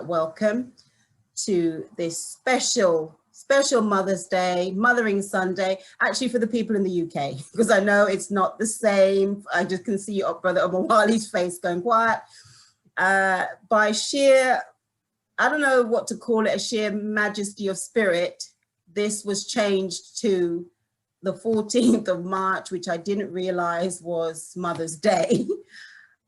welcome to this special Mother's Day, Mothering Sunday, actually for the people in the UK, because I know it's not the same. I just can see Brother Omawali's face going quiet. By sheer, I don't know what to call it, a sheer majesty of spirit, this was changed to the 14th of March, which I didn't realize was Mother's Day.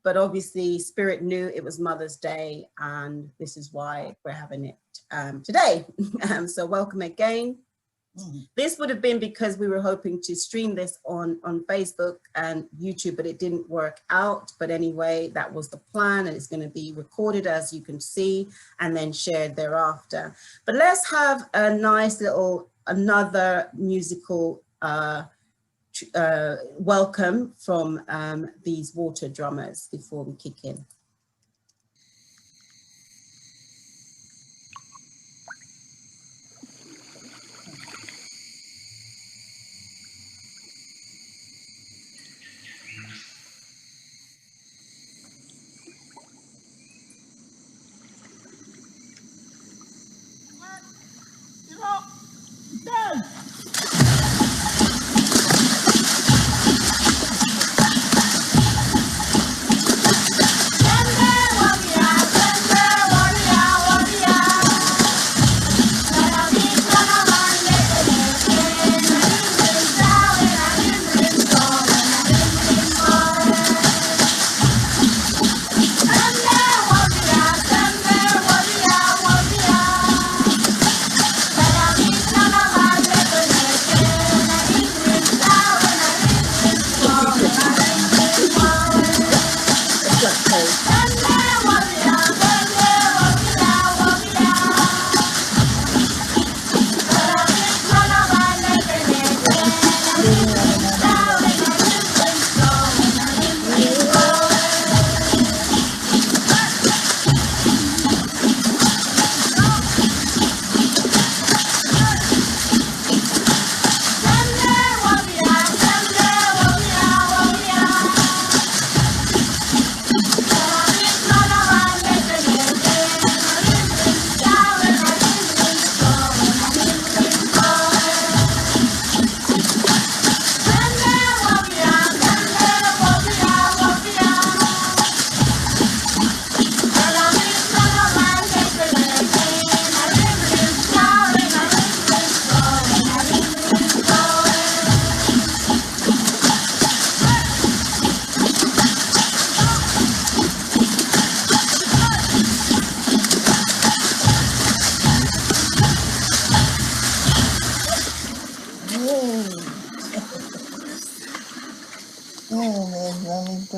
But obviously Spirit knew it was Mother's Day, and this is why we're having it today. So welcome again. This would have been because we were hoping to stream this on Facebook and YouTube, but it didn't work out. But anyway, that was the plan, and it's going to be recorded, as you can see, and then shared thereafter. But let's have a nice little, another musical welcome from these water drummers before we kick in.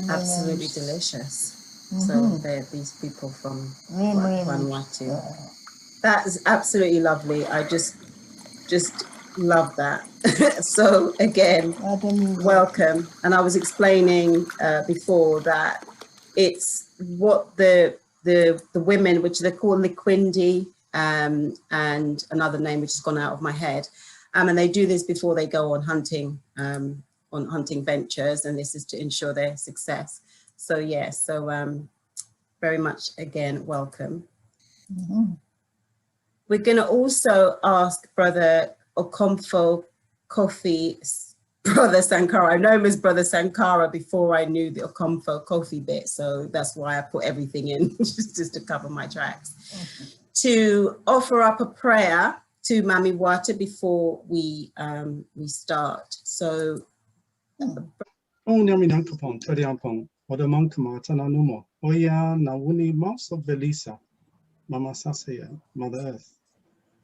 Absolutely delicious. So they're these people from Vanuatu. That is absolutely lovely. I just love that. So again, welcome. And I was explaining before that it's what the women, which they're called Liquindi, and another name which has gone out of my head, and they do this before they go on hunting ventures, and this is to ensure their success. So yeah, so very much again, welcome. We're going to also ask Brother Okomfo Kofi, Brother Sankara. I know him as Brother Sankara before I knew the Okomfo Kofi bit, so that's why I put everything in just to cover my tracks. To offer up a prayer to Mami Wata before we start. So Oda Mankamata Nanumo, Oya Nawuni Mouse of Velisa, Mama Sasaya, Mother Earth,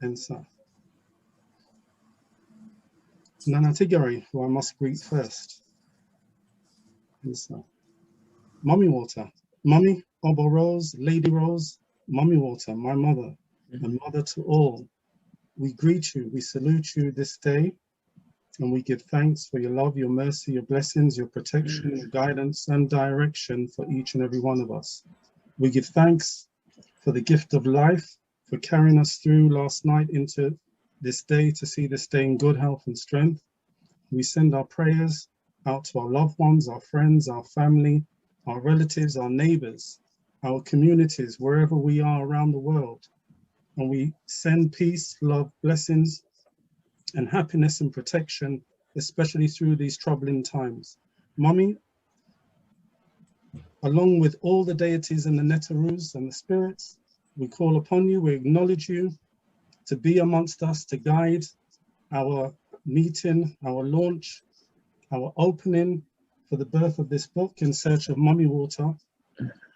and Sa. Nana Tigari, who I must greet first. And Sa. Mami Wata, Mami, Obo Rose, Lady Rose, Mami Wata, my mother, and mother to all. We greet you, we salute you this day, and we give thanks for your love, your mercy, your blessings, your protection, your guidance and direction for each and every one of us. We give thanks for the gift of life, for carrying us through last night into this day to see this day in good health and strength. We send our prayers out to our loved ones, our friends, our family, our relatives, our neighbors, our communities, wherever we are around the world. And we send peace, love, blessings, and happiness and protection, especially through these troubling times. Mami, along with all the deities and the Netarus and the spirits, we call upon you, we acknowledge you to be amongst us, to guide our meeting, our launch, our opening for the birth of this book, In Search of Mami Wata.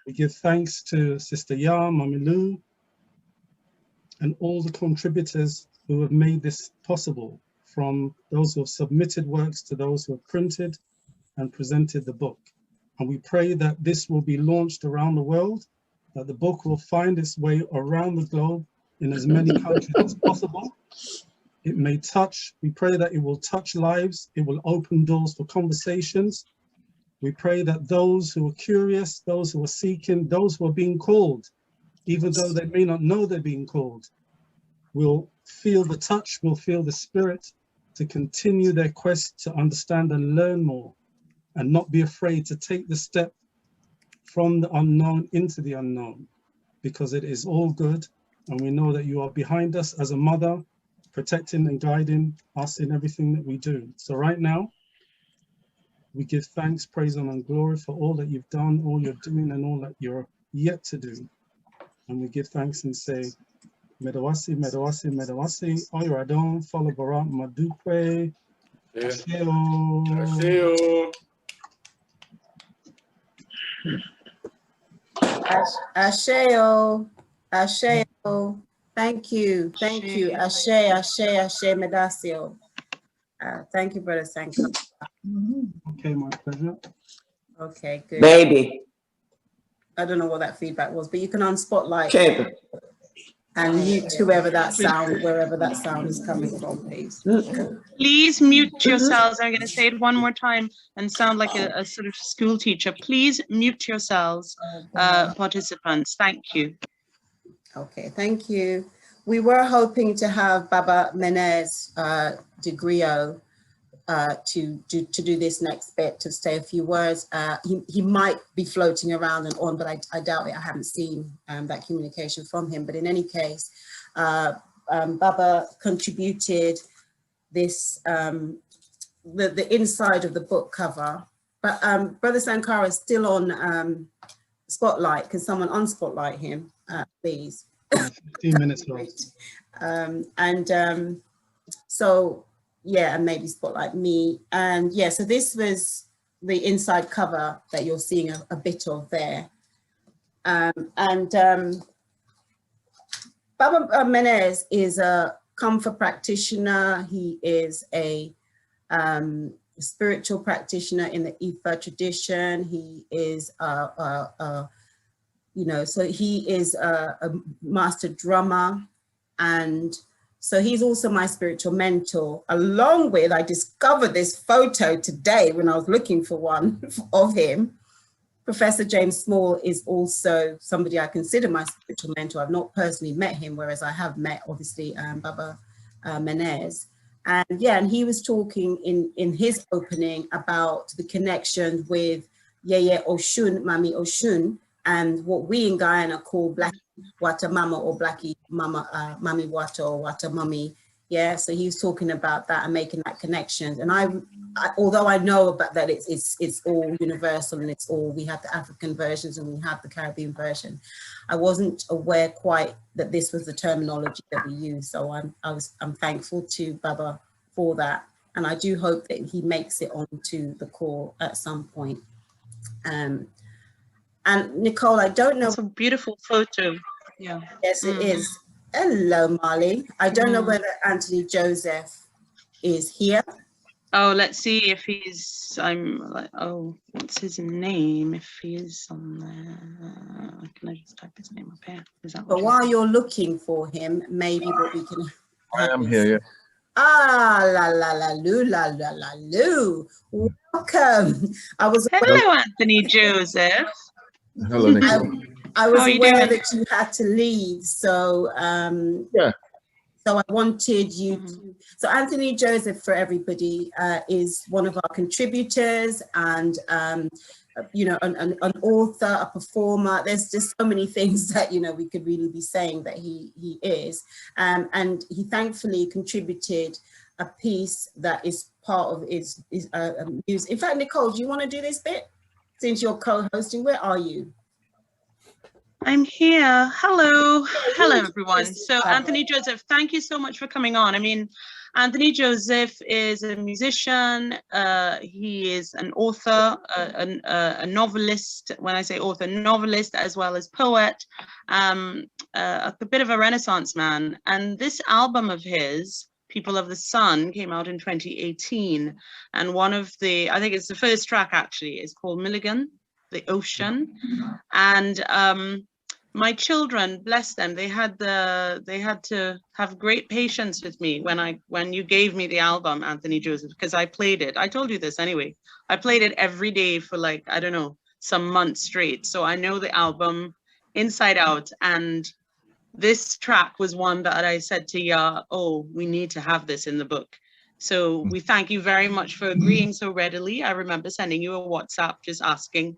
We give thanks to Sister Ya, Mami Lou, and all the contributors who have made this possible, from those who have submitted works to those who have printed and presented the book. And we pray that this will be launched around the world, that the book will find its way around the globe in as many countries as possible. It may touch, we pray that it will touch lives, it will open doors for conversations. We pray that those who are curious, those who are seeking, those who are being called, even though they may not know they're being called, will feel the touch, will feel the spirit to continue their quest to understand and learn more, and not be afraid to take the step from the unknown into the unknown, because it is all good. And we know that you are behind us as a mother, protecting and guiding us in everything that we do. So right now, we give thanks, praise, and glory for all that you've done, all you're doing, and all that you're yet to do. And we give thanks and say, Medawasi, Medawasi, Medawasi, Oyradon, Follow Barat, Madukwe, Asheo. Asheo. Asheo, Asheo. Thank you, thank you. Ashe, Ashe, Ashe, Medasio. Thank you, Brother Sankar. Okay, my pleasure. Okay, good. Baby. I don't know what that feedback was, but you can unspotlight Okay. and mute wherever that sound is coming from, please. Please mute yourselves. I'm going to say it one more time and sound like a sort of school teacher. Please mute yourselves, participants. Thank you. Okay, thank you. We were hoping to have Baba Menez de Griot to do this next bit, to say a few words. He might be floating around and on, but I doubt it. I haven't seen that communication from him. But in any case, Baba contributed this, the inside of the book cover. But Brother Sankara is still on Spotlight. Can someone unspotlight him, please? 15 minutes left. So, yeah, and maybe spotlight me. And yeah, so this was the inside cover that you're seeing a bit of there. Baba Menez is a comfort practitioner. He is a spiritual practitioner in the Ifa tradition. He is you know, so he is a master drummer, and so he's also my spiritual mentor, along with, I discovered this photo today when I was looking for one of him. Professor James Small is also somebody I consider my spiritual mentor. I've not personally met him, whereas I have met, obviously, Baba Menez. And yeah, and he was talking in his opening about the connection with Yeye Osun, Mami Osun, and what we in Guyana call Black Wata Mama or Blackie Mama, Mami Wata or Wata Mami. Yeah, so he was talking about that and making that connection. And I although I know about that, it's all universal and it's all, we have the African versions and we have the Caribbean version. I wasn't aware quite that this was the terminology that we use. So I'm thankful to Baba for that. And I do hope that he makes it onto the call at some point. And Nicole, I don't know. It's a beautiful photo. Yeah. Yes, it is. Hello, Molly. I don't know whether Anthony Joseph is here. Oh, let's see if he's, I'm like, oh, what's his name? If he is on there, can I just type his name up here? Is that But while you're looking for him, maybe what we can. I am here, yeah. Ah, la la la loo, la la la loo. Welcome. I was Hello, Anthony Joseph. Hello, Nicole. I was aware doing? that you had to leave, so Yeah. so I wanted you to. So Anthony Joseph, for everybody, is one of our contributors, and you know, an author, a performer. There's just so many things that, you know, we could really be saying that he is. And he thankfully contributed a piece that is part of his music. In fact, Nicole, do you want to do this bit? Since you're co-hosting, where are you? I'm here. Hello. Hello, everyone. So Anthony Joseph, thank you so much for coming on. I mean, Anthony Joseph is a musician. He is an author, a novelist. When I say author, novelist, as well as poet, a bit of a Renaissance man. And this album of his, People of the Sun, came out in 2018. And one of the, I think it's the first track actually, is called Milligan, the Ocean. And my children, bless them, they had to have great patience with me when you gave me the album, Anthony Joseph, because I played it. I told you this anyway. I played it every day for like, I don't know, some months straight. So I know the album inside out. And this track was one that I said to Ya, oh, we need to have this in the book. So we thank you very much for agreeing so readily. I remember sending you a WhatsApp just asking.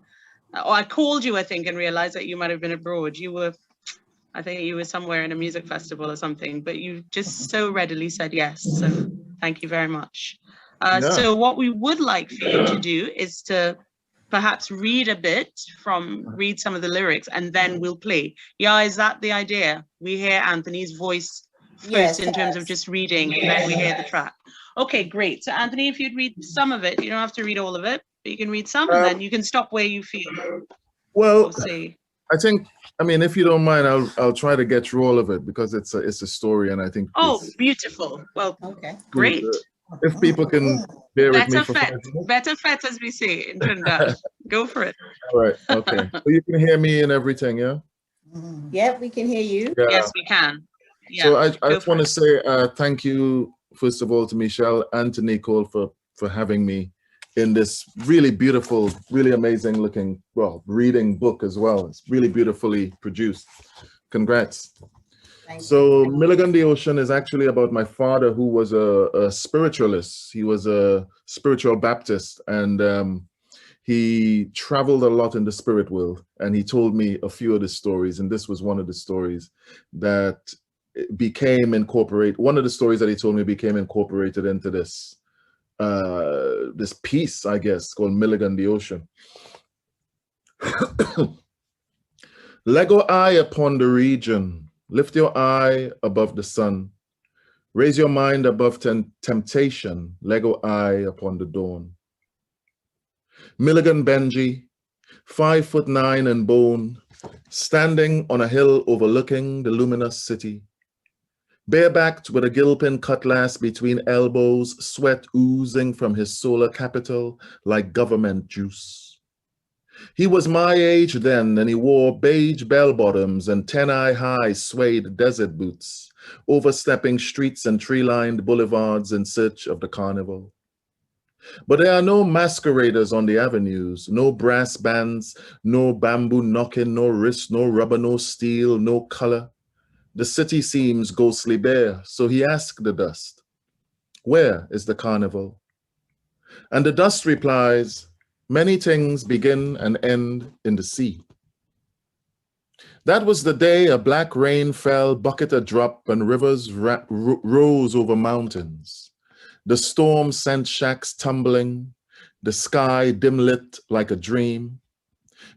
Oh, I called you, I think, and realized that you might have been abroad. You were, I think you were somewhere in a music festival or something, but you just so readily said yes. So thank you very much. So what we would like for you to do is to perhaps read some of the lyrics, and then we'll play. Yeah, is that the idea? We hear Anthony's voice first in terms of just reading, and then we hear the track. Okay, great. So Anthony, if you'd read some of it, you don't have to read all of it, but you can read some, and then you can stop where you feel. Well, I think, I mean, if you don't mind, I'll try to get through all of it, because it's a story, and I think. Oh, beautiful. Well, okay, great. If people can bear with me for 5 minutes. Better fet, as we say in Trinidad. Go for it. All right. Okay. So you can hear me and everything, yeah? Yeah, we can hear you. Yeah. Yes, we can. Yeah, so I just want to say thank you, first of all, to Michelle and to Nicole for having me in this really beautiful, really amazing looking, well, reading book as well. It's really beautifully produced. Congrats. So Milligan the Ocean is actually about my father, who was a spiritualist. He was a spiritual Baptist, and he traveled a lot in the spirit world, and he told me a few of the stories, and this was one of the stories that became incorporated. One of the stories that he told me became incorporated into this this piece, I guess, called Milligan the Ocean. Lego eye upon the region. Lift your eye above the sun. Raise your mind above temptation. Lego eye upon the dawn. Milligan Benji, 5'9" and bone, standing on a hill overlooking the luminous city. Barebacked with a gilpin cutlass between elbows, sweat oozing from his solar capital like government juice. He was my age then, and he wore beige bell-bottoms and 10-eye-high suede desert boots, overstepping streets and tree-lined boulevards in search of the carnival. But there are no masqueraders on the avenues, no brass bands, no bamboo knocking, no wrist, no rubber, no steel, no color. The city seems ghostly bare, so he asked the dust, "Where is the carnival?" And the dust replies, "Many things begin and end in the sea." That was the day a black rain fell, bucket a drop, and rivers rose over mountains. The storm sent shacks tumbling, the sky dim-lit like a dream.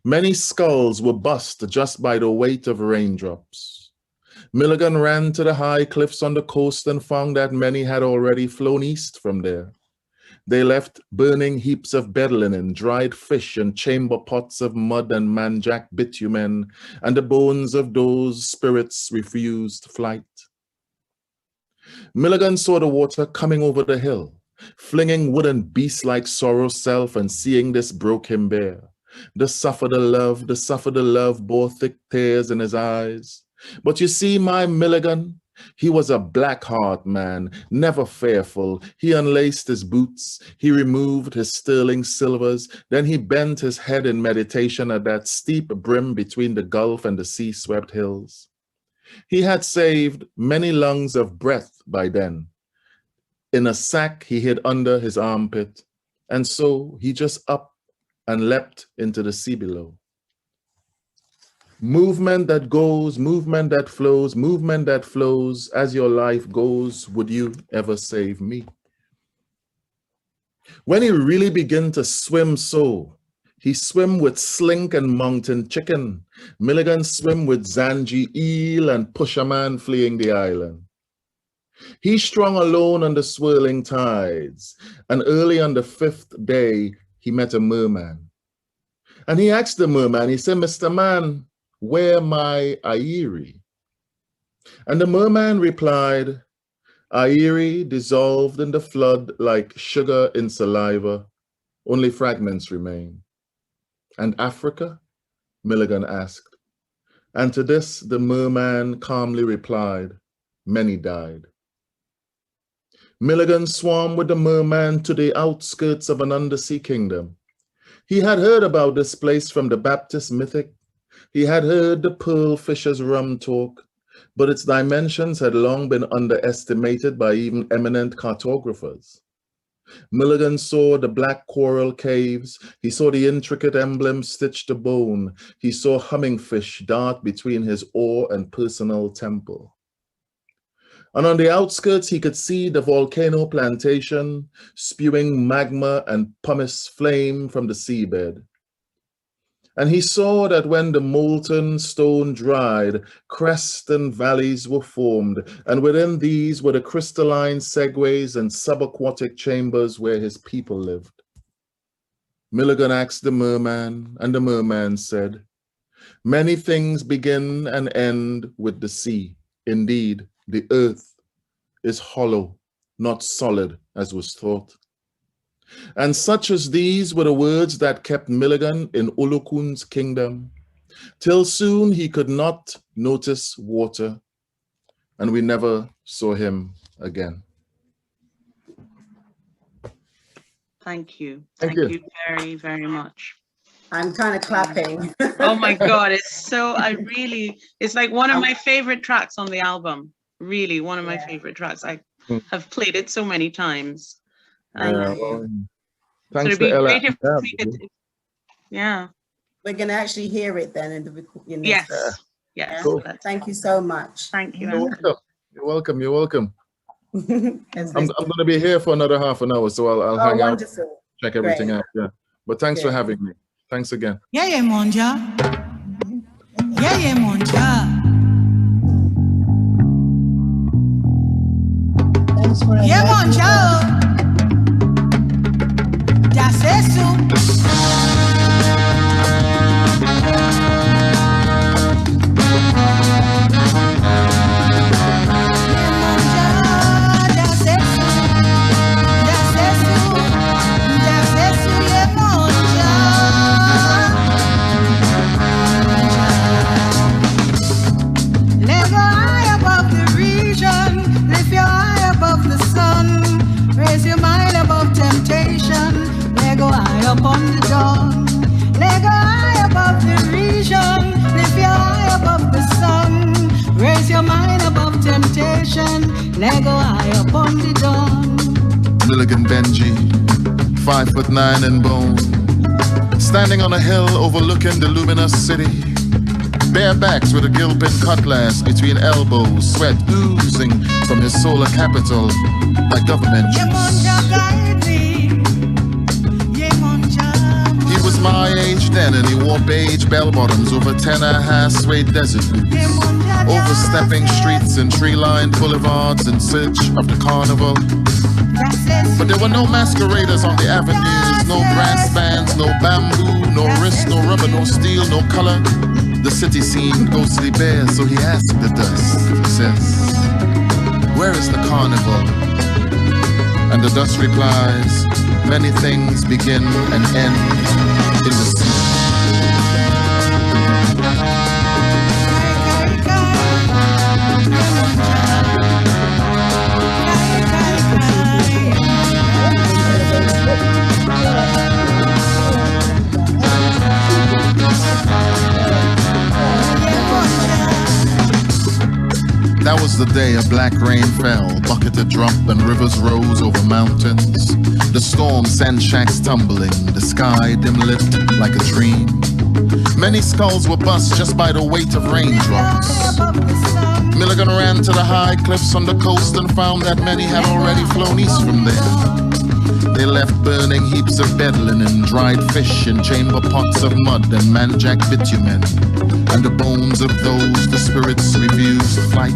Many skulls were bust just by the weight of raindrops. Milligan ran to the high cliffs on the coast and found that many had already flown east from there. They left burning heaps of bed linen, dried fish, and chamber pots of mud and manjack bitumen, and the bones of those spirits refused flight. Milligan saw the water coming over the hill, flinging wooden beast-like sorrow self, and seeing this broke him bare. The suffer the love bore thick tears in his eyes. But you see, my Milligan, he was a black heart man, never fearful. He unlaced his boots, he removed his sterling silvers, then he bent his head in meditation at that steep brim between the Gulf and the sea-swept hills. He had saved many lungs of breath by then. In a sack he hid under his armpit, and so he just up and leapt into the sea below. Movement that goes, movement that flows, movement that flows, as your life goes, would you ever save me? When he really began to swim so, he swim with slink and mountain chicken. Milligan swim with Zanji eel and Pusherman fleeing the island. He strung alone on the swirling tides, and early on the 5th day, he met a merman. And he asked the merman, he said, Mr. Man, where my Airi? And the merman replied, Airi dissolved in the flood like sugar in saliva, only fragments remain. And Africa? Milligan asked. And to this the merman calmly replied, many died. Milligan swam with the merman to the outskirts of an undersea kingdom. He had heard about this place from the Baptist mythic. He had heard the pearl fishers' rum talk, but its dimensions had long been underestimated by even eminent cartographers. Milligan saw the black coral caves. He saw the intricate emblems stitched to bone. He saw hummingfish dart between his oar and personal temple. And on the outskirts, he could see the volcano plantation spewing magma and pumice flame from the seabed. And he saw that when the molten stone dried, crests and valleys were formed, and within these were the crystalline segways and subaquatic chambers where his people lived. Milligan asked the merman, and the merman said, many things begin and end with the sea. Indeed, the earth is hollow, not solid as was thought. And such as these were the words that kept Milligan in Olukun's kingdom, till soon he could not notice water, and we never saw him again. Thank you. Thank you very, very much. I'm kind of clapping. Oh my God, it's it's like one of my favorite tracks on the album. Really, one of my favorite tracks. I have played it so many times. Thanks so it'd be great if Ella. we could, yeah. We're going to actually hear it then in the recording. Yes. Yes. Cool. Thank you so much. Thank you. You're welcome. You're welcome. I'm going to be here for another half an hour, so I'll hang out, check everything out. Yeah. But thanks for having me. Thanks again. Yeah, Monja. Yeah, Monja. Thanks for Monja. That's it. Upon the dawn, let go high above the region, lift your eye above the sun, raise your mind above temptation, let go high upon the dawn. Milligan Benji, 5'9" in bone, standing on a hill overlooking the luminous city, bare backs with a gilpin cutlass between elbows, sweat oozing from his solar capital like government juice. He was my age then, and he wore beige bell-bottoms over 10.5 suede desert boots, overstepping streets and tree-lined boulevards in search of the carnival. But there were no masqueraders on the avenues, no brass bands, no bamboo, no wrist, no rubber, no steel, no color. The city seemed ghostly bare, so he asked the dust, he says, where is the carnival? And the dust replies, many things begin and end in the sea. That was the day a black rain fell, bucketed drop and rivers rose over mountains. The storm sent shacks tumbling, the sky dim lit like a dream. Many skulls were bust just by the weight of raindrops. Milligan ran to the high cliffs on the coast and found that many had already flown east from there. They left burning heaps of bed linen, dried fish in chamber pots of mud and manjack bitumen, and the bones of those the spirits refused flight.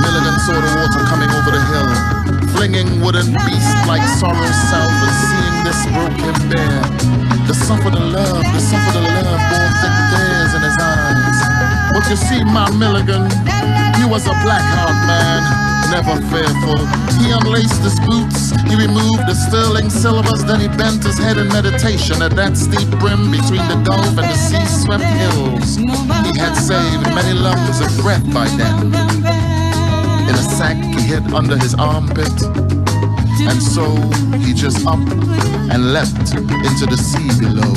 Milligan saw the water coming over the hill, flinging wooden beasts like sorrow's salve, and seeing this broke him bare. The suffer the love bore thick tears in his eyes. But you see, my Milligan, he was a black-heart man, never fearful. He unlaced his boots, he removed the sterling syllabus, then he bent his head in meditation at that steep brim between the Gulf and the sea-swept hills. He had saved many lungs of breath by then. In a sack he hid under his armpit, and so he just up and leapt into the sea below.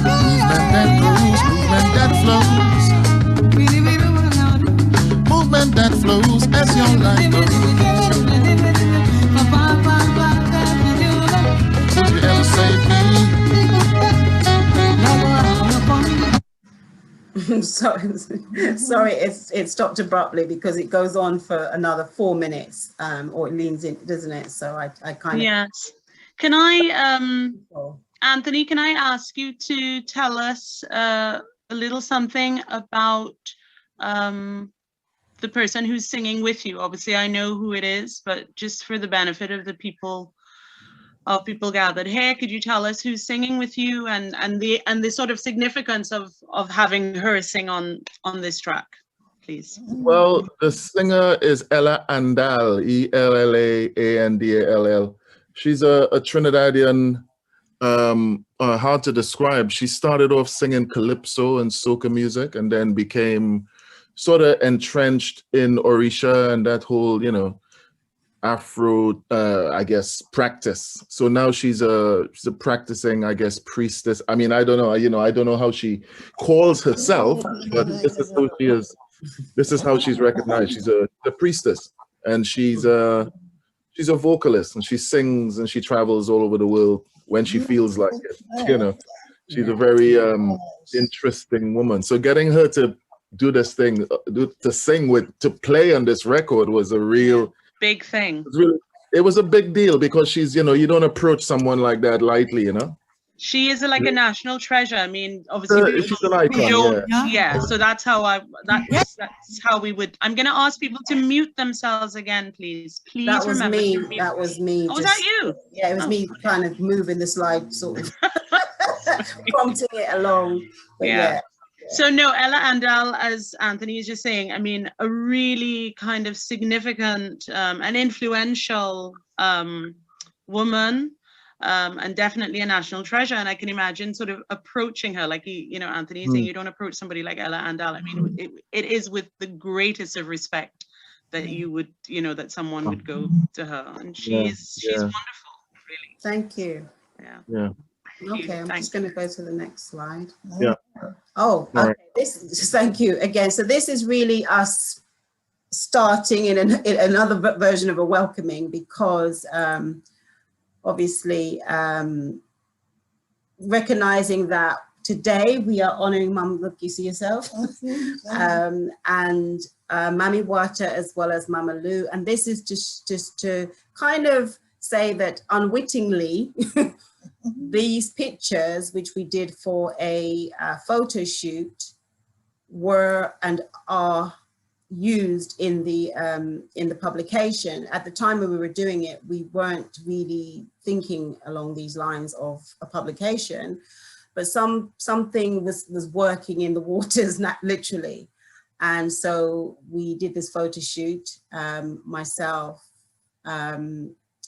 Movement that grows, movement that flows. Movement that flows as your life goes. Did you ever save me? Sorry, it stopped abruptly because it goes on for another 4 minutes, or it leans in, doesn't it? So I kind of... Yes. Can I, Anthony, can I ask you to tell us a little something about the person who's singing with you? Obviously, I know who it is, but just for the benefit of the people gathered here, could you tell us who's singing with you and the sort of significance of having her sing on this track, please? Well, the singer is Ella Andal, Ellaandall. She's a Trinidadian, hard to describe. She started off singing calypso and soca music, and then became sort of entrenched in Orisa and that whole, you know, Afro, I guess, practice. So now she's a practicing, I guess, priestess. I mean, I don't know, you know, I don't know how she calls herself, but this is who she is. This is how she's recognized. She's a priestess, and she's a vocalist, and she sings and she travels all over the world when she feels like it. You know, she's a very interesting woman. So getting her to do this thing, to sing to play on this record was a real big thing. It was a big deal because she's, you know, you don't approach someone like that lightly, you know. She is like a national treasure. I mean, obviously, she's an icon. Yeah. So that's how that's how we would. I'm going to ask people to mute themselves again, please. Please that was remember. Me. That was me. Oh, was that you? Yeah, it was me kind of moving the slide, sort of prompting it along. But yeah. So no, Ellaandall, as Anthony is just saying, I mean, a really kind of significant and influential woman, and definitely a national treasure. And I can imagine sort of approaching her, like, you know, Anthony is saying, you don't approach somebody like Ellaandall. I mean, it is with the greatest of respect that you would, you know, that someone would go to her, and she's wonderful, really. Thank you. Yeah. Okay, I'm just going to go to the next slide. Yeah. Oh, okay. Thank you again. So this is really us starting in another version of a welcoming, because obviously recognizing that today we are honoring Mum, look, you see yourself, and Mami Wata as well as Mama Lou. And this is just to kind of say that unwittingly, these pictures, which we did for a photo shoot, were and are used in the publication. At the time when we were doing it, we weren't really thinking along these lines of a publication, but something was working in the waters, not literally. And so we did this photo shoot, myself, my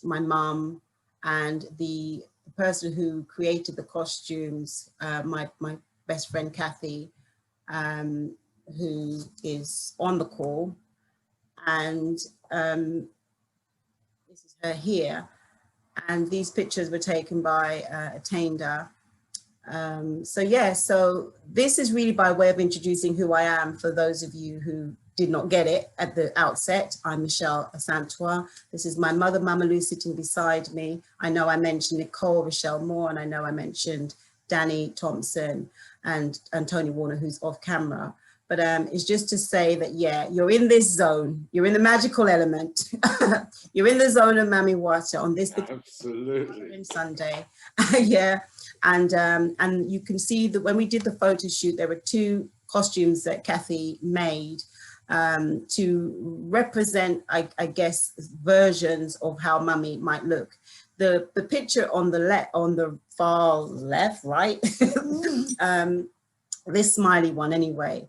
mum, and the person who created the costumes, my best friend Kathy, who is on the call, and this is her here. And these pictures were taken by Atainda, So yeah, so this is really by way of introducing who I am for those of you who did not get it at the outset. I'm Michelle Asantua. This is my mother, Mama Lou, sitting beside me. I know I mentioned Nicole Rochelle Moore, and I know I mentioned Danny Thompson and Tony Warner, who's off camera. But it's just to say that, yeah, you're in this zone. You're in the magical element. You're in the zone of Mami Wata on this absolutely Sunday. Yeah, and you can see that when we did the photo shoot, there were 2 costumes that Kathy made to represent, I guess, versions of how Mami might look. The picture on the far left, right, this smiley one anyway,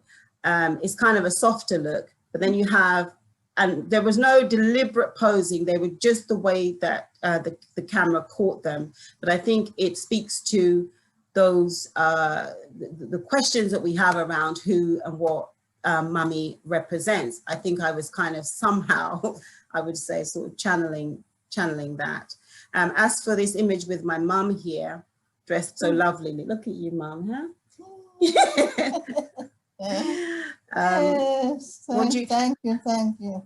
is kind of a softer look, but then you have, and there was no deliberate posing, they were just the way that the camera caught them. But I think it speaks to those, the questions that we have around who and what Mami represents. I think I was kind of somehow, I would say, sort of channeling that. As for this image with my mum here, dressed so lovely, look at you, Mum, huh? Yes, thank you.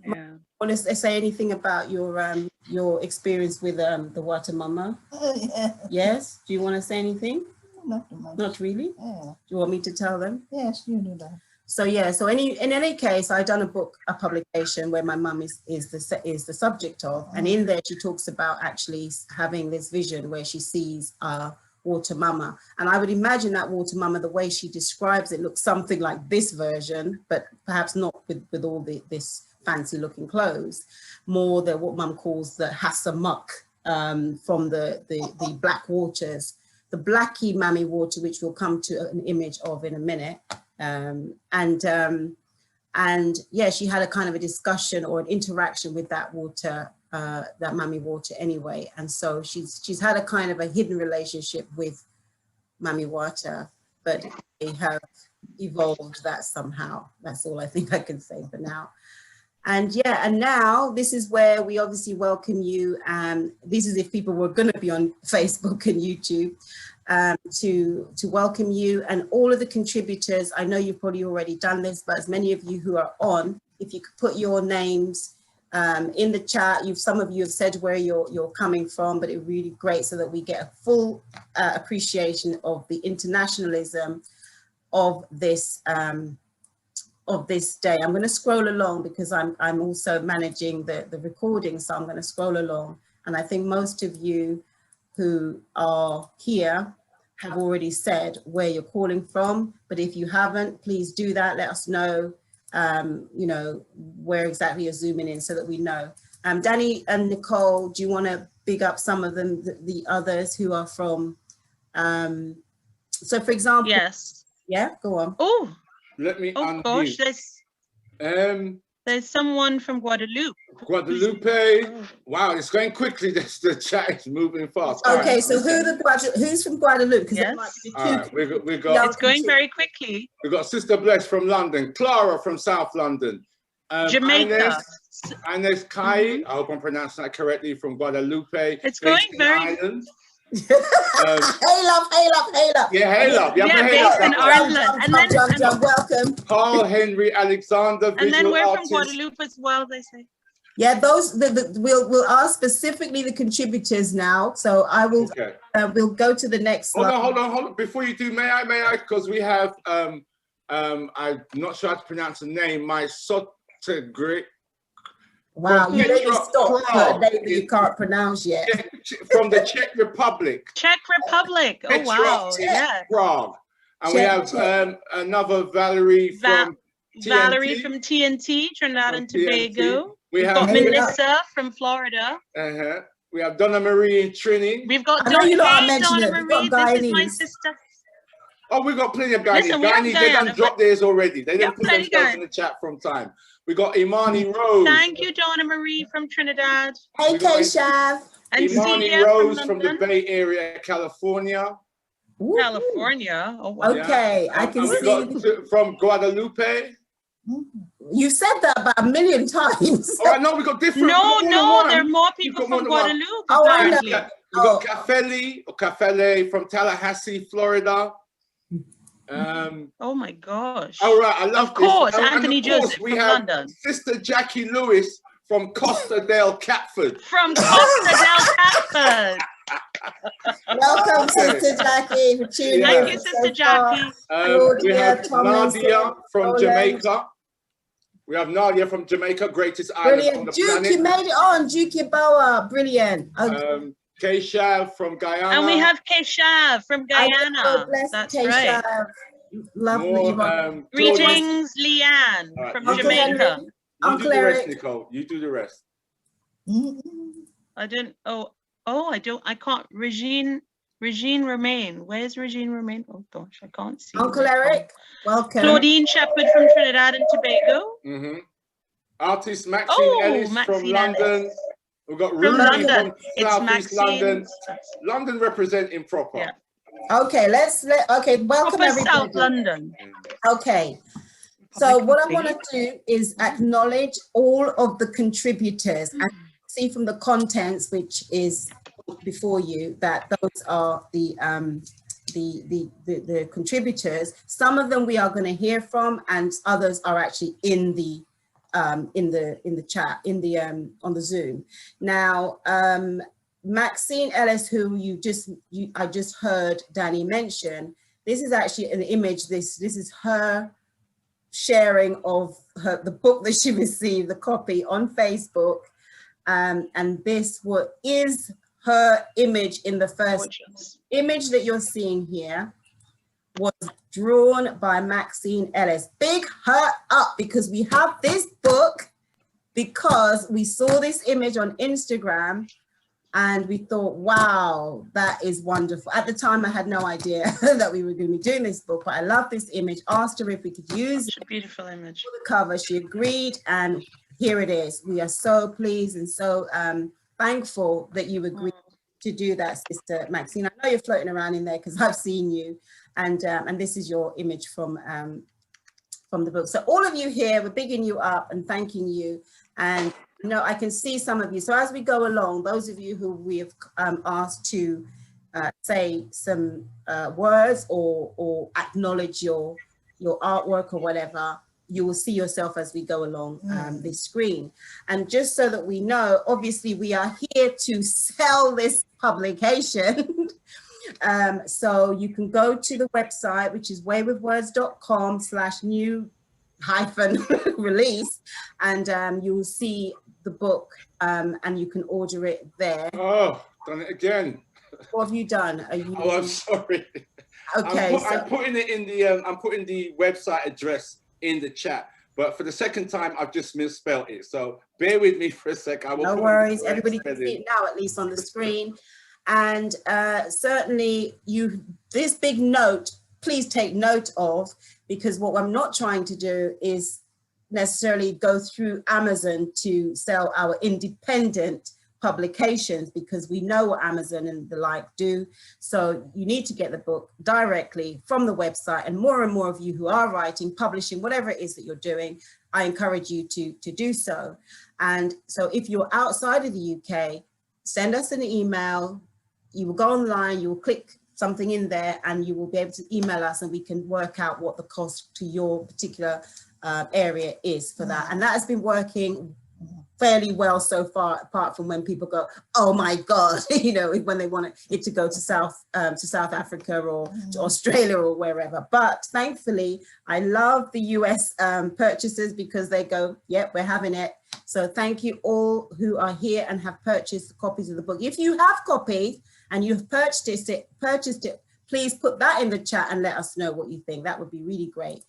Yeah. Want to say anything about your experience with the Wata Mama? Yeah. Yes. Do you want to say anything? Not too much. Not really. Yeah. Do you want me to tell them? Yes, you do that. So yeah. So in any case, I've done a publication where my mum is the subject of, and in there she talks about actually having this vision where she sees Water Mama, and I would imagine that Water Mama, the way she describes it, looks something like this version, but perhaps not with all this fancy looking clothes, more the what Mum calls the Hassamuk from the Black Waters, the Blackie Mami Wata, which we'll come to an image of in a minute, and yeah, she had a kind of a discussion or an interaction with that water. That Mami Wata anyway, and so she's had a kind of a hidden relationship with Mami Wata, but they have evolved that somehow. That's all I think I can say for now. And yeah, and now this is where we obviously welcome you. This is if people were going to be on Facebook and YouTube, to welcome you and all of the contributors. I know you've probably already done this, but as many of you who are on, if you could put your names in the chat. Some of you have said where you're coming from, but it's really great so that we get a full appreciation of the internationalism of this day. I'm going to scroll along because I'm also managing the recording, so I'm going to scroll along. And I think most of you who are here have already said where you're calling from, but if you haven't, please do that. Let us know. You know, where exactly you're zooming in so that we know. Danny and Nicole, do you want to big up some of them, the others who are from, so for example. Yes. Yeah, go on. Oh, let me oh gosh, there's someone from Guadeloupe. Wow, it's going quickly. The chat is moving fast. Okay, right, so who's from Guadeloupe? Yes. Right, we got it's going very quickly. We've got Sister Bless from London, Clara from South London, Jamaica. Inez Kai, I hope I'm pronouncing that correctly, from Guadeloupe. It's going very Hail up. Yeah, hail up. Yeah, based in Ireland. And then welcome. Paul Henry Alexander. And then we're artist. from Guadeloupe as well, they say. Yeah, those we'll ask specifically the contributors now. So I will. Okay. We'll go to the next slide. Hold on. Before you do, may I? Because we have I'm not sure how to pronounce the name. My Sotagri. Wow, you really stopped for a name that you can't pronounce yet. From the Czech Republic. Czech Republic. Oh wow, yeah. Prague. And we have another Valerie from TNT. Valerie from TNT, Trinidad and Tobago. We've got Melissa from Florida. We have Donna Marie Trini. We've got Donna Marie. This is my sister. Oh, we've got plenty of Guyanese. Guyanese, they done dropped theirs already. They didn't put themselves in the chat from time. We got Imani Rose. Thank you, Donna Marie from Trinidad. Hey, Keshav. And Imani Rose from the Bay Area, California. Ooh. California. Oh, wow. Okay, yeah. I can see. Got from Guadalupe. You said that about 1 million times. Oh, no, we got different. No, there are more people from Guadeloupe. Oh, I know. We've got Kafeli or Kafele from Tallahassee, Florida. Oh my gosh. All right, I love this. Of course, And Anthony of course, Joseph we from have London. Sister Jackie Lewis from Costa del Catford. From Costa del Catford. Welcome, Sister Jackie, for tuning Yeah. in. Thank you, Sister Jackie. We have Thomas, Nadia from Roland. Jamaica. We have Nadia from Jamaica, greatest island on Brilliant. the Duke, planet. you made it on. Duke Boa, brilliant. Keisha from Guyana. And we have Keshav from Guyana. That's right. Lovely. Greetings, Leanne Right, from Uncle Jamaica. Henry, You Uncle do the rest, Eric. Nicole. You do the rest. I can't. Regine Romain. Where's Regine Romain? Oh gosh, I can't see. Uncle Eric, welcome. Claudine Shepherd from Trinidad and Tobago. Artist Maxine Ellis from London. Ellis. We've got From Ruby London. from It's Southeast Maxine. London. London representing proper. Yeah. Okay, welcome Proper everybody. South London. Okay. So what I want to do is acknowledge all of the contributors and see from the contents, which is before you, that those are the contributors. Some of them we are going to hear from, and others are actually in the chat, on the Zoom. Now, Maxine Ellis, who I just heard Danny mention, this is actually an image. This is her sharing of the book that she received, the copy, on Facebook, and this is her image in the first image that you're seeing here. Was drawn by Maxine Ellis. Big her up, because we have this book because we saw this image on Instagram and we thought, wow, that is wonderful. At the time, I had no idea that we were going to be doing this book, but I love this image. Asked her if we could use Such a beautiful image for the cover. She agreed, and here it is. We are so pleased and so thankful that you agreed to do that, Sister Maxine. I know you're floating around in there because I've seen you, and this is your image from the book. So all of you here, we're bigging you up and thanking you. And I can see some of you. So as we go along, those of you who we have asked to say some words or acknowledge your artwork or whatever, you will see yourself as we go along this screen. And just so that we know, obviously we are here to sell this publication. So you can go to the website, which is waywithwords.com/new-release, and you will see the book, and you can order it there. Oh, done it again. What have you done? Oh, I'm sorry. Okay, I'm putting it in the I'm putting the website address in the chat, but for the second time I've just misspelled it, so bear with me for a sec. No worries, everybody can see it now, at least on the screen. And certainly this big note, please take note of, because what I'm not trying to do is necessarily go through Amazon to sell our independent publications, because we know what Amazon and the like do. So you need to get the book directly from the website, and more of you who are writing, publishing, whatever it is that you're doing, I encourage you to do so. And so if you're outside of the UK, send us an email. You will go online, you will click something in there, and you will be able to email us, and we can work out what the cost to your particular area is for that. And that has been working fairly well so far, apart from when people go, oh my God, when they want it to go to South Africa or to Australia or wherever. But thankfully, I love the US purchasers, because they go, yep, we're having it. So thank you all who are here and have purchased copies of the book. If you have copies and you've purchased it, please put that in the chat and let us know what you think. That would be really great.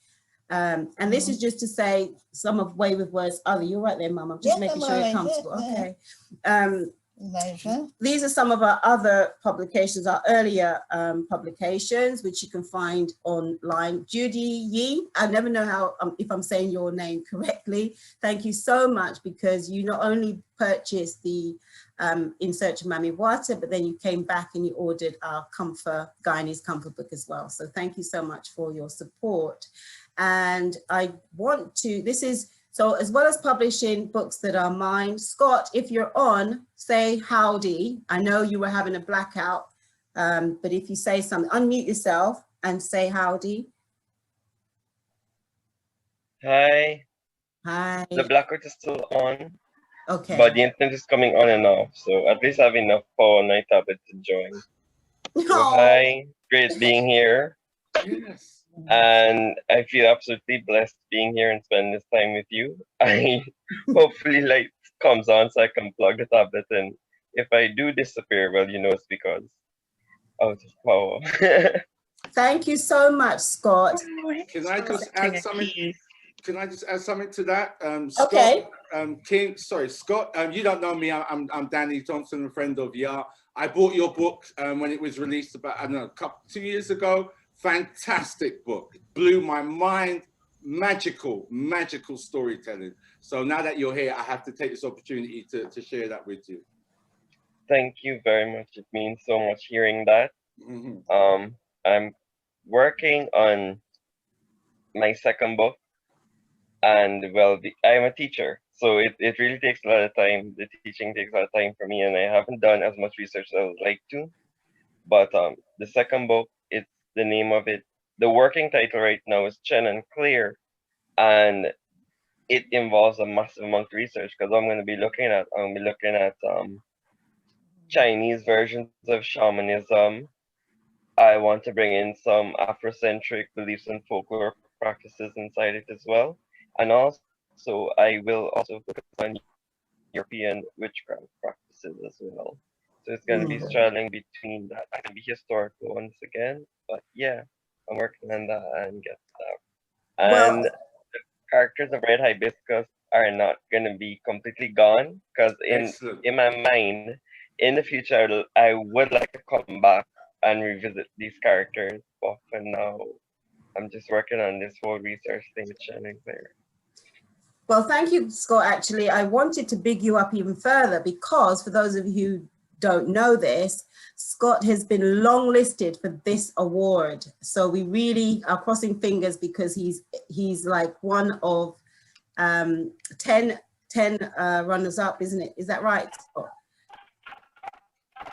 And this is just to say some of Way with Words. Oh, you're right there, Mum. I'm just making sure you're comfortable. Okay. These are some of our other publications, our earlier publications, which you can find online. Judy Yee, I never know how if I'm saying your name correctly. Thank you so much, because you not only purchased the In Search of Mami Wata, but then you came back and you ordered our Guyanese comfort book as well. So thank you so much for your support. And I want to, so as well as publishing books that are mine, Scott, if you're on, say howdy. I know you were having a blackout, but if you say something, unmute yourself and say howdy. Hi. Hi. The blackout is still on, Okay. but the internet is coming on and off, so at least I have enough power on my tablet to join. So Oh. hi, great being here. Yes. And I feel absolutely blessed being here and spending this time with you. I hopefully light comes on so I can plug the tablet in. If I do disappear, well, you know it's because out of power. Thank you so much, Scott. Can I just add something? Can I just add something to that? Scott, Okay. Scott, you don't know me. I'm Danny Thompson, a friend of Yah. I bought your book when it was released about, I don't know, 2 years ago. Fantastic book. Blew my mind. Magical storytelling. So now that you're here, I have to take this opportunity to share that with you. Thank you very much. It means so much hearing that. Mm-hmm. I'm working on my second book. And well, I'm a teacher, so it really takes a lot of time. The teaching takes a lot of time for me, and I haven't done as much research as I would like to. But the second book, it's the name of it. The working title right now is Shannon Clear, and it involves a massive amount of research because I'm going to be looking at Chinese versions of shamanism. I want to bring in some Afrocentric beliefs and folklore practices inside it as well. And also, I will also focus on European witchcraft practices as well. So it's going to be straddling between that. I can be historical once again, but yeah, I'm working on that and get that. And the characters of Red Hibiscus are not going to be completely gone because in my mind, in the future, I would like to come back and revisit these characters. But for now, I'm just working on this whole research thing with Shannon Clear. Well, thank you, Scott. Actually, I wanted to big you up even further because for those of you who don't know this, Scott has been longlisted for this award. So we really are crossing fingers because he's like one of 10 runners up, isn't it? Is that right, Scott?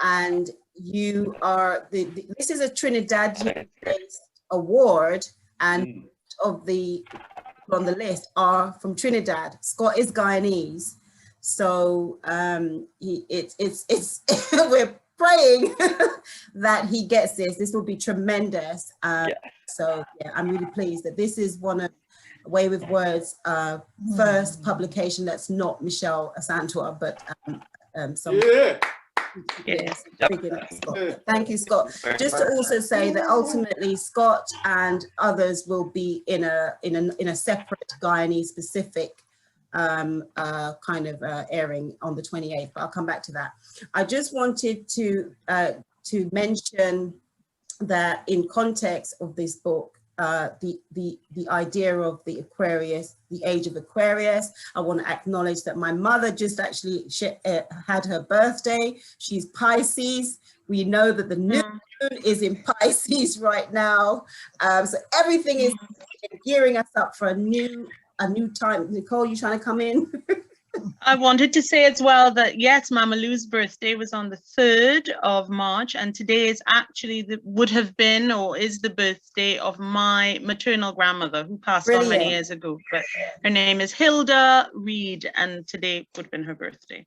And you are, this is a Trinidadian-based award, and of the on the list are from Trinidad. Scott is Guyanese, so it's we're praying that he gets this. This will be tremendous. So yeah, I'm really pleased that this is one of Way with Words first publication that's not Michelle Asantua, but some. Yes. Thank you, Scott. Just to also say that ultimately Scott and others will be in a separate Guyanese specific kind of airing on the 28th, but I'll come back to that. I just wanted to mention that in context of this book, the idea of the Aquarius, the age of Aquarius. I want to acknowledge that my mother just actually had her birthday. She's Pisces. We know that the new moon is in Pisces right now. So everything is gearing us up for a new time. Nicole, you trying to come in? I wanted to say as well that yes, Mama Lou's birthday was on the 3rd of March, and today is actually would have been or is the birthday of my maternal grandmother who passed on many years ago. But her name is Hilda Reed, and today would have been her birthday.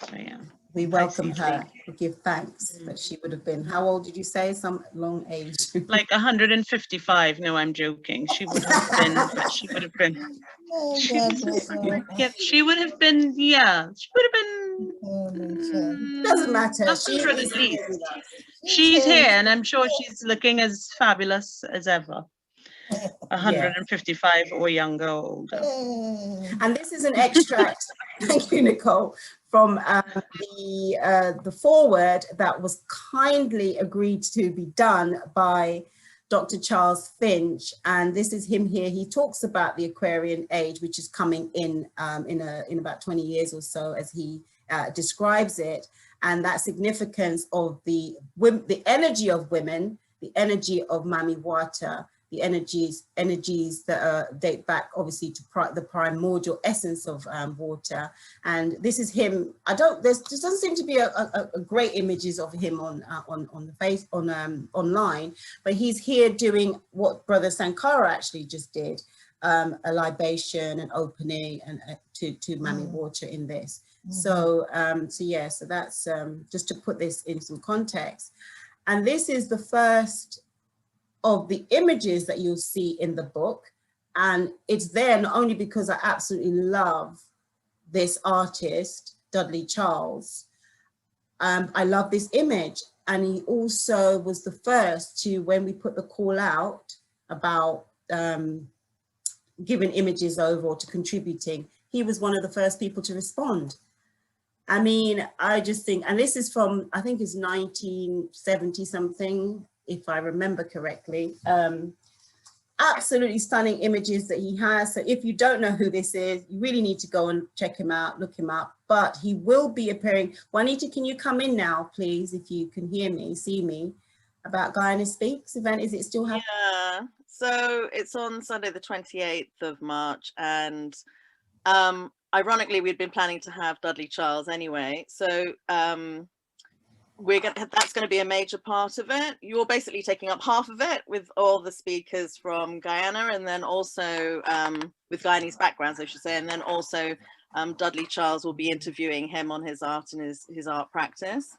So yeah. We welcome her. We give thanks that she would have been. How old did you say? Some long age. Like 155. No, I'm joking. She would have been. She would have been. Yeah, she would have been. Yeah, she would have been. Doesn't matter. She's here, and I'm sure she's looking as fabulous as ever. 155 or younger or older. And this is an extract. Thank you, Nicole. From the foreword that was kindly agreed to be done by Dr. Charles Finch, and this is him here. He talks about the Aquarian age, which is coming in about 20 years or so, as he describes it, and that significance of the energy of women, the energy of Mami Wata, the energies that date back obviously to the primordial essence of water. And this is him. There doesn't seem to be a great images of him on the face online, but he's here doing what Brother Sankara actually just did, a libation and opening and to Mami Wata in this. So so that's just to put this in some context. And this is the first of the images that you'll see in the book. And it's there not only because I absolutely love this artist, Dudley Charles. I love this image. And he also was the first to, when we put the call out about giving images over or to contributing, he was one of the first people to respond. I mean, I just think, and this is from, I think it's 1970 something, if I remember correctly. Absolutely stunning images that he has. So if you don't know who this is, you really need to go and check him out, look him up. But he will be appearing. Juanita, can you come in now, please, if you can hear me, see me, about Guyana Speaks event? Is it still happening? Yeah, so it's on Sunday the 28th of March, and ironically, we'd been planning to have Dudley Charles anyway. So that's going to be a major part of it. You're basically taking up half of it with all the speakers from Guyana, and then also with Guyanese backgrounds, I should say, and then also Dudley Charles will be interviewing him on his art and his art practice.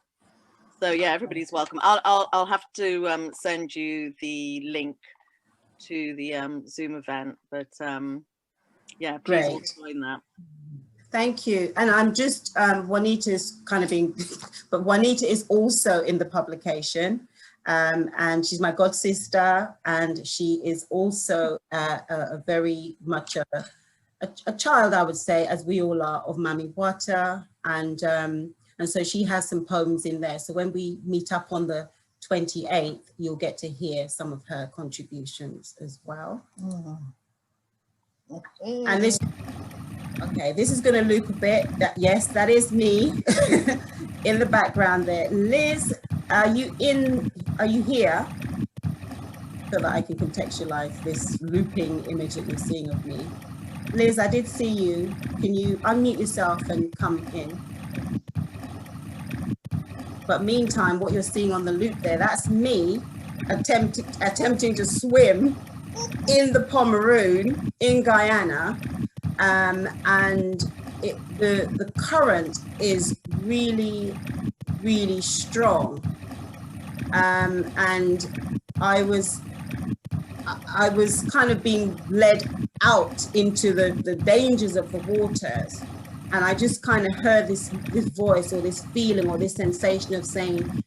So yeah, everybody's welcome. I'll have to send you the link to the Zoom event, but yeah, please all join that. Thank you. And I'm just, Juanita's kind of being, but Juanita is also in the publication, and she's my god sister, and she is also a very much a child, I would say, as we all are, of Mami Wata, and so she has some poems in there. So when we meet up on the 28th, you'll get to hear some of her contributions as well. And this. Okay, this is going to loop a bit. Yes, that is me in the background there. Liz, are you here? So that I can contextualize this looping image that you're seeing of me. Liz, I did see you. Can you unmute yourself and come in? But meantime, what you're seeing on the loop there, that's me attempting to swim in the Pomeroon in Guyana. And the current is really, really strong. And I was kind of being led out into the dangers of the waters. And I just kind of heard this voice or this feeling or this sensation of saying,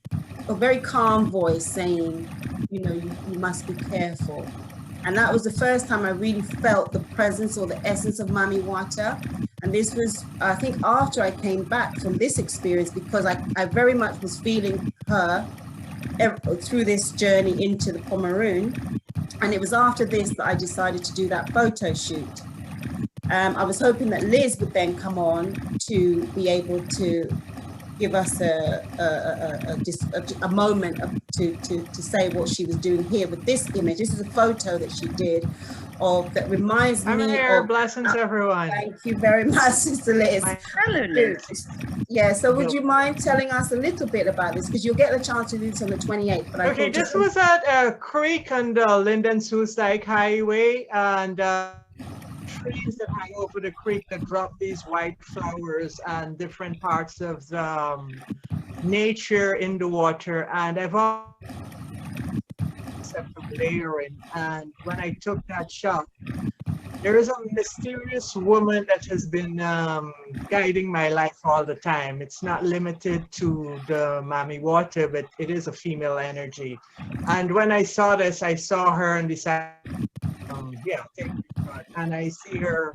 a very calm voice saying, you know, you must be careful. And that was the first time I really felt the presence or the essence of Mami Wata. And this was, I think, after I came back from this experience, because I very much was feeling her through this journey into the Pomeroon. And it was after this that I decided to do that photo shoot. I was hoping that Liz would then come on to be able to give us a moment to say what she was doing here with this image. This is a photo that she did that reminds me I'm here. of, Blessings, everyone. Thank you very much, Sister Liz. Hello, Liz. Yeah, so would you mind telling us a little bit about this? Because you'll get the chance to do this on the 28th. But okay, this was at a creek on the Linden-Soos-Dyke Highway, and trees that hang over the creek that drop these white flowers and different parts of the nature in the water. And I've concept of layering, and when I took that shot, there is a mysterious woman that has been guiding my life all the time. It's not limited to the Mami Wata, but it is a female energy. And when I saw this, I saw her and decided, yeah, take it. And I see her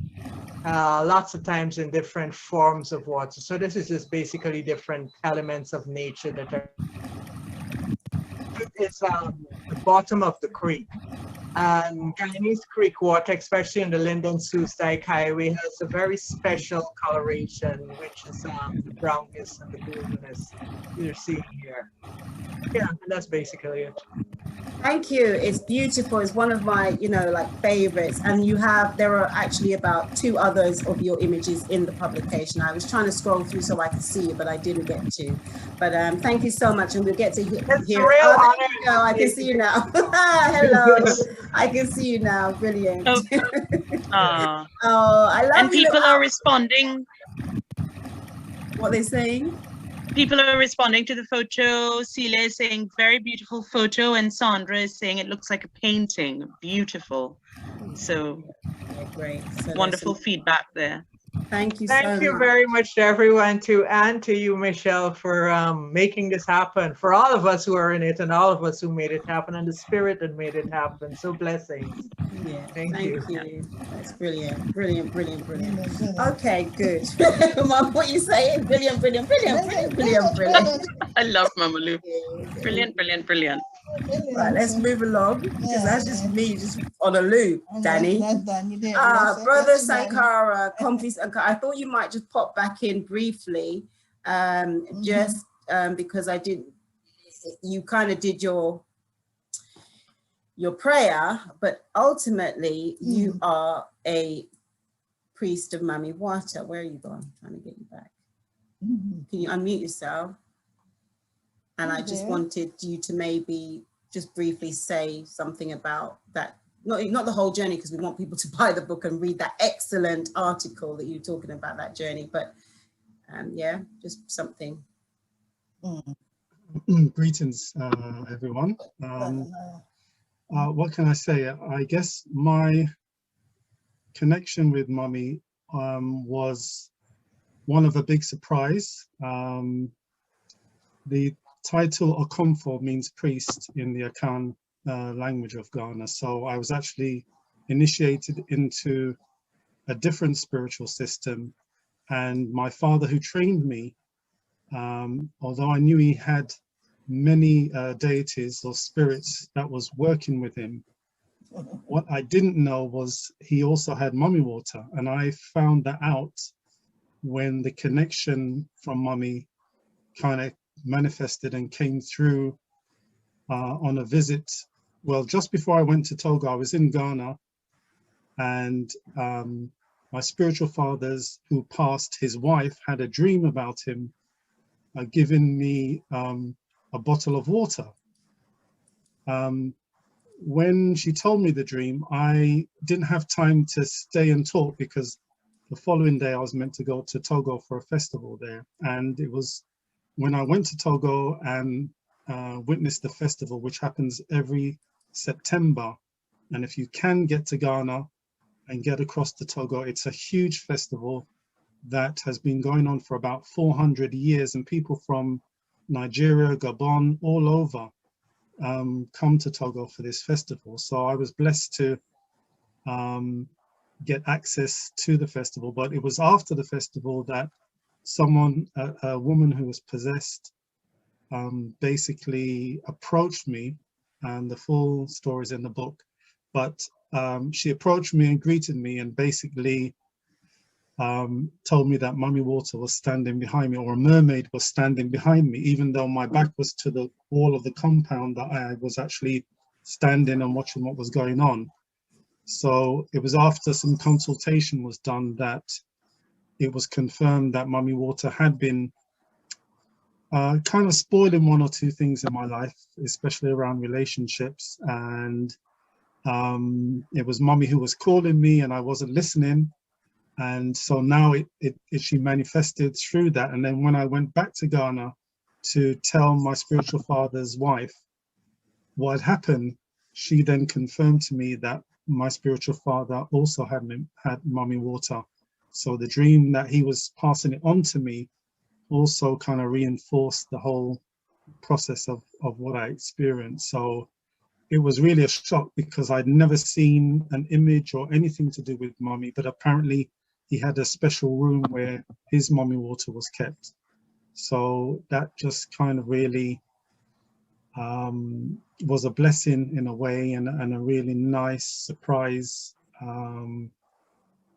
lots of times in different forms of water. So this is just basically different elements of nature that are. It's the bottom of the creek. And Guyanese creek water, especially on the Linden-Soos-Dyke Highway, has a very special coloration, which is the brownness and the blueness you're seeing here. Yeah, and that's basically it. Thank you. It's beautiful. It's one of my, like favorites. And there are actually about 2 others of your images in the publication. I was trying to scroll through so I could see you, but I didn't get to. But thank you so much. And we'll get to hear. Real honor. There you go. I can see you now. Hello. I can see you now. Brilliant. Oh, I love and you. people are responding. What they're saying? People are responding to the photo. Celia is saying very beautiful photo, and Sandra is saying it looks like a painting. Beautiful. So yeah, great. So wonderful feedback there. Thank you. Thank you very much to everyone, and to you, Michelle, for making this happen. For all of us who are in it, and all of us who made it happen, and the spirit that made it happen. So blessings. Yeah, thank you. That's brilliant, brilliant, brilliant, brilliant. Okay, good. Mom, what you saying? Brilliant, brilliant, brilliant, brilliant, brilliant, brilliant. I love Mama Lou. Brilliant, brilliant, brilliant. Right, let's move along, because that's just me, just on a loop, Danny. Brother Sankara, Comfy Sankara, I thought you might just pop back in briefly, just because you kind of did your prayer, but ultimately you are a priest of Mami Wata. Where are you going? I'm trying to get you back. Can you unmute yourself? And I just wanted you to maybe just briefly say something about that. Not the whole journey, because we want people to buy the book and read that excellent article that you're talking about, that journey. But yeah, just something. Greetings, everyone. What can I say? I guess my connection with Mami was one of a big surprise. The title Okomfo means priest in the Akan language of Ghana. So I was actually initiated into a different spiritual system. And my father, who trained me, although I knew he had many deities or spirits that was working with him, what I didn't know was he also had Mami Wata. And I found that out when the connection from Mami kind of manifested and came through on a visit. Well, just before I went to Togo, I was in Ghana, and my spiritual fathers, who passed, his wife had a dream about him giving me a bottle of water. When she told me the dream, I didn't have time to stay and talk, because the following day I was meant to go to Togo for a festival there. And it was when I went to Togo and witnessed the festival, which happens every September. And if you can get to Ghana and get across to Togo, it's a huge festival that has been going on for about 400 years, and people from Nigeria, Gabon, all over come to Togo for this festival. So I was blessed to get access to the festival, but it was after the festival that someone, a woman who was possessed, basically approached me, and the full story is in the book, but she approached me and greeted me, and basically told me that Mami Wata was standing behind me, or a mermaid was standing behind me, even though my back was to the wall of the compound, that I was actually standing and watching what was going on. So it was after some consultation was done that it was confirmed that Mami Wata had been kind of spoiling one or two things in my life, especially around relationships. And it was Mami who was calling me and I wasn't listening. And so now she manifested through that. And then when I went back to Ghana to tell my spiritual father's wife what had happened, she then confirmed to me that my spiritual father also had Mami Wata. So the dream that he was passing it on to me also kind of reinforced the whole process of what I experienced. So it was really a shock, because I'd never seen an image or anything to do with Mami, but apparently he had a special room where his Mami Wata was kept. So that just kind of really was a blessing in a way, and a really nice surprise,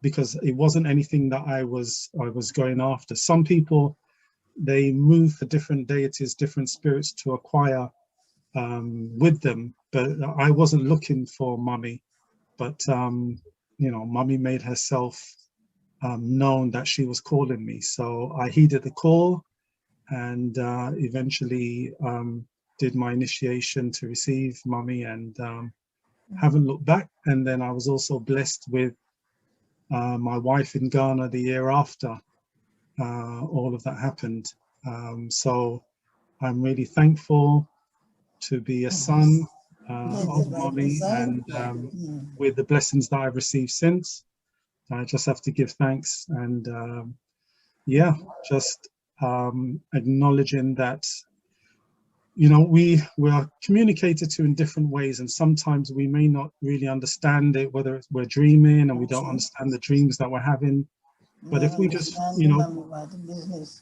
because it wasn't anything that I was going after. Some people, they move for different deities, different spirits to acquire with them, but I wasn't looking for Mummy, but you know, Mummy made herself known that she was calling me. So I heeded the call and eventually did my initiation to receive Mummy, and haven't looked back. And then I was also blessed with my wife in Ghana the year after all of that happened. So I'm really thankful to be a son of Mummy, and with the blessings that I've received since, I just have to give thanks. And yeah, just acknowledging that, you know, we are communicated to in different ways, and sometimes we may not really understand it, whether we're dreaming and we don't understand the dreams that we're having. But if we just, you know,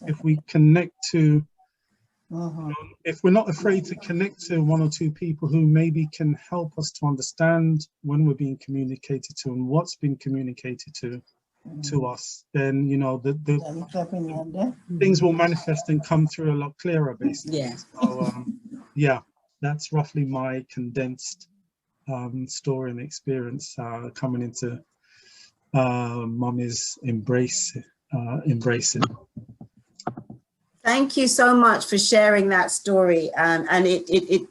if we connect to, if we're not afraid to connect to one or two people who maybe can help us to understand when we're being communicated to and what's been communicated to us, then, you know, the things will manifest and come through a lot clearer, basically. Yeah. So yeah, that's roughly my condensed story and experience coming into Mummy's embracing. Thank you so much for sharing that story, and it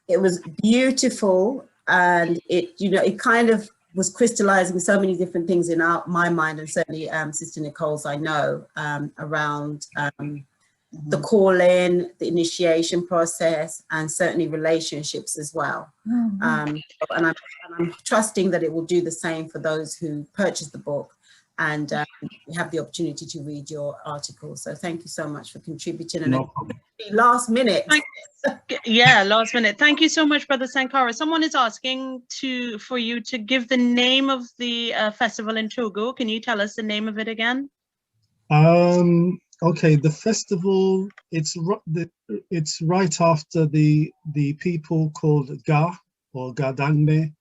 was beautiful, and it, you know, it kind of was crystallizing so many different things in my mind, and certainly Sister Nicole's, I know, around the call-in, the initiation process, and certainly relationships as well. And I'm trusting that it will do the same for those who purchase the book and have the opportunity to read your article. So thank you so much for contributing. And last minute. Yeah, last minute. Thank you so much, Brother Sankara. Someone is asking for you to give the name of the festival in Togo. Can you tell us the name of it again? Okay, the festival, it's right after the people called Ga or Gadangme.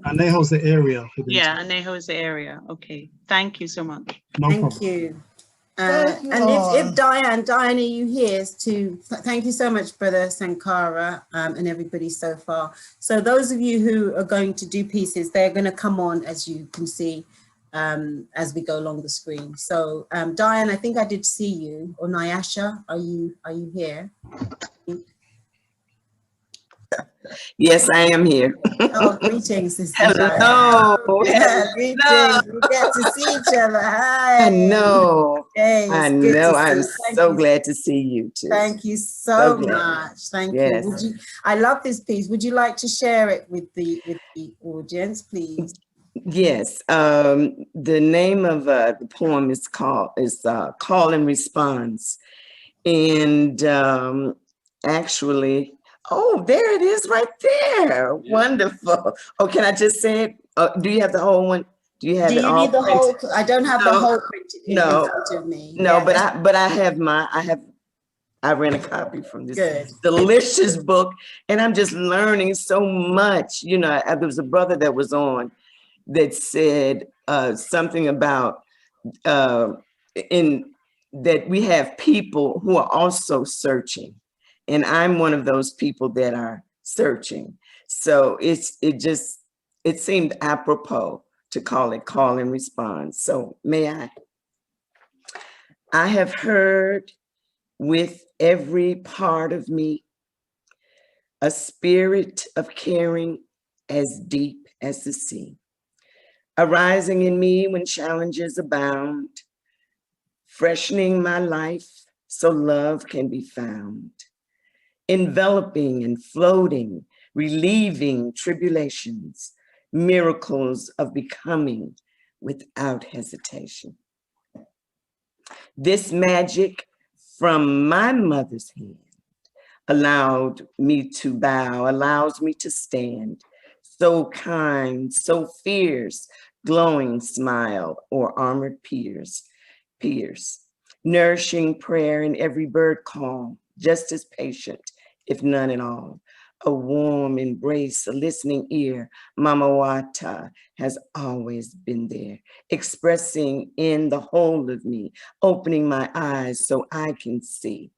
Anejo's the area. Yeah, Anejo's the area. Okay, thank you so much. No Thank problem. you. And if Diane, are you here thank you so much, Brother Sankara, and everybody so far. So those of you who are going to do pieces, they're going to come on, as you can see, as we go along the screen. So Diane, I think I did see you, or Nyasha, are you here? Yes, I am here. Oh, greetings, Sister. Hello. Yeah, greetings. We get to see each other. Hi. I know. Hey, I know. I'm so glad to see you too. Thank you so much. Thank you. I love this piece. Would you like to share it with the audience, please? Yes. The name of the poem is Call and Response, and actually. Oh, there it is right there. Yeah. Wonderful. Oh, can I just say it? Do you have the whole one? Do you have it all? Do you need the whole? I don't have the whole printed in front of me. No, yeah. but I have I ran a copy from this delicious book, and I'm just learning so much. You know, there was a brother that was on that said something about that we have people who are also searching. And I'm one of those people that are searching. So it seemed apropos to call it Call and Response. So may I? I have heard with every part of me a spirit of caring as deep as the sea, arising in me when challenges abound, freshening my life so love can be found. Enveloping and floating, relieving tribulations, miracles of becoming without hesitation. This magic from my mother's hand allowed me to bow, allows me to stand, so kind, so fierce, glowing smile or armored peers, nourishing prayer in every bird call, just as patient, if none at all. A warm embrace, a listening ear. Mama Wata has always been there, expressing in the whole of me, opening my eyes so I can see.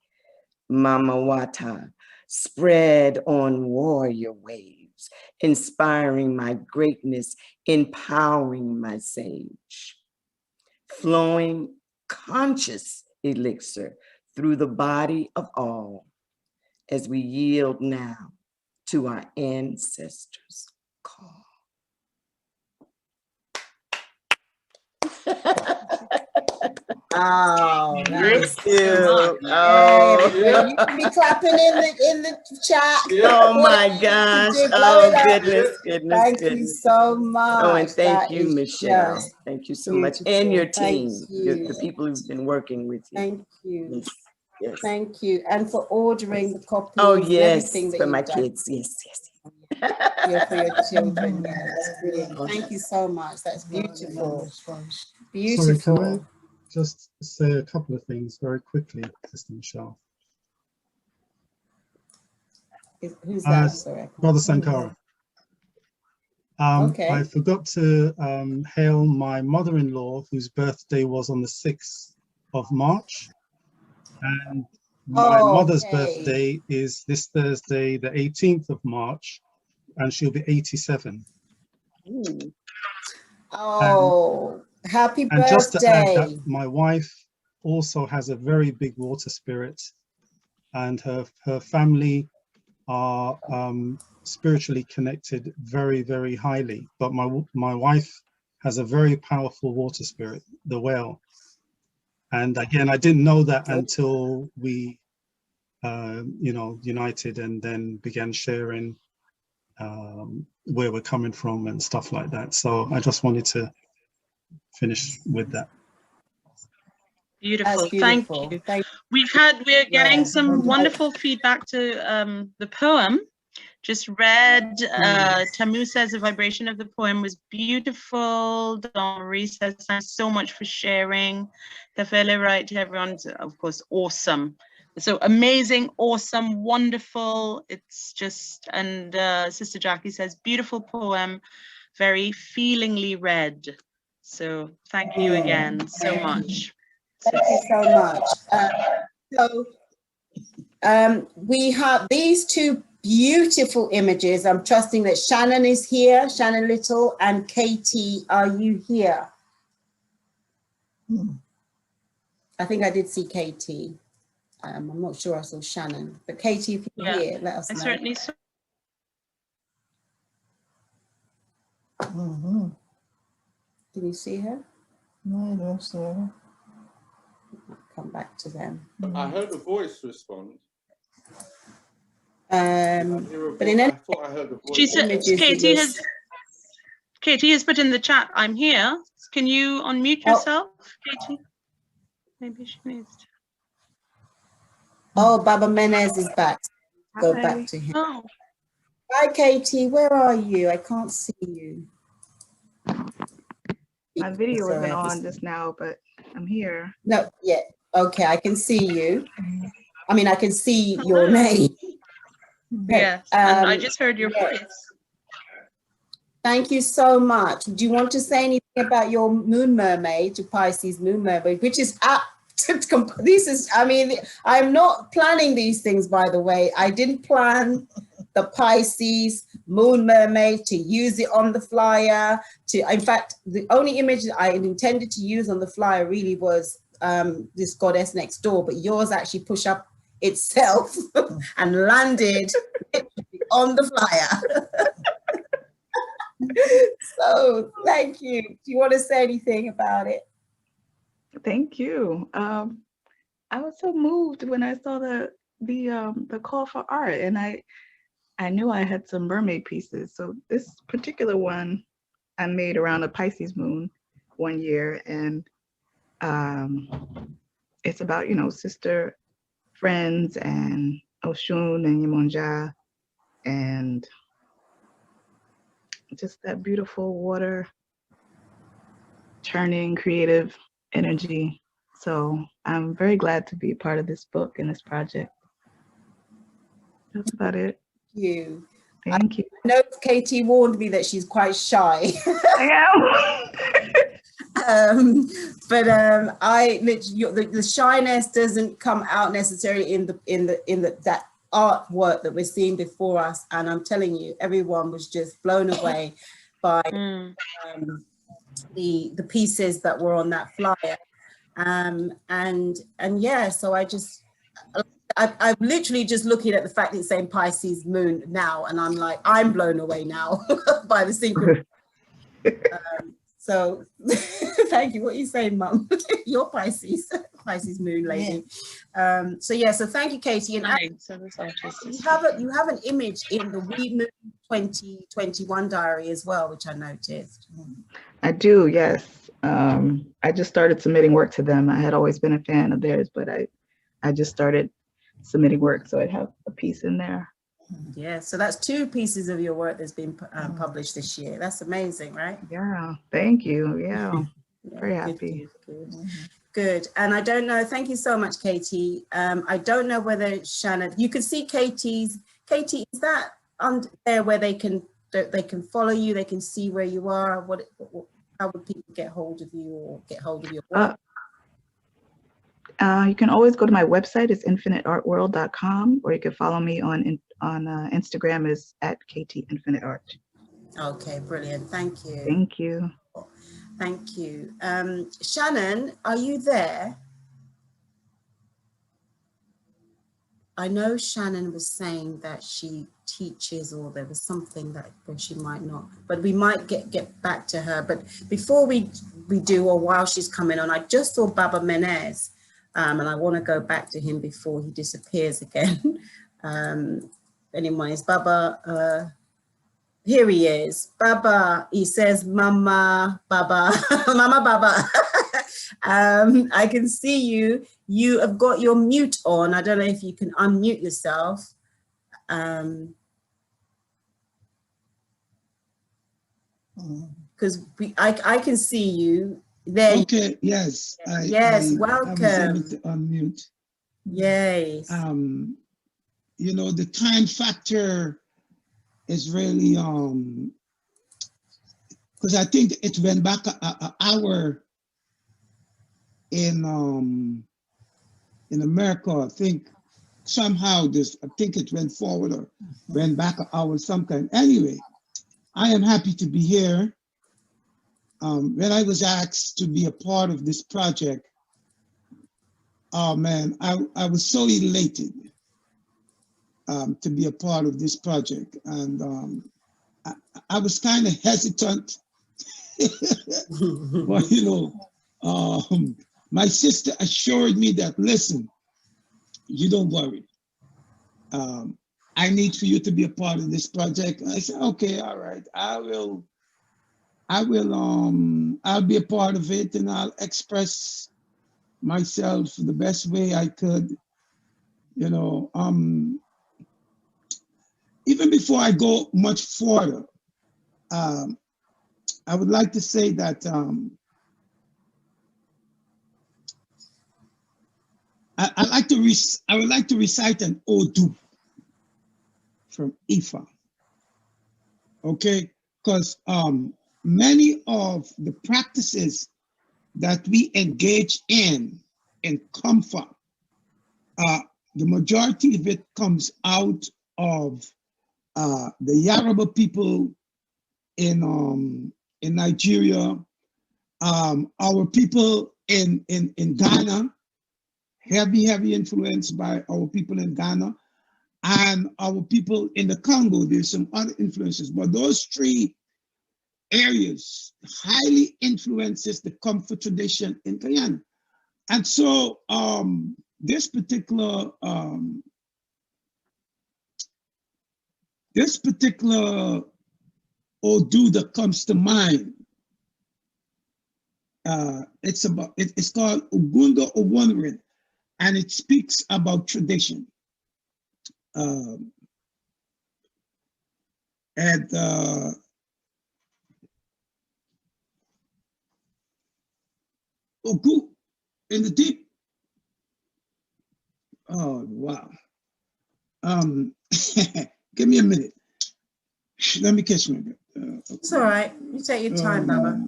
Mama Wata, spread on warrior waves, inspiring my greatness, empowering my sage, flowing conscious elixir through the body of all as we yield now to our ancestors' call. Oh, Thank you. Oh, you can be clapping in the chat. Oh my gosh. Oh goodness, goodness, Thank goodness. you so much. Oh, and thank That you, is Michelle. just Thank you so much. And your Thank team, you. the people who've been working with you. Thank you. Yes. Yes. Thank you. And for ordering the copies. Oh and yes, everything that for my you've done. kids. Yes, yes. For your children. Yeah, that's brilliant. Thank you so much. That's beautiful. Beautiful. Sorry, can I just say a couple of things very quickly, Sister Michelle? Who's that? Sorry. Brother Sankara. Okay. I forgot to hail my mother-in-law, whose birthday was on the 6th of March. And my mother's birthday is this Thursday, the 18th of March, and she'll be 87. Ooh. Oh, happy birthday. And just to add that my wife also has a very big water spirit, and her family are spiritually connected very, very highly. But my wife has a very powerful water spirit, the whale. And again, I didn't know that until we, you know, united and then began sharing where we're coming from and stuff like that. So I just wanted to finish with that. Beautiful. Thank you. We're getting some wonderful feedback to the poem. Just read. Tamu says the vibration of the poem was beautiful. Don Marie says thanks so much for sharing. Tefele, right, everyone's of course awesome. So amazing, awesome, wonderful. It's just, and Sister Jackie says beautiful poem, very feelingly read. So thank you again so much. Thank you so much. We have these two beautiful images. I'm trusting that Shannon is here, Shannon Little, and Katie, are you here? I think I did see Katie. I'm not sure I saw Shannon, but Katie, if you're here, let us know. I certainly saw. Did you see her? No, I don't see her. Come back to them. I heard a voice respond. But in any, I thought I heard a voice. She said, Katie has put in the chat, I'm here. Can you unmute yourself, Katie? Maybe she needs to. Oh, Baba Menez is back. Go back to him. Oh. Hi, Katie. Where are you? I can't see you. My video wasn't on just now, but I'm here. No, yeah. Okay, I can see you. I mean, I can see your name. Yes, and I just heard your voice. Thank you so much. Do you want to say anything about your moon mermaid, your Pisces moon mermaid, which is this is, I mean, I'm not planning these things, by the way. I didn't plan the Pisces moon mermaid to use it on the flyer. In fact, the only image that I intended to use on the flyer really was this goddess next door, but yours actually pushed up itself and landed on the flyer. So thank you. Do you want to say anything about it? Thank you. I was so moved when I saw the call for art, and I knew I had some mermaid pieces. So this particular one I made around a Pisces moon one year, and it's about, you know, sister friends and Osun and Yemaya, and just that beautiful water turning creative energy. So I'm very glad to be a part of this book and this project. That's about it. Thank you. I know Katie warned me that she's quite shy. I am. The shyness doesn't come out necessarily in that artwork that we're seeing before us, and I'm telling you, everyone was just blown away by the pieces that were on that flyer. And yeah, so I'm literally just looking at the fact that it's saying Pisces moon now, and I'm like, I'm blown away now by the synchronicity. So thank you. What are you saying, Mum? You're Pisces, Pisces moon lady. Yeah. So yeah, so thank you, Katie. And you have an image in the We Moon 2021 diary as well, which I noticed. I do, yes. I just started submitting work to them. I had always been a fan of theirs, but I just started submitting work, so I have a piece in there. Yeah, so that's 2 pieces of your work that's been published this year. That's amazing, right? Yeah, thank you. Yeah, very happy. Good. And I don't know, thank you so much, Katie. I don't know whether Shannon, you can see Katie, is that on there where they can follow you, they can see where you are? How would people get hold of you or get hold of your work? You can always go to my website, it's infiniteartworld.com, or you can follow me on Instagram is @KTInfiniteArt. Okay, brilliant. Thank you. Thank you. Thank you. Shannon, are you there? I know Shannon was saying that she teaches, or there was something that she might not, but we might get back to her. But before we do, or while she's coming on, I just saw Baba Menez. And I want to go back to him before he disappears again. Anyone is Baba? Here he is. Baba, he says, Mama, Baba, Mama, Baba. I can see you. You have got your mute on. I don't know if you can unmute yourself. Because I can see you. There. Okay, yes. Yes, I welcome. was able to unmute. Yes. You know, the time factor is really, because I think it went back an hour in America. I think somehow I think it went forward or went back an hour sometime. Anyway, I am happy to be here. When I was asked to be a part of this project, oh man, I was so elated to be a part of this project. And I was kind of hesitant, but you know, my sister assured me that, listen, you don't worry. I need for you to be a part of this project. And I said, okay, all right, I'll be a part of it, and I'll express myself the best way I could. You know, even before I go much further, I would like to say that I would like to recite an Odu from Ifa. Okay, because many of the practices that we engage in comfort, the majority of it comes out of the Yoruba people in Nigeria, our people in Ghana, heavy influence by our people in Ghana, and our people in the Congo. There's some other influences, but those 3 areas highly influences the comfort tradition in Guyana. And so this particular Odu that comes to mind, it's called Ugundo Owonrin, and it speaks about tradition. Ogu in the deep. Oh wow. Give me a minute. Let me catch my breath. It's all right. You take your time, Baba.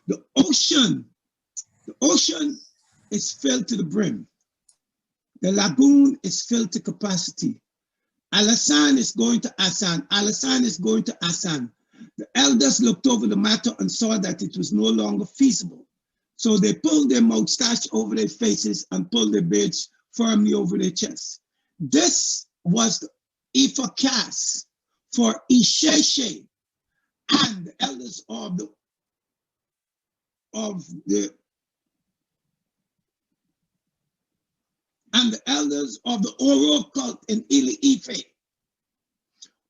The ocean is filled to the brim. The lagoon is filled to capacity. Alassane is going to Asan. Alassane is going to Asan. The elders looked over the matter and saw that it was no longer feasible. So they pulled their moustache over their faces and pulled their beards firmly over their chests. This was the Ifa cast for Isheshe and the elders of the Oro cult in Ili Ife.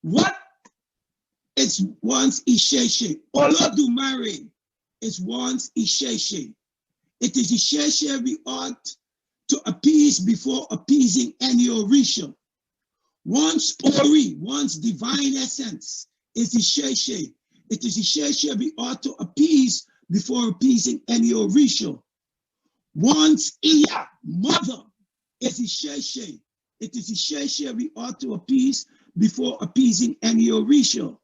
What is once Isheshe? Olodumare is once Isheshe. It is Isheshe we ought to appease before appeasing any Orisha. Once Ori, once divine essence is Isheshe. It is Isheshe we ought to appease before appeasing any Orisha. Once Iya, mother, is Isheshe. It is Isheshe we ought to appease before appeasing any Orisha.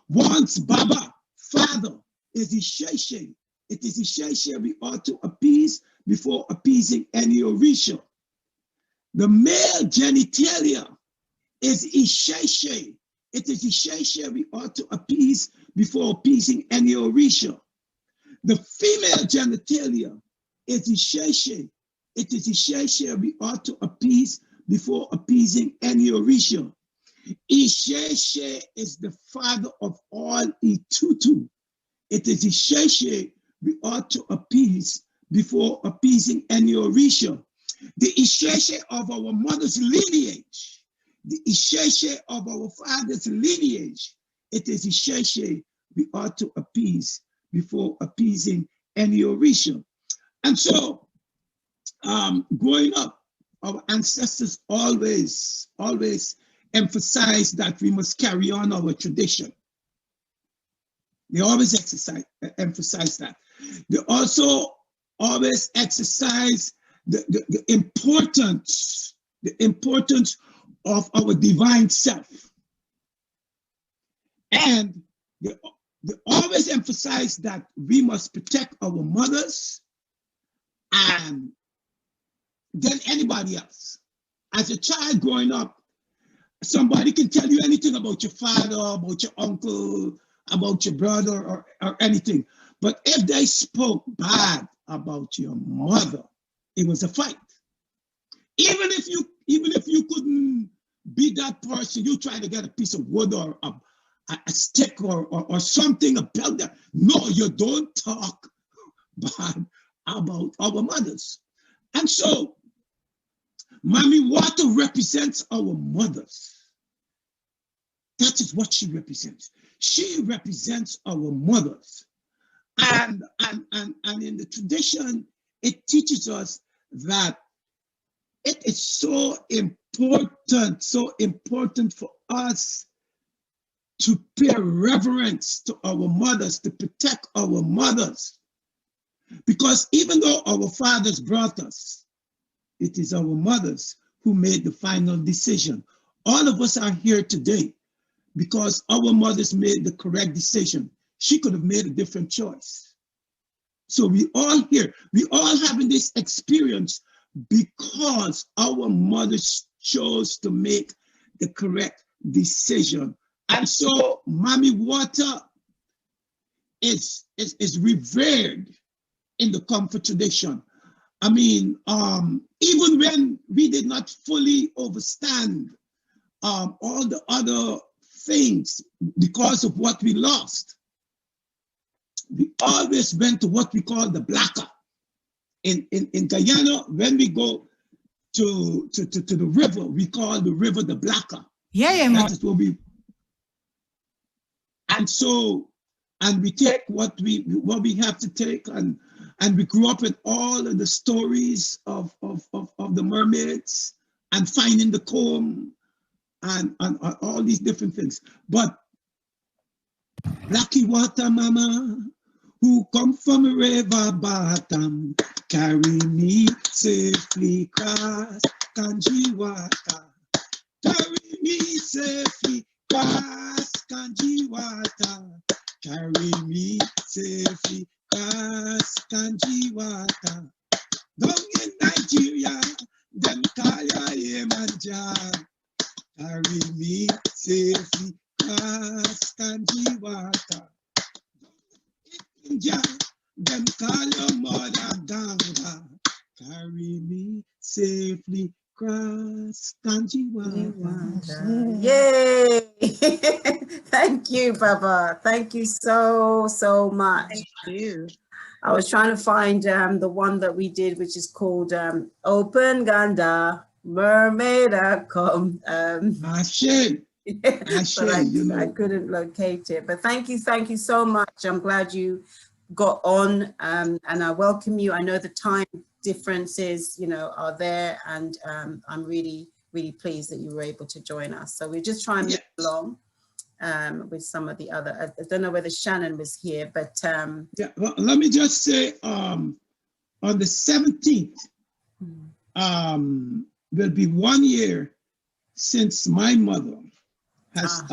Once Baba, father, is Isheshe. It is Isheshe we ought to appease before appeasing any Orisha. The male genitalia is Isheshe. It is Isheshe we ought to appease before appeasing any Orisha. The female genitalia is Isheshe. It is Isheshe we ought to appease before appeasing any Orisha. Isheshe is the father of all Itutu. It is Isheshe we ought to appease before appeasing any Orisha. The Isheshe of our mother's lineage, the Isheshe of our father's lineage, it is Isheshe we ought to appease before appeasing any Orisha. And so, growing up, our ancestors always emphasized that we must carry on our tradition. They always emphasize that. They also always exercise the importance of our divine self. And they always emphasize that we must protect our mothers and than anybody else. As a child growing up, somebody can tell you anything about your father, about your uncle, about your brother, or anything. But if they spoke bad about your mother, it was a fight. Even if you couldn't be that person, you try to get a piece of wood or a stick or something about that. No, you don't talk bad about our mothers. And so, Mami Wata represents our mothers. That is what she represents. She represents our mothers. And in the tradition, it teaches us that it is so important for us to pay reverence to our mothers, to protect our mothers. Because even though our fathers brought us, it is our mothers who made the final decision. All of us are here today because our mothers made the correct decision. She could have made a different choice. So we all here, we all having this experience because our mothers chose to make the correct decision. And so Mami Wata is revered in the Comfort tradition. I mean, even when we did not fully understand all the other things because of what we lost, we always went to what we call the Blacka. In Guyana, when we go to the river, we call the river the Blacka. Yeah, that is what we. And so, and we take what we have to take, and we grew up with all of the stories of the mermaids and finding the comb and all these different things. But Blackie Water Mama, who come from a river bottom, carry me safely across Kanji Water. Carry me safely across Kanji Water. Carry me safely across Kanji Water. Down in Nigeria, them call ya Yemaya. Carry me safely past Kanji water. India, them call your mother Ganga. Carry me safely cross Kanji water. Yay! Thank you, Baba. Thank you so much. Thank you. I was trying to find the one that we did, which is called Open Ganda Mermaid Come. Ashe. But I couldn't locate it. But thank you so much. I'm glad you got on, and I welcome you. I know the time differences, you know, are there, and I'm really pleased that you were able to join us. So we're just trying to move along with some of the other. I don't know whether Shannon was here, but yeah. Well, let me just say, on the 17th, will be 1 year since my mother has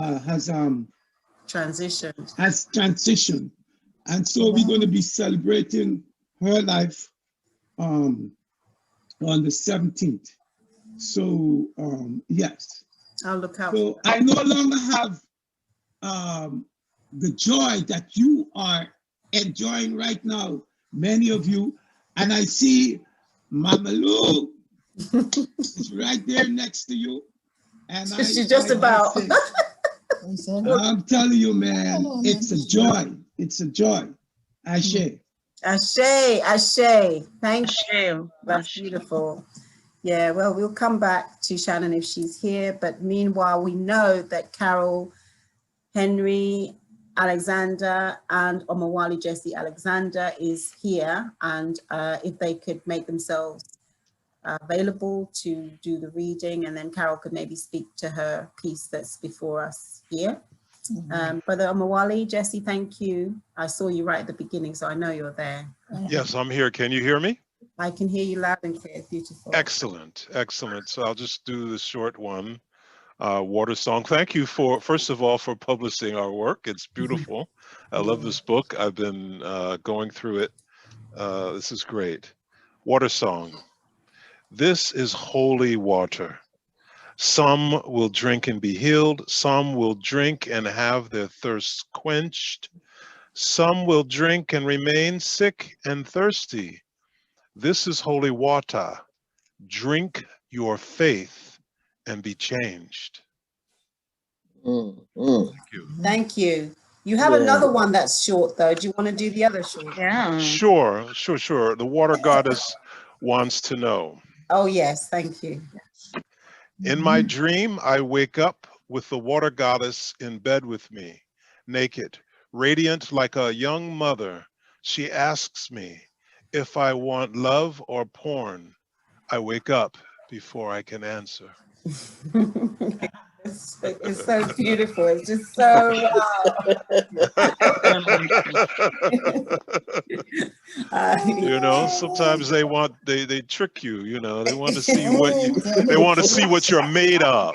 transitioned, and so we're going to be celebrating her life on the 17th. So yes, I'll look out. So I no longer have the joy that you are enjoying right now, many of you, and I see Mama Lou is right there next to you. And she's just about. I'm telling you, man, it's a joy. It's a joy. Ashe. Ashe, Ashe. Thank you. That's beautiful. Yeah, well, we'll come back to Shannon if she's here. But meanwhile, we know that Carol, Henry, Alexander, and Omawali Jesse Alexander is here. And if they could make themselves available to do the reading, and then Carol could maybe speak to her piece that's before us here. Brother Omawali, Jesse, thank you. I saw you right at the beginning, so I know you're there. Yes, I'm here. Can you hear me? I can hear you loud and clear. Beautiful. Excellent, excellent. So I'll just do the short one. Water Song. Thank you for, first of all, for publishing our work. It's beautiful. I love this book. I've been going through it. This is great. Water Song. This is holy water. Some will drink and be healed. Some will drink and have their thirst quenched. Some will drink and remain sick and thirsty. This is holy water. Drink your faith and be changed. Thank you. Thank you. You have another one that's short, though. Do you want to do the other short? Yeah. Sure. The water goddess wants to know. Oh, yes. Thank you. In my dream, I wake up with the water goddess in bed with me, naked, radiant like a young mother. She asks me if I want love or porn. I wake up before I can answer. It's so beautiful. It's just so you know, sometimes they trick you, you know, they want to see what you're made of.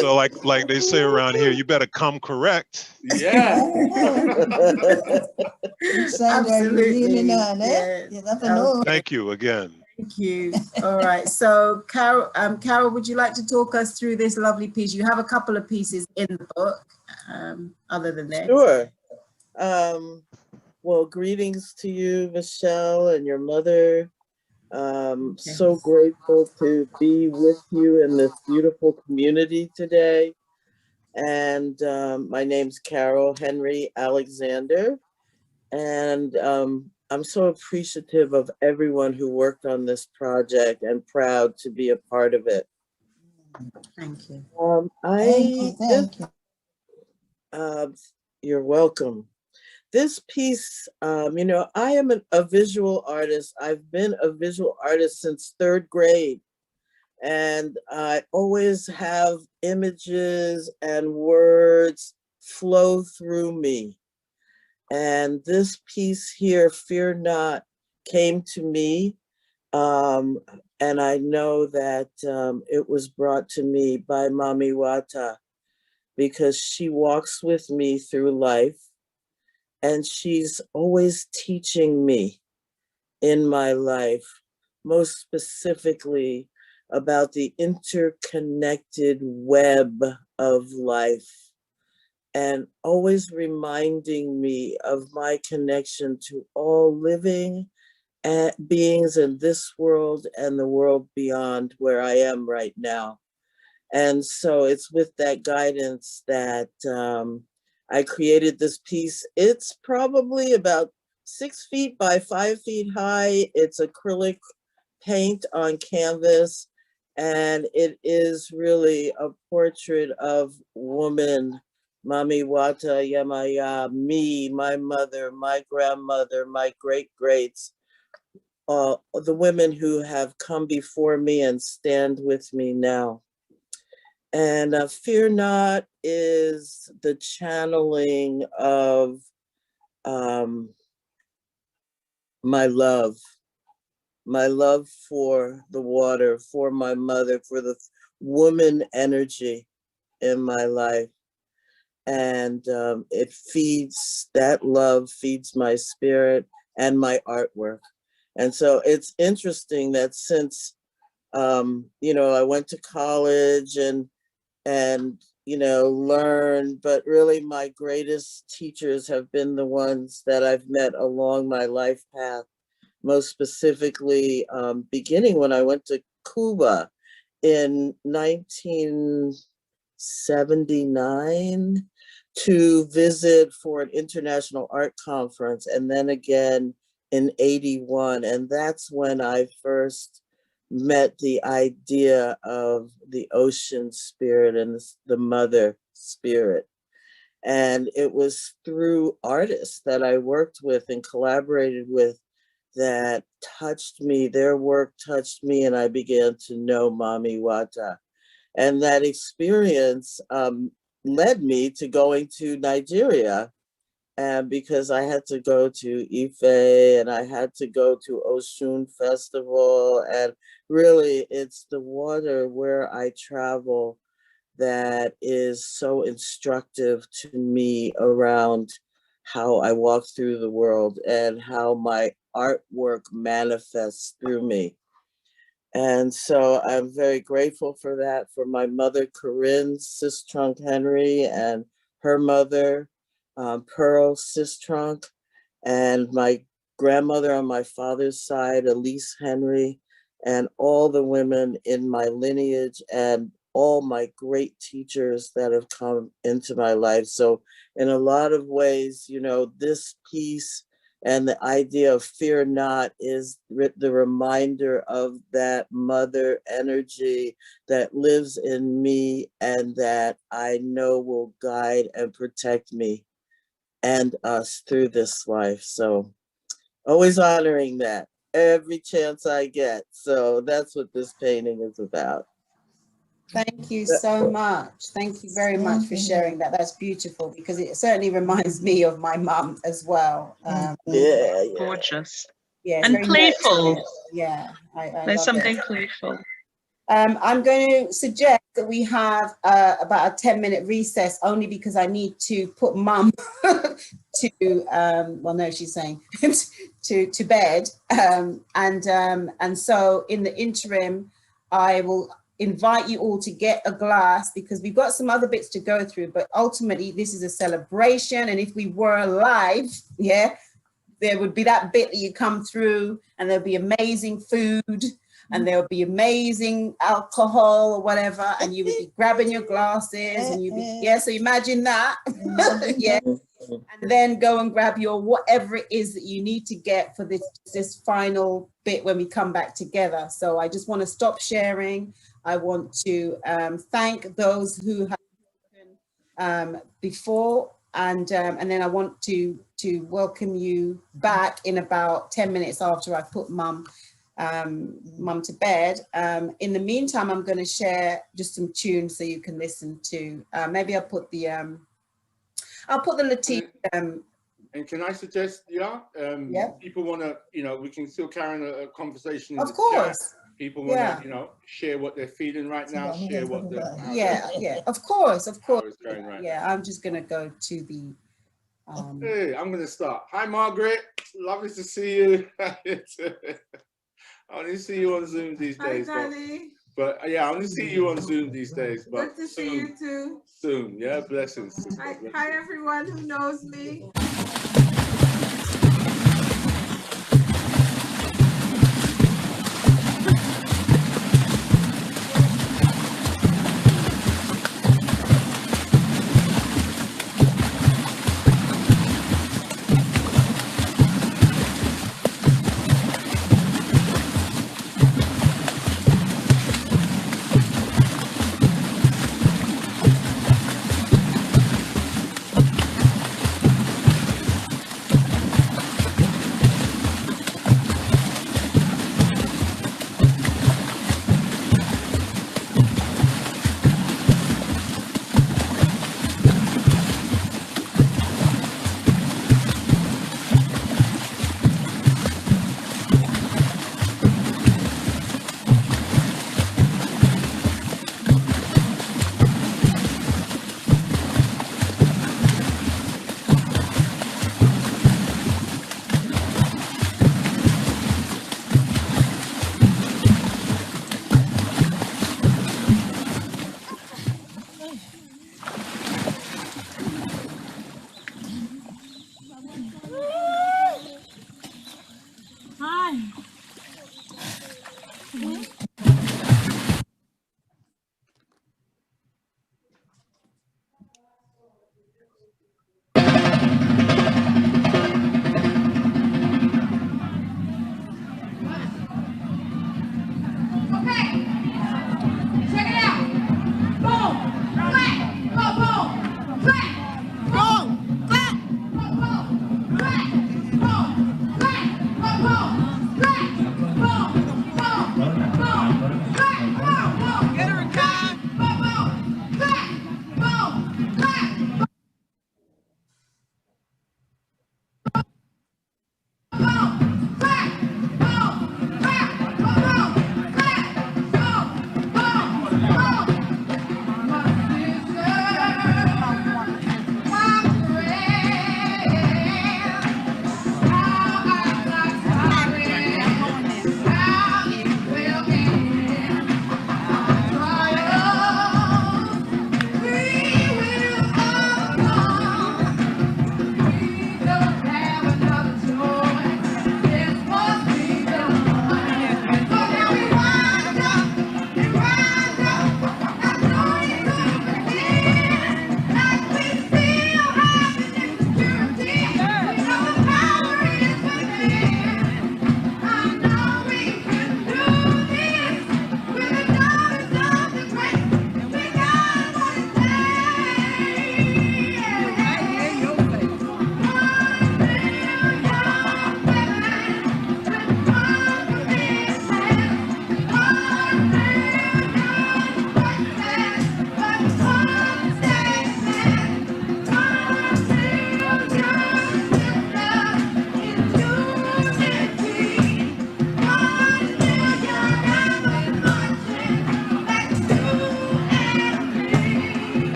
So like they say around here, you better come correct. Yeah. Absolutely. Thank you again. Thank you. All right. So Carol, would you like to talk us through this lovely piece? You have a couple of pieces in the book, other than that. Sure. Well, greetings to you, Michelle, and your mother. So grateful to be with you in this beautiful community today. And my name's Carol Henry Alexander. And I'm so appreciative of everyone who worked on this project and proud to be a part of it. Thank you. Thank you. You're welcome. This piece, you know, I am a visual artist. I've been a visual artist since 3rd grade. And I always have images and words flow through me. And this piece here, Fear Not, came to me. And I know that it was brought to me by Mami Wata because she walks with me through life. And she's always teaching me in my life, most specifically about the interconnected web of life, and always reminding me of my connection to all living beings in this world and the world beyond where I am right now. And so it's with that guidance that I created this piece. It's probably about 6 feet by 5 feet high. It's acrylic paint on canvas, and it is really a portrait of woman, Mami Wata, Yemaya, me, my mother, my grandmother, my great-greats, the women who have come before me and stand with me now. And Fear Not is the channeling of my love for the water, for my mother, for the woman energy in my life. And it feeds, that love feeds my spirit and my artwork. And so it's interesting that since, you know, I went to college and you know, learned, but really my greatest teachers have been the ones that I've met along my life path, most specifically beginning when I went to Cuba in 1979 to visit for an international art conference, and then again in 81. And that's when I first met the idea of the ocean spirit and the mother spirit. And it was through artists that I worked with and collaborated with that touched me, their work touched me, and I began to know Mami Wata. And that experience led me to going to Nigeria, and because I had to go to Ife and I had to go to Osun Festival, and really it's the water where I travel that is so instructive to me around how I walk through the world and how my artwork manifests through me. And so I'm very grateful for that, for my mother, Corinne Sistrunk Henry, and her mother, Pearl Sistrunk, and my grandmother on my father's side, Elise Henry, and all the women in my lineage, and all my great teachers that have come into my life. So in a lot of ways, you know, this piece and the idea of Fear Not is the reminder of that mother energy that lives in me and that I know will guide and protect me and us through this life. So always honoring that every chance I get. So that's what this painting is about. Thank you so much. Thank you very much for sharing that. That's beautiful, because it certainly reminds me of my mum as well. Yeah. Gorgeous. Yeah, And playful. Yeah, I There's love something it. playful. I'm going to suggest that we have about a 10-minute recess, only because I need to put mum to, well, no, she's saying to bed. And so in the interim, I will invite you all to get a glass, because we've got some other bits to go through, but ultimately this is a celebration. And if we were alive, yeah, there would be that bit that you come through, and there'll be amazing food, and there'll be amazing alcohol or whatever, and you would be grabbing your glasses, and you'd be, yeah, so imagine that. Yeah, and then go and grab your whatever it is that you need to get for this final bit when we come back together. So I just want to stop sharing. I want to thank those who have spoken before, and then I want to welcome you back in about 10 minutes after I put mum to bed. In the meantime, I'm going to share just some tunes so you can listen to. Maybe I'll put the Latif. And can I suggest, yeah, people want to, you know, we can still carry on a conversation in of the course. chat. People want to, you know, share what they're feeling right now, share what they're, yeah, of course, how it's going right yeah, I'm just going to go to the Hey, I'm going to start. Hi, Margaret. Lovely to see you. I only see you on Zoom these days. But yeah, I only see you on Zoom these days. But good to see you too. Soon, yeah, blessings. Hi, everyone who knows me.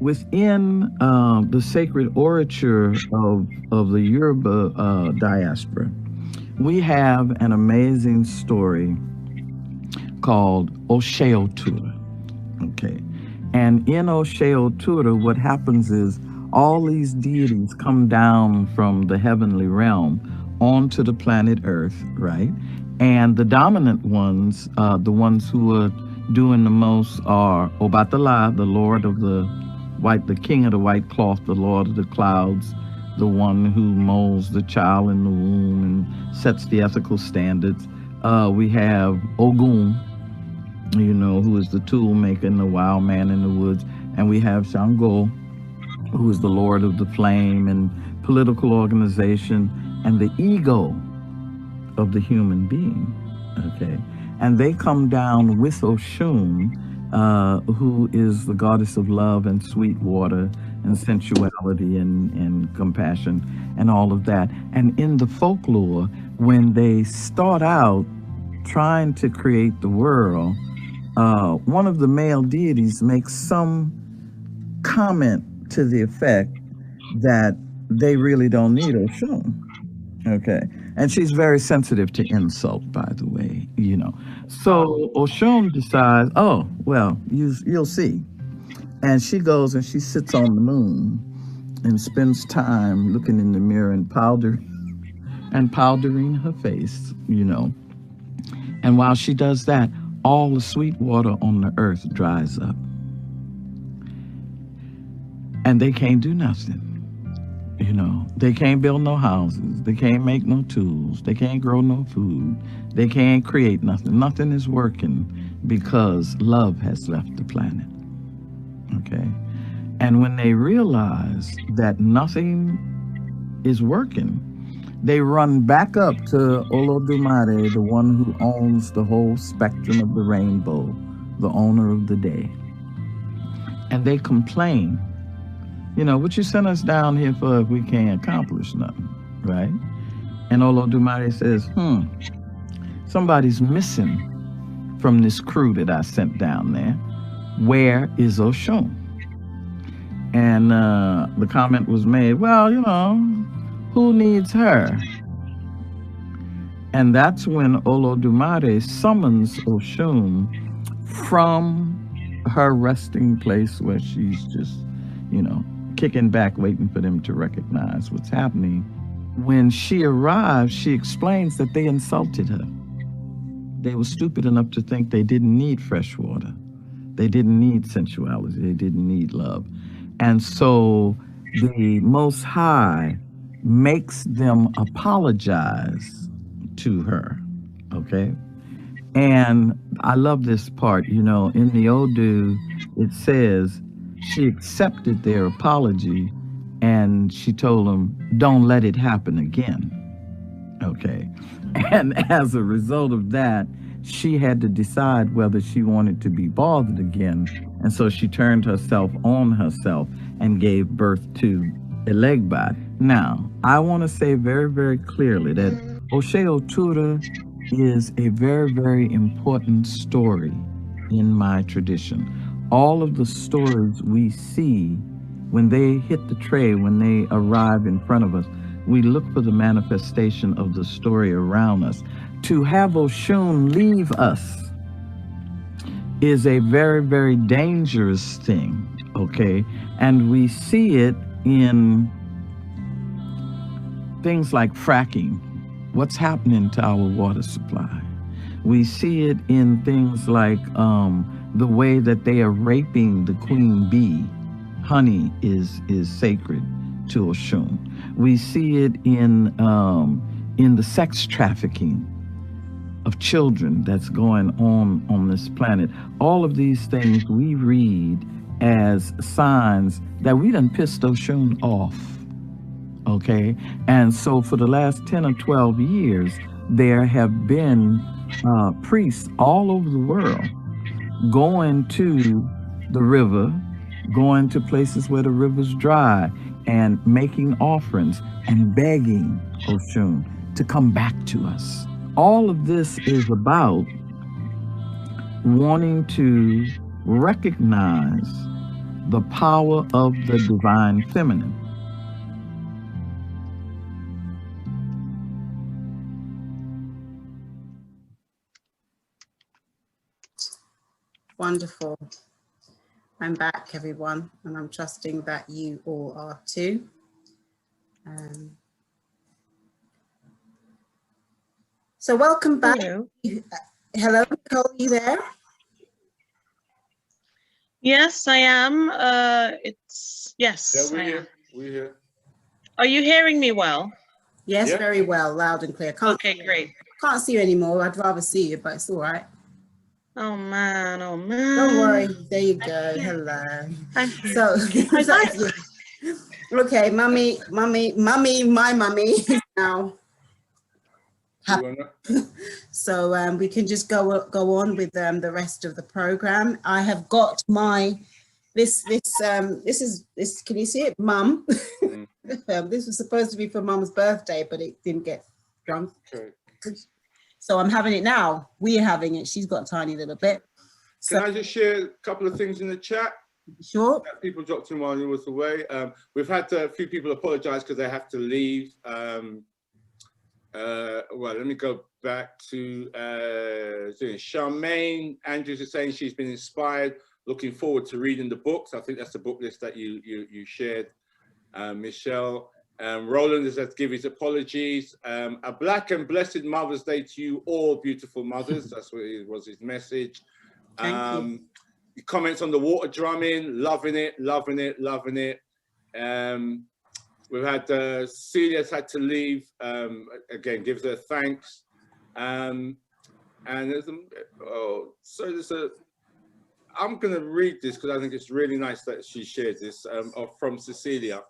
within the sacred orature of the Yoruba diaspora, we have an amazing story called Osheotura. Okay. And in Osheotura, what happens is all these deities come down from the heavenly realm onto the planet Earth, right? And the dominant ones, the ones who are doing the most are Obatala, the Lord of the White, the King of the White Cloth, the Lord of the Clouds, the one who molds the child in the womb and sets the ethical standards. We have Ogun, you know, who is the tool maker and the wild man in the woods. And we have Shango, who is the Lord of the Flame and political organization and the ego of the human being, okay? And they come down with Oshun, who is the goddess of love and sweet water and sensuality and compassion and all of that. And in the folklore, when they start out trying to create the world, one of the male deities makes some comment to the effect that they really don't need Oshun. Okay. And she's very sensitive to insult, by the way, you know. So Oshun decides, oh, well, you'll see. And she goes and she sits on the moon and spends time looking in the mirror and powdering her face, you know. And while she does that, all the sweet water on the earth dries up. And they can't do nothing. You know, they can't build no houses. They can't make no tools. They can't grow no food. They can't create nothing. Nothing is working because love has left the planet. Okay? And when they realize that nothing is working, they run back up to Olodumare, the one who owns the whole spectrum of the rainbow, the owner of the day. And they complain. You know, what you sent us down here for if we can't accomplish nothing, right? And Olodumare says, somebody's missing from this crew that I sent down there. Where is Oshun? And the comment was made, well, you know, who needs her? And that's when Olodumare summons Oshun from her resting place where she's just, you know, kicking back, waiting for them to recognize what's happening. When she arrives, she explains that they insulted her. They were stupid enough to think they didn't need fresh water. They didn't need sensuality. They didn't need love. And so the Most High makes them apologize to her, okay? And I love this part, you know, in the Odu, it says, she accepted their apology and she told them, don't let it happen again. Okay. And as a result of that, she had to decide whether she wanted to be bothered again. And so she turned herself on herself and gave birth to Elegba. Now, I want to say very, very clearly that Osheotura is a very, very important story in my tradition. All of the stories we see, when they hit the tray, when they arrive in front of us, we look for the manifestation of the story around us. To have Oshun leave us is a very, very dangerous thing, okay? And we see it in things like fracking. What's happening to our water supply? We see it in things like the way that they are raping the queen bee. Honey is sacred to Oshun. We see it in the sex trafficking of children that's going on this planet. All of these things we read as signs that we done pissed Oshun off, okay? And so for the last 10 or 12 years, there have been priests all over the world going to the river, going to places where the river's dry and making offerings and begging Oshun to come back to us. All of this is about wanting to recognize the power of the divine feminine. Wonderful. I'm back, everyone, and I'm trusting that you all are too. So welcome back. Hello, Nicole, are you there? Yes, I am. Yes, Yeah, we're I here. am. We're here. Are you hearing me well? Yes, very well, loud and clear. Okay, great. Can't see you anymore. I'd rather see you, but it's all right. Oh man, oh man. Don't worry. There you go. Hello. I'm here. So, okay, my mummy is now happy. So we can just go on with the rest of the program. I have got my this can you see it, Mum? This was supposed to be for Mum's birthday, but it didn't get drunk. Okay. So I'm having it now. We're having it. She's got a tiny little bit. Can I just share a couple of things in the chat? Sure. People dropped in while he was away. We've had a few people apologize because they have to leave. Well, let me go back to Charmaine Andrews is saying she's been inspired, looking forward to reading the books. I think that's the book list that you shared, Michelle. Roland has had to give his apologies. A black and blessed Mother's Day to you all, beautiful mothers. That's what it was his message. Thank you. Comments on the water drumming, loving it, loving it, loving it. We've had Celia's had to leave. Again, gives her thanks. And there's I'm going to read this because I think it's really nice that she shared this from Cecilia.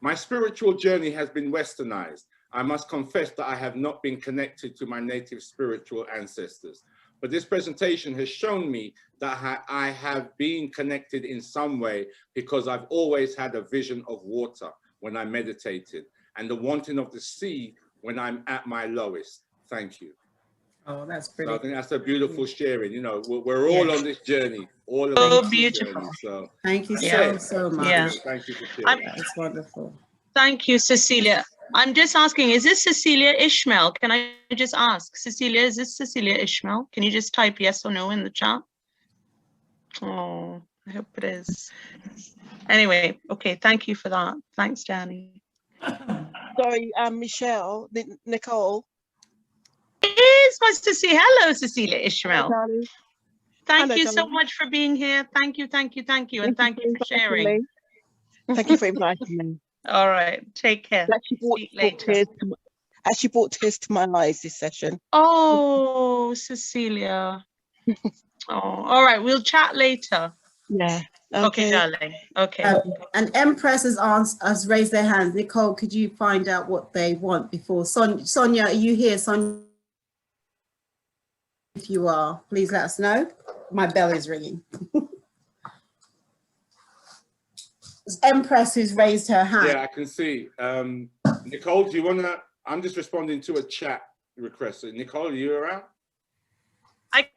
My spiritual journey has been westernized. I must confess that I have not been connected to my native spiritual ancestors. But this presentation has shown me that I have been connected in some way because I've always had a vision of water when I meditated and the wanting of the sea when I'm at my lowest. Thank you. Oh, that's pretty. So I think that's a beautiful sharing. You know, we're all on this journey. All of us So on beautiful. This journey, so thank you so much. Yeah. Thank you for sharing. It's wonderful. Thank you, Cecilia. I'm just asking, is this Cecilia Ishmael? Can I just ask, Cecilia, is this Cecilia Ishmael? Can you just type yes or no in the chat? Oh, I hope it is. Anyway, okay, thank you for that. Thanks, Danny. Sorry, Michelle, Nicole. It's nice to see. Hello, Cecilia Ishmael. Hello, thank you so darling. much for being here. Thank you, thank you, thank you, and thank you for sharing. Thank you for inviting me. All right, take care. Speak later. Actually brought tears to my eyes this session. Oh, Cecilia. Oh, all right, we'll chat later. Yeah. Okay, darling. Okay. And Empress has raised their hands. Nicole, could you find out what they want before? Sonia, are you here? Sonia, if you are, please let us know. My bell is ringing. It's Empress who's raised her hand. Yeah, I can see. Nicole, do you want to? I'm just responding to a chat request. So Nicole, are you around? I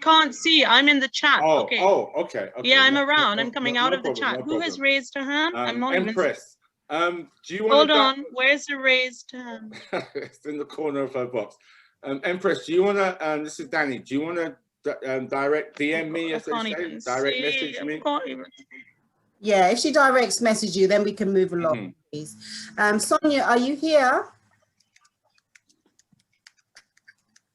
can't see. I'm in the chat. Oh, okay. Okay. Yeah, I'm around. I'm coming out of the chat. Who has raised her hand? I'm not Empress. Do you want Hold on. Where's the raised hand? It's in the corner of her box. Empress, do you want to? This is Danny. Do you want to direct DM me, as they say? Direct message me. Yeah, if she directs message you, then we can move along, please. Sonia, are you here?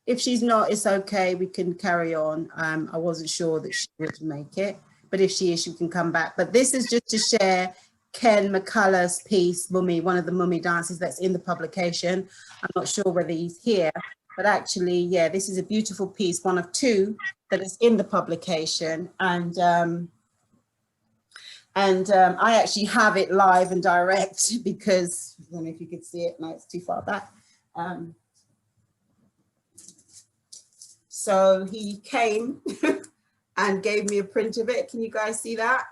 If she's not, it's okay. We can carry on. I wasn't sure that she would make it, but if she is, she can come back. But this is just to share Ken McCullough's piece, Mummy, one of the Mummy dances that's in the publication. I'm not sure whether he's here, but actually, yeah, this is a beautiful piece, one of two that is in the publication. And I actually have it live and direct because, I don't know if you could see it, no, it's too far back. So he came and gave me a print of it. Can you guys see that?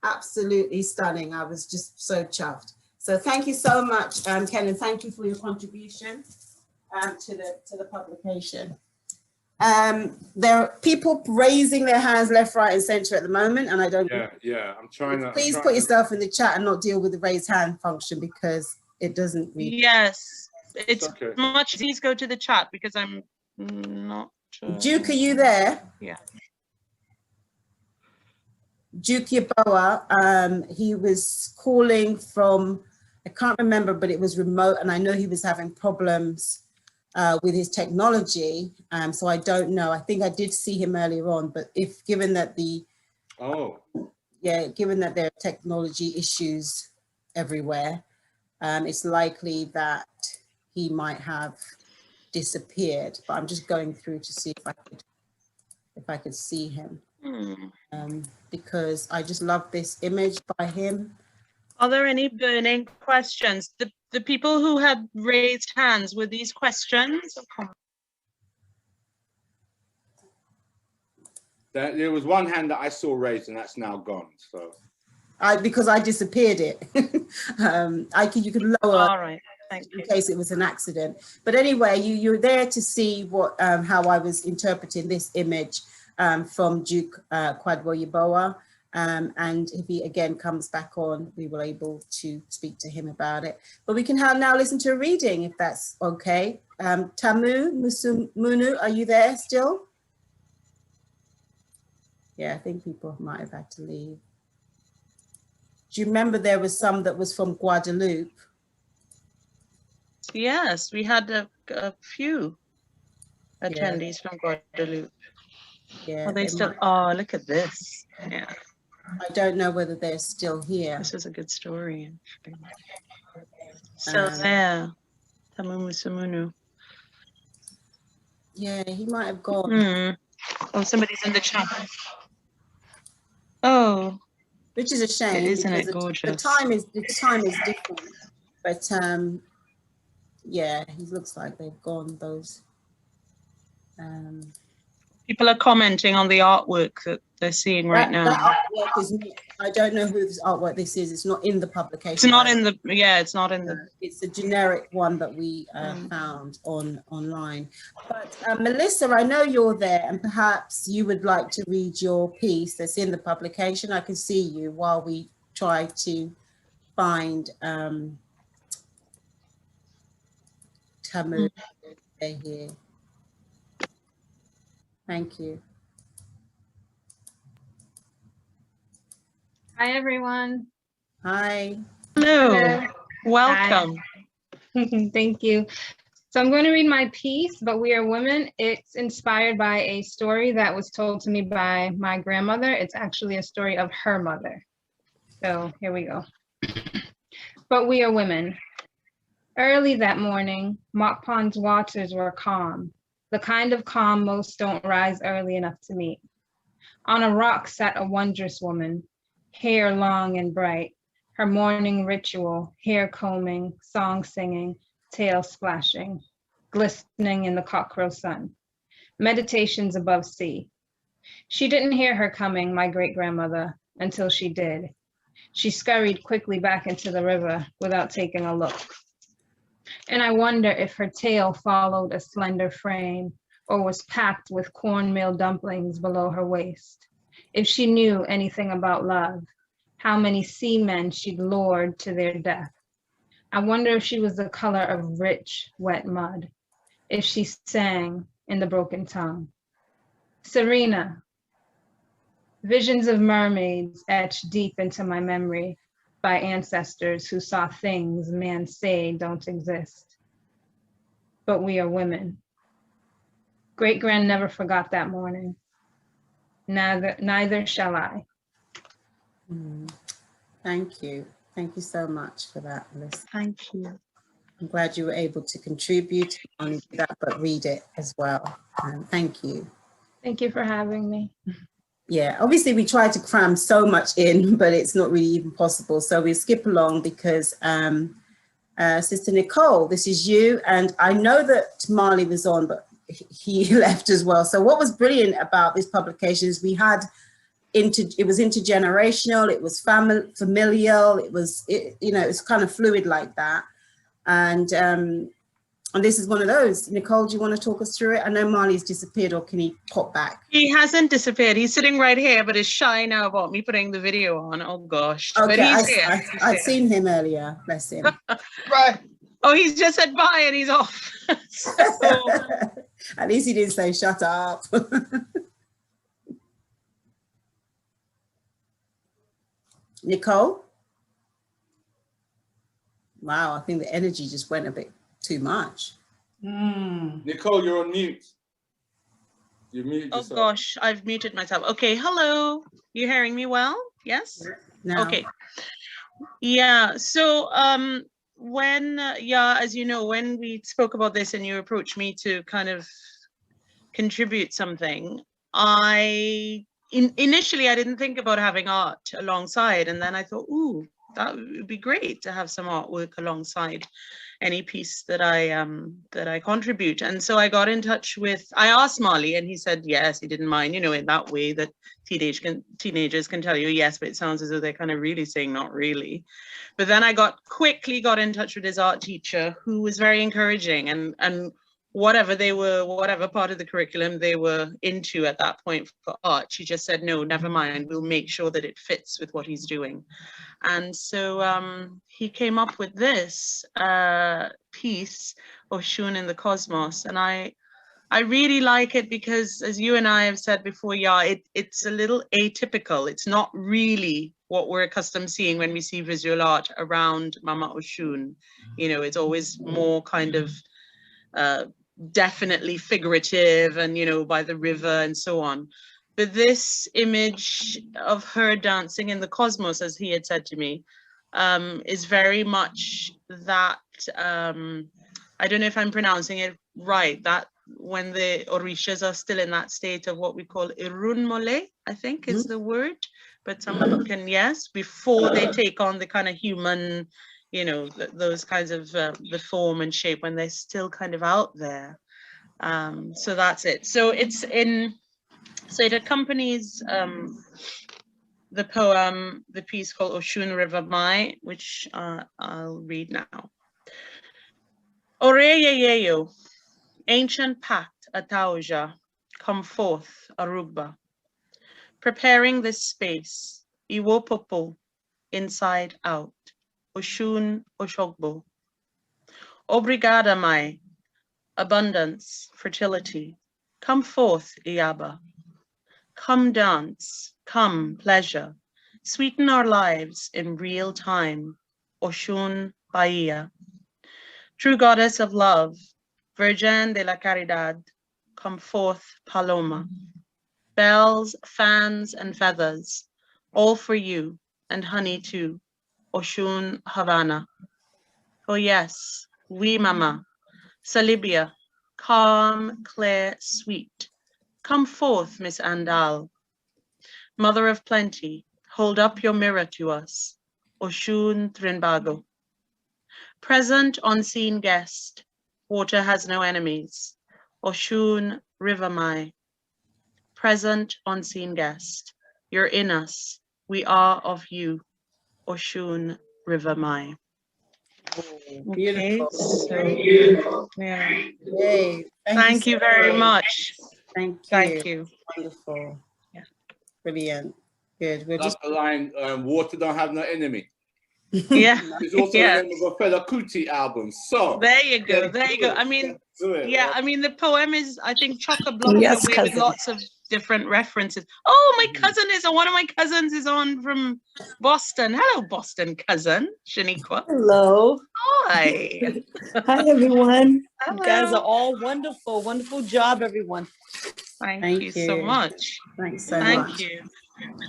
Absolutely stunning. I was just so chuffed. So thank you so much, Ken, and thank you for your contribution to the publication. There are people raising their hands left, right, and center at the moment, and I don't. Yeah. I'm trying to. Please put yourself in the chat and not deal with the raise hand function because it doesn't read. Yes, it's okay. Much. Please go to the chat because I'm not. Duke, are you there? Yeah. Duke Yaboa, he was calling from, I can't remember, but it was remote, and I know he was having problems with his technology. So I don't know. I think I did see him earlier on, but if given that given that there are technology issues everywhere, it's likely that he might have disappeared. But I'm just going through to see if I could see him. Because I just love this image by him. Are there any burning questions? The people who had raised hands, were these questions? There was one hand that I saw raised and that's now gone. So because I disappeared it. You could lower. All right. Thank you. In case it was an accident. But anyway, you're there to see what how I was interpreting this image from Duke Kwadwo Yaboa. And if he again comes back on, we will able to speak to him about it. But we can now listen to a reading if that's okay. Tamu Musumunu, are you there still? Yeah, I think people might have had to leave. Do you remember there was some that was from Guadeloupe? Yes, we had a few attendees from Guadeloupe. Yeah. Are they still? Oh, look at this. Yeah. I don't know whether they're still here. This is a good story. Still there. Tamu Musumunu. Yeah, he might have gone. Oh, somebody's in the chat. Oh. Which is a shame. Isn't it gorgeous? The time is different. But yeah, he looks like they've gone, those. People are commenting on the artwork that they're seeing right now. That artwork is, I don't know whose artwork this is. It's not in the publication. It's not in the, it's not in the. It's a generic one that we found online. But Melissa, I know you're there and perhaps you would like to read your piece that's in the publication. I can see you while we try to find Tamu here. Thank you. Hi, everyone. Hi. Hello. Welcome. Hi. Thank you. So I'm going to read my piece, But We Are Women. It's inspired by a story that was told to me by my grandmother. It's actually a story of her mother. So here we go. But we are women. Early that morning, Mock Pond's waters were calm. The kind of calm most don't rise early enough to meet. On a rock sat a wondrous woman, hair long and bright, her morning ritual, hair combing, song singing, tail splashing, glistening in the cockcrow sun. Meditations above sea. She didn't hear her coming, my great-grandmother, until she did. She scurried quickly back into the river without taking a look. And I wonder if her tail followed a slender frame or was packed with cornmeal dumplings below her waist. If she knew anything about love, how many seamen she'd lured to their death. I wonder if she was the color of rich, wet mud, if she sang in the broken tongue. Serena, visions of mermaids etched deep into my memory by ancestors who saw things men say don't exist. But we are women. Great-grand never forgot that morning. Neither shall I. Thank you. Thank you so much for that, Melissa. Thank you. I'm glad you were able to contribute, not only do that, but read it as well. Thank you. Thank you for having me. Yeah, obviously we try to cram so much in, but it's not really even possible. So we skip along because Sister Nicole, this is you. And I know that Marley was on, but he left as well. So what was brilliant about this publication is we had, it was intergenerational, it was familial, it was, you know, it's kind of fluid like that. And And this is one of those. Nicole, do you want to talk us through it? I know Marley's disappeared, or can he pop back? He hasn't disappeared. He's sitting right here, but is shy now about me putting the video on. Oh gosh. Okay, but he's here. I'd seen him earlier. Bless him. Right. Oh, he's just said bye and he's off. So, at least he didn't say shut up. Nicole? Wow, I think the energy just went a bit too much. Nicole, you're on mute. You muted yourself. oh gosh, I've muted myself. Okay, hello. You hearing me well? Yes? No. Okay. Yeah, so when, as you know, when we spoke about this and you approached me to kind of contribute something, initially I didn't think about having art alongside, and then I thought, ooh, that would be great to have some artwork alongside any piece that I contribute. And so I got in touch with, I asked Marley, and he said yes, he didn't mind, you know, in that way that teenagers can tell you yes, but it sounds as though they're kind of really saying not really. But then I quickly got in touch with his art teacher, who was very encouraging, and whatever part of the curriculum they were into at that point for art, she just said, no, never mind, we'll make sure that it fits with what he's doing. And so he came up with this piece, Oshun in the Cosmos. And I really like it because, as you and I have said before, it's a little atypical. It's not really what we're accustomed seeing when we see visual art around Mama Oshun. You know, it's always more kind of definitely figurative and, you know, by the river and so on. But this image of her dancing in the cosmos, as he had said to me, is very much that, I don't know if I'm pronouncing it right, that when the Orishas are still in that state of what we call irunmole, I think is the word, but someone can, yes, before they take on the kind of human, you know, those kinds of the form and shape, when they're still kind of out there. So that's it. So so it accompanies the poem, the piece called Oshun River Mai, which I'll read now. Oreyeyeyo, ancient pact Atauja, come forth Aruba, preparing this space, Iwopopo, inside out, Oshun Oshogbo. Obrigada Mai, abundance, fertility, come forth Iyaba. Come dance, come pleasure, sweeten our lives in real time, Oshun Bahia. True goddess of love, Virgin de la Caridad, come forth Paloma. Bells, fans, and feathers, all for you, and honey too, Oshun Havana. Oh yes, oui mama, Salibia, calm, clear, sweet. Come forth, Miss Andal. Mother of plenty, hold up your mirror to us, Oshun Trinbago. Present unseen guest, water has no enemies, Oshun River Mai. Present unseen guest, you're in us, we are of you, Oshun River Mai. Beautiful. Okay, so, Beautiful. yeah. Yay. Thank you very much. Thank you. Thank you. Wonderful. Yeah. Brilliant. Good. We're That's just the line, water don't have no enemy. Yeah. It's also Yeah. the name of a Fela Kuti album. So There you go. There you go. I mean, yeah, I mean, the poem is, I think, chock-a-block in a Yes, way with cousin. lots of different references. Oh, my cousin one of my cousins is on from Boston. Hello, Boston cousin, Shaniqua. Hello. Hi. Hi, everyone. Hello. You guys are all wonderful. Wonderful job, everyone. Thank you so much. Thanks so Thank much. you.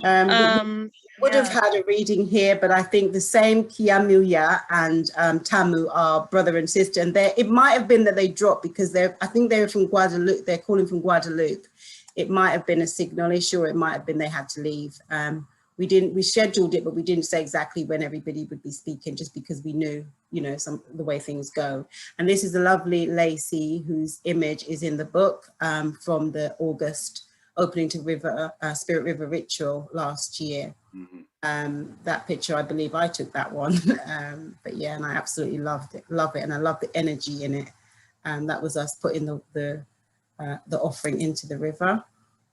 We would have had a reading here, but I think the same Kiamuya and Tamu are brother and sister, and it might have been that they dropped because I think they're from Guadeloupe. They're calling from Guadeloupe. It might have been a signal issue, or it might have been they had to leave. We scheduled it, but we didn't say exactly when everybody would be speaking, just because we knew, you know, the way things go. And this is a lovely Lacey whose image is in the book from the August opening to Spirit River Ritual last year. That picture, I believe I took that one. But yeah, and I absolutely love it, and I love the energy in it. that was us putting the offering into the river.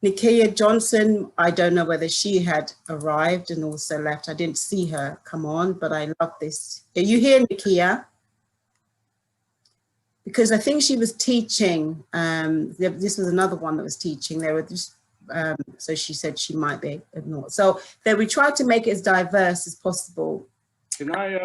Nikia Johnson, I don't know whether she had arrived and also left. I didn't see her come on, but I love this. Are you here, Nikia? Because I think she was teaching. This was another one that was teaching. They were just, so she said she might be ignored. So then we tried to make it as diverse as possible. Can I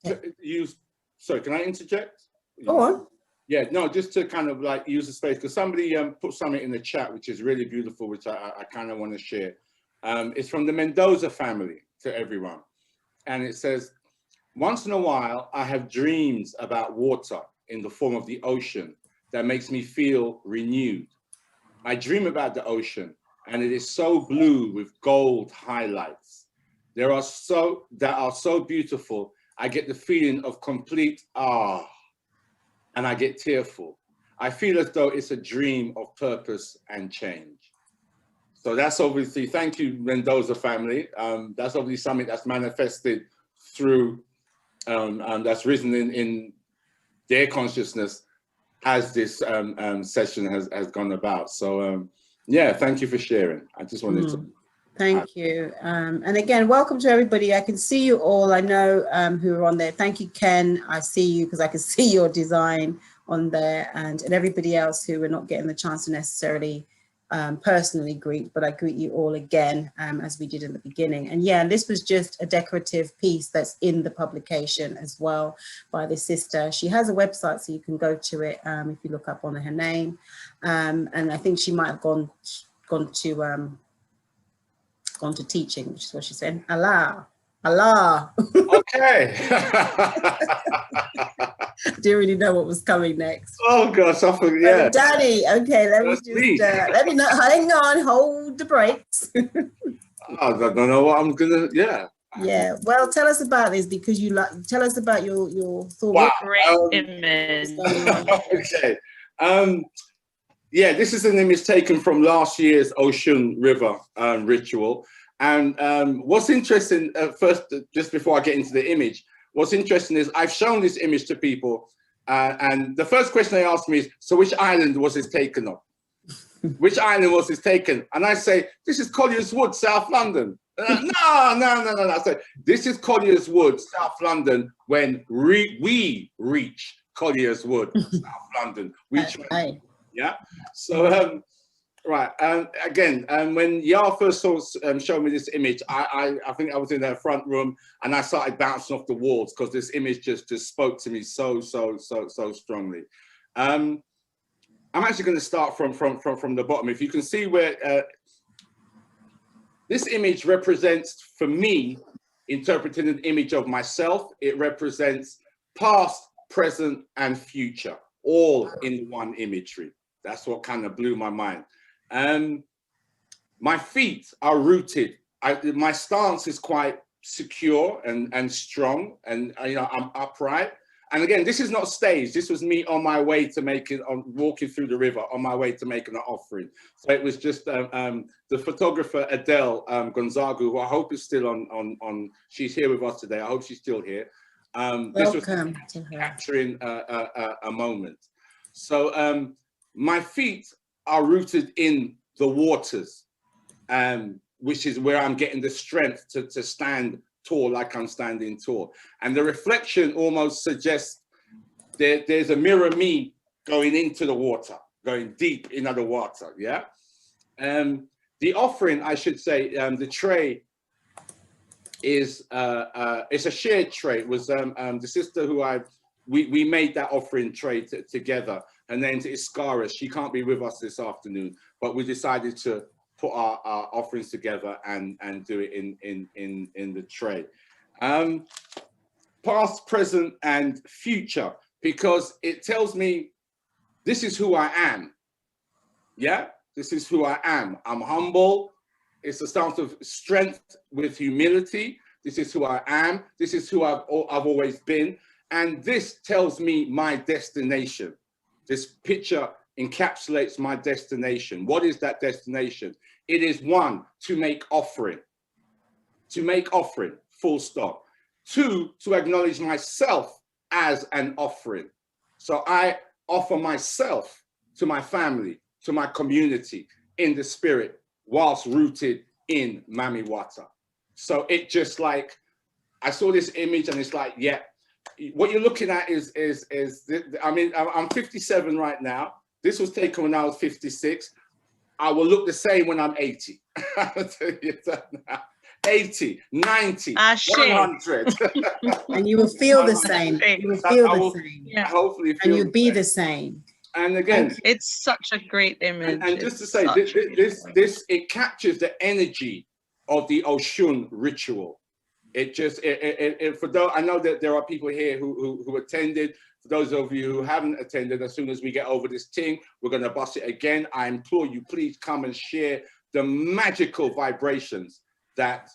can I interject? Go on. Yeah, no, just to kind of like use the space, because somebody put something in the chat, which is really beautiful, which I kind of want to share. It's from the Mendoza family to everyone. And it says, once in a while, I have dreams about water in the form of the ocean that makes me feel renewed. I dream about the ocean and it is so blue with gold highlights. That are so beautiful. I get the feeling of complete awe. And I get tearful. I feel as though it's a dream of purpose and change. So that's obviously, thank you, Mendoza family. That's obviously something that's manifested through, that's risen in their consciousness as this session has gone about. So yeah, thank you for sharing. I just wanted to. Thank you. And again, welcome to everybody. I can see you all. I know who are on there. Thank you, Ken. I see you because I can see your design on there, and everybody else who are not getting the chance to necessarily personally greet, but I greet you all again as we did in the beginning. And yeah, this was just a decorative piece that's in the publication as well by this sister. She has a website, so you can go to it if you look up on her name. And I think she might have gone to teaching, which is what she said. Allah. Okay. Didn't really know what was coming next. Oh gosh, I forgot. Yeah. Danny, okay, let me know. Hang on, hold the brakes. I don't know what I'm gonna. Yeah. Yeah. Well, tell us about this because tell us about your thought. Wow. Great image. Okay. Yeah, this is an image taken from last year's Ocean River ritual. And what's interesting, first, just before I get into the image, what's interesting is I've shown this image to people, and the first question they ask me is, so which island was this taken on? Which island was this taken? And I say, this is Collier's Wood, South London. No. I say, this is Collier's Wood, South London, when we reach Collier's Wood, South London. Yeah. So, right. Again, when Yar first showed me this image, I think I was in her front room and I started bouncing off the walls because this image just spoke to me so strongly. I'm actually going to start from the bottom. If you can see where this image represents, for me, interpreting an image of myself, it represents past, present, and future, all in one imagery. That's what kind of blew my mind. My feet are rooted. My stance is quite secure and strong, and I'm upright. And again, this is not staged. This was me on my way to walking through the river on my way to making an offering. So it was just the photographer Adele Gonzaga, who I hope is still on. She's here with us today. I hope she's still here. This was capturing a moment. So my feet are rooted in the waters, which is where I'm getting the strength to stand tall like I'm standing tall. And the reflection almost suggests there's a mirror me going into the water, going deep into the water, yeah? The offering, I should say, the tray is, it's a shared tray. It was the sister who we made that offering tray together. Her name's Iskara. She can't be with us this afternoon, but we decided to put our offerings together and do it in the tray. Past, present, and future, because it tells me this is who I am. Yeah, this is who I am. I'm humble. It's a stance of strength with humility. This is who I am. This is who I've always been. And this tells me my destination. This picture encapsulates my destination. What is that destination? It is 1, to make offering. To make offering, full stop. 2, to acknowledge myself as an offering. So I offer myself to my family, to my community in the spirit, whilst rooted in Mami Wata. So it just like, I saw this image and it's like, yeah, what you're looking at is I mean, I'm 57 right now. This was taken when I was 56. I will look the same when I'm 80. I'll tell you that now. 80, 90, 100. And you will feel the same. You will feel the same. Yeah. Hopefully and you'll be the same. And again, it's such a great image. And just to say, this it captures the energy of the Osun ritual. It just, for those, I know that there are people here who attended. For those of you who haven't attended, as soon as we get over this thing, we're going to bust it again. I implore you, please come and share the magical vibrations that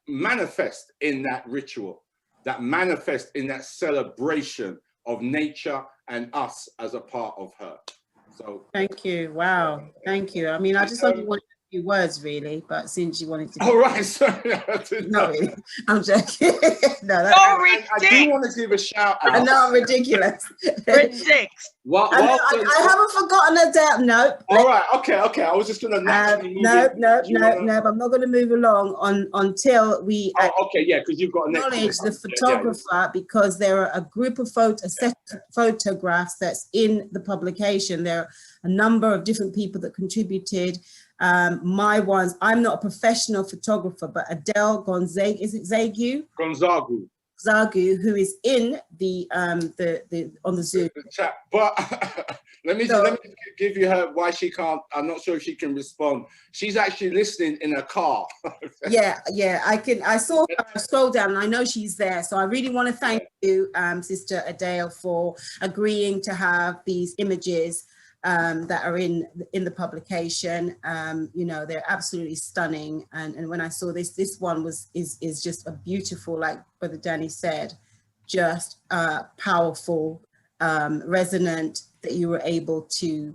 manifest in that ritual, that manifest in that celebration of nature and us as a part of her. So thank you. Wow, thank you. I mean, I just only wanted a few words, really, but since you wanted to. Oh, right, sorry. No, really. I'm joking. I do want to give a shout out. I know I'm ridiculous. Ridiculous. I haven't forgotten Adele. No. All right. Okay. I was just gonna naturally move. No. I'm not going to move along until we. Okay. Yeah, because you've got acknowledge the photographer, because there are a group of a set of photographs that's in the publication. There are a number of different people that contributed. My ones, I'm not a professional photographer, but Adele Gonzagu, is it Zagu? Zagu, who is in the on the Zoom chat. But let me give you her why she can't. I'm not sure if she can respond. She's actually listening in a car. yeah, I saw her scroll down and I know she's there. So I really want to thank you, Sister Adele, for agreeing to have these images that are in the publication. You know, they're absolutely stunning. And when I saw this one is just a beautiful, like Brother Danny said, just powerful, resonant, that you were able to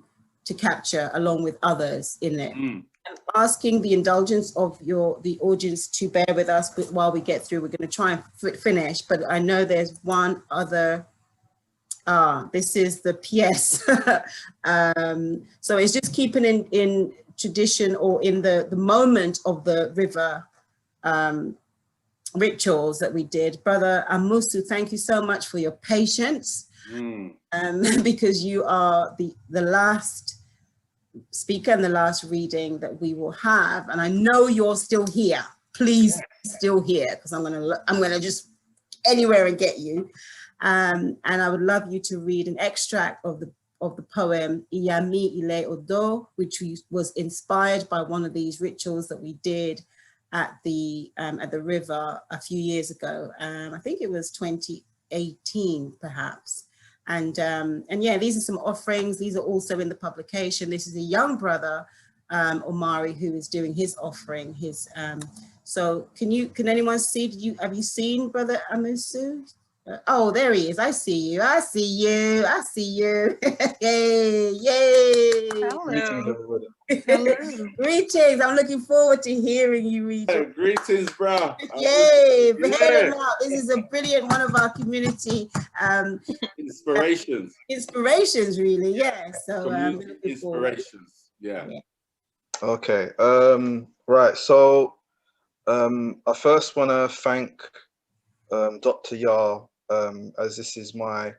capture along with others in it. I'm asking the indulgence of the audience to bear with us, but while we get through, we're going to try and finish. But I know there's one other. This is the PS. So it's just keeping in tradition, or in the moment of the river rituals that we did. Brother Amusu, thank you so much for your patience, because you are the last speaker and the last reading that we will have. And I know you're still here. Please still here, because I'm gonna just anywhere and get you. And I would love you to read an extract of the poem Iyami Ile Odo, which was inspired by one of these rituals that we did at the river a few years ago. I think it was 2018, perhaps. And yeah, these are some offerings. These are also in the publication. This is a young brother, Omari, who is doing his offering. So can anyone see? Have you seen Brother Amusu? Oh, there he is. I see you. I see you. I see you. Yay. Yay. Hello. Greetings. I'm looking forward to hearing you read. Greetings, bro. Yay. This is a brilliant one of our community inspirations. Inspirations, really. Yeah. So inspirations. Yeah. Okay. Right. So I first want to thank Dr. Yar, as this is my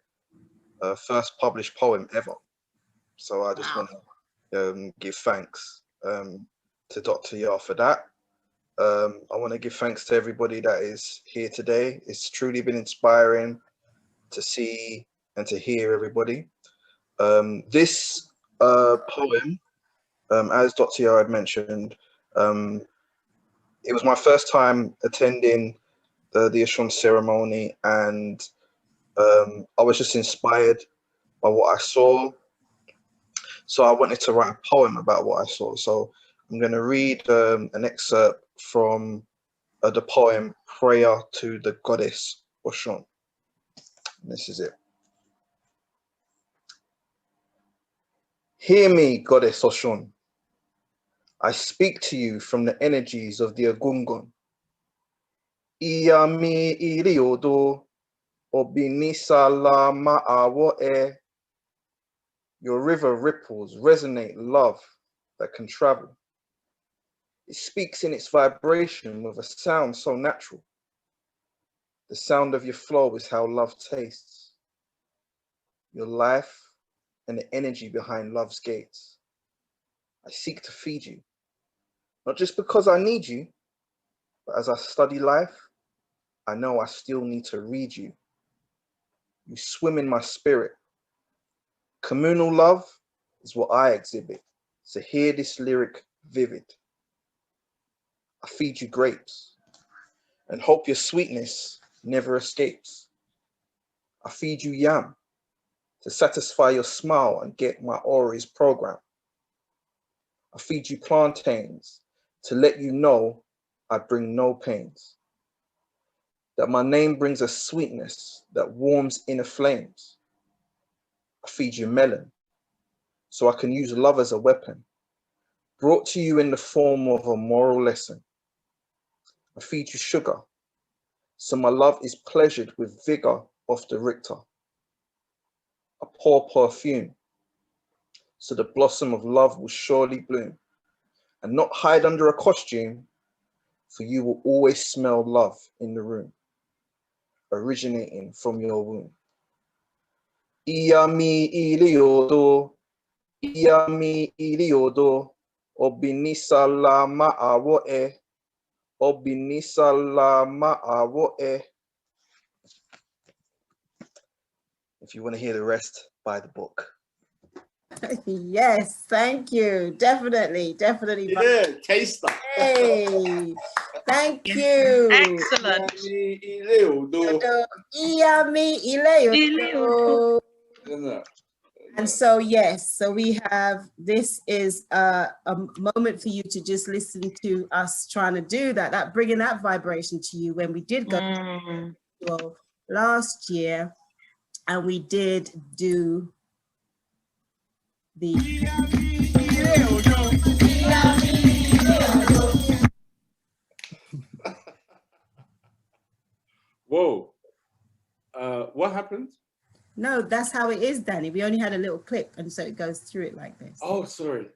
first published poem ever. So I just want to give thanks to Dr. Yar for that. I want to give thanks to everybody that is here today. It's truly been inspiring to see and to hear everybody. This poem, as Dr. Yar had mentioned, it was my first time attending the Osun ceremony, and I was just inspired by what I saw. So I wanted to write a poem about what I saw. So I'm going to read an excerpt from the poem Prayer to the Goddess Osun. This is it. Hear me, Goddess Osun. I speak to you from the energies of the Agungun. Iyami Iriodo, Obinisa la ma'awoe. Your river ripples resonate love that can travel. It speaks in its vibration with a sound so natural. The sound of your flow is how love tastes. Your life and the energy behind love's gates. I seek to feed you, not just because I need you, but as I study life, I know I still need to read you. You swim in my spirit. Communal love is what I exhibit, so hear this lyric vivid. I feed you grapes and hope your sweetness never escapes. I feed you yam to satisfy your smile and get my Ori's program. I feed you plantains to let you know I bring no pains. That my name brings a sweetness that warms inner flames. I feed you melon so I can use love as a weapon, brought to you in the form of a moral lesson. I feed you sugar so my love is pleasured with vigor off the Richter. I pour perfume so the blossom of love will surely bloom and not hide under a costume, for you will always smell love in the room, originating from your womb. Iyami iliodo, Iyami iliodo, Obinisa la ma'awoe, Obinisa la ma'awoe. If you want to hear the rest, buy the book. Yes, thank you. Definitely. Yeah, taster. Hey, thank you. Excellent. And so, yes, so we have, this is a moment for you to just listen to us trying to do that bringing that vibration to you when we did go to last year, and we did do the Whoa. What happened? No, that's how it is, Danny. We only had a little clip, and so it goes through it like this. Oh, sorry.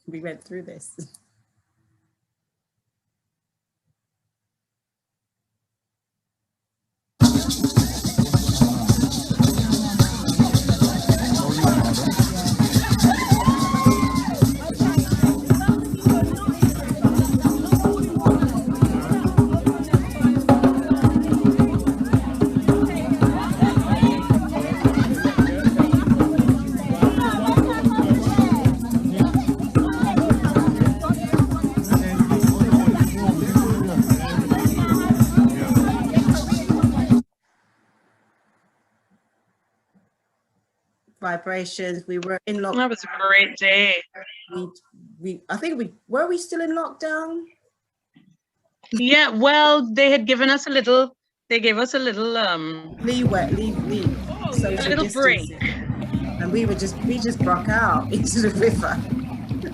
We went through this. Vibrations. We were in lockdown. That was a great day. I think were we still in lockdown? Yeah, well, they had given us a little, they gave us a little leeway, social little break. And we just broke out into the river.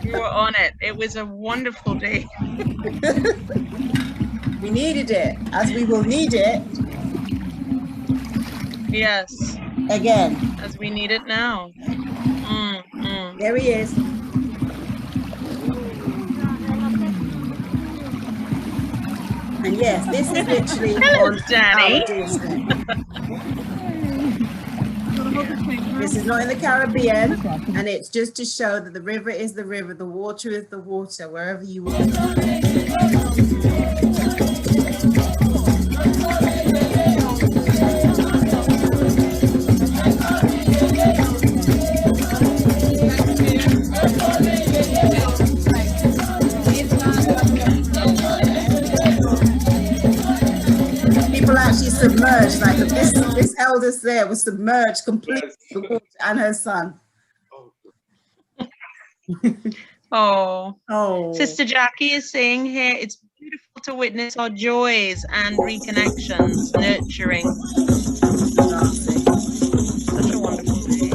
We were on it. It was a wonderful day. We needed it, as we will need it. Yes. Again. As we need it now. There he is. And yes, this is literally on Danny. our doorstep. This is not in the Caribbean, and it's just to show that the river is the river, the water is the water, wherever you are. People actually submerged, like this eldest there was submerged completely in the water, and her son. Oh. Sister Jackie is saying here, it's beautiful to witness our joys and reconnections, nurturing. Such a wonderful day.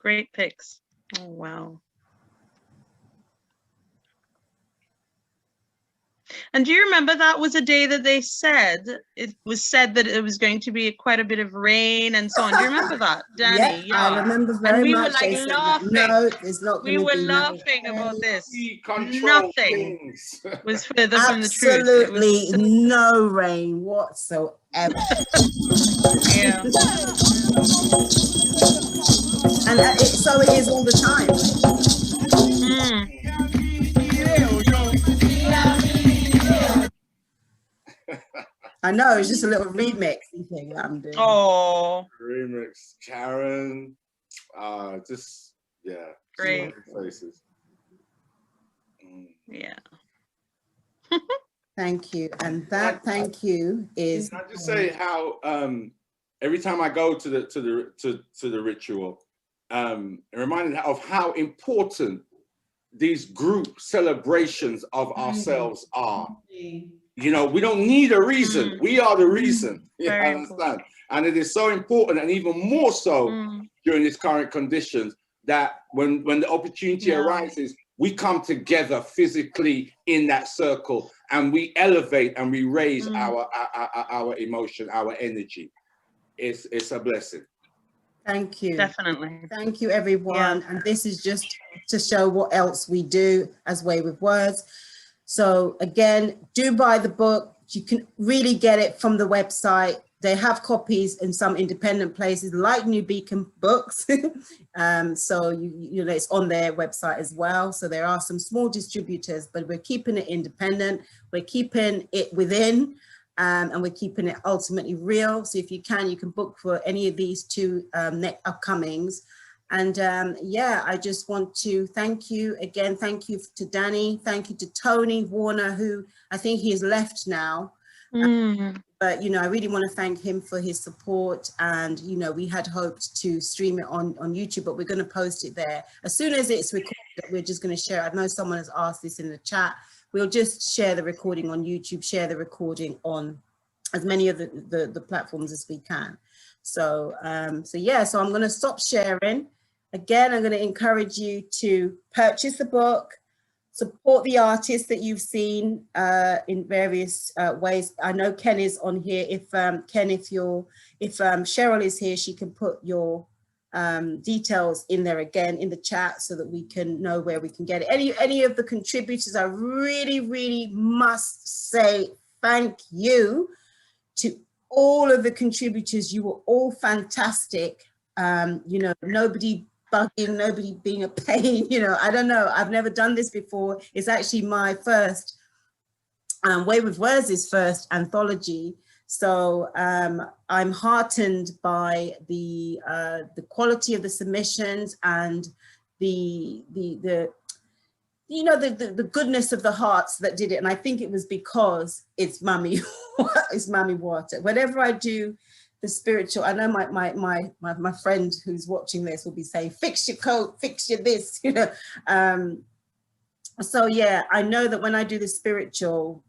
Great picks. Oh, wow. And do you remember that was a day that it was said that it was going to be quite a bit of rain and so on? Do you remember that, Danny? Yep, I remember very and we much. were like They said that, laughing. no, there's not We going to were be laughing about this. Control Nothing things. was further from the truth. It Absolutely was so no rain whatsoever. yeah. And so it is all the time. I know, it's just a little remix thing that I'm doing. Oh. Remix. Karen. Just, yeah. Great. Places. Yeah. Thank you. And that thank you is. Can I just say how every time I go to the ritual, I'm reminded of how important these group celebrations of ourselves are. You know, we don't need a reason. We are the reason. You understand? And it is so important, and even more so during these current conditions, that when the opportunity arises, we come together physically in that circle, and we elevate and we raise our emotion, our energy. It's a blessing. Thank you. Definitely. Thank you, everyone. And this is just to show what else we do as Way with Words. So again, do buy the book. You can really get it from the website. They have copies in some independent places like New Beacon Books. So you know, it's on their website as well. So there are some small distributors, but we're keeping it independent. We're keeping it within, and we're keeping it ultimately real. So if you can book for any of these two next upcomings. And yeah, I just want to thank you again. Thank you to Danny. Thank you to Tony Warner, who I think he has left now. But, you know, I really want to thank him for his support. And, you know, we had hoped to stream it on YouTube, but we're going to post it there. As soon as it's recorded, we're just going to share it. I know someone has asked this in the chat. We'll just share the recording on YouTube, share the recording on as many of the platforms as we can. So, yeah, so I'm going to stop sharing. Again, I'm going to encourage you to purchase the book, support the artists that you've seen in various ways. I know Ken is on here. If Ken, if Cheryl is here, she can put your details in there again in the chat so that we can know where we can get it. Any of the contributors, I really must say thank you to all of the contributors. You were all fantastic. You know, nobody bugging, nobody being a pain, you know, I don't know. I've never done this before. It's actually my first, Way with Words' first anthology. So I'm heartened by the quality of the submissions and the you know, the goodness of the hearts that did it. And I think it was because it's Mami Wata. Whenever I do the spiritual, I know my friend who's watching this will be saying, fix your coat, fix your this, you know. So yeah, I know that when I do the spiritual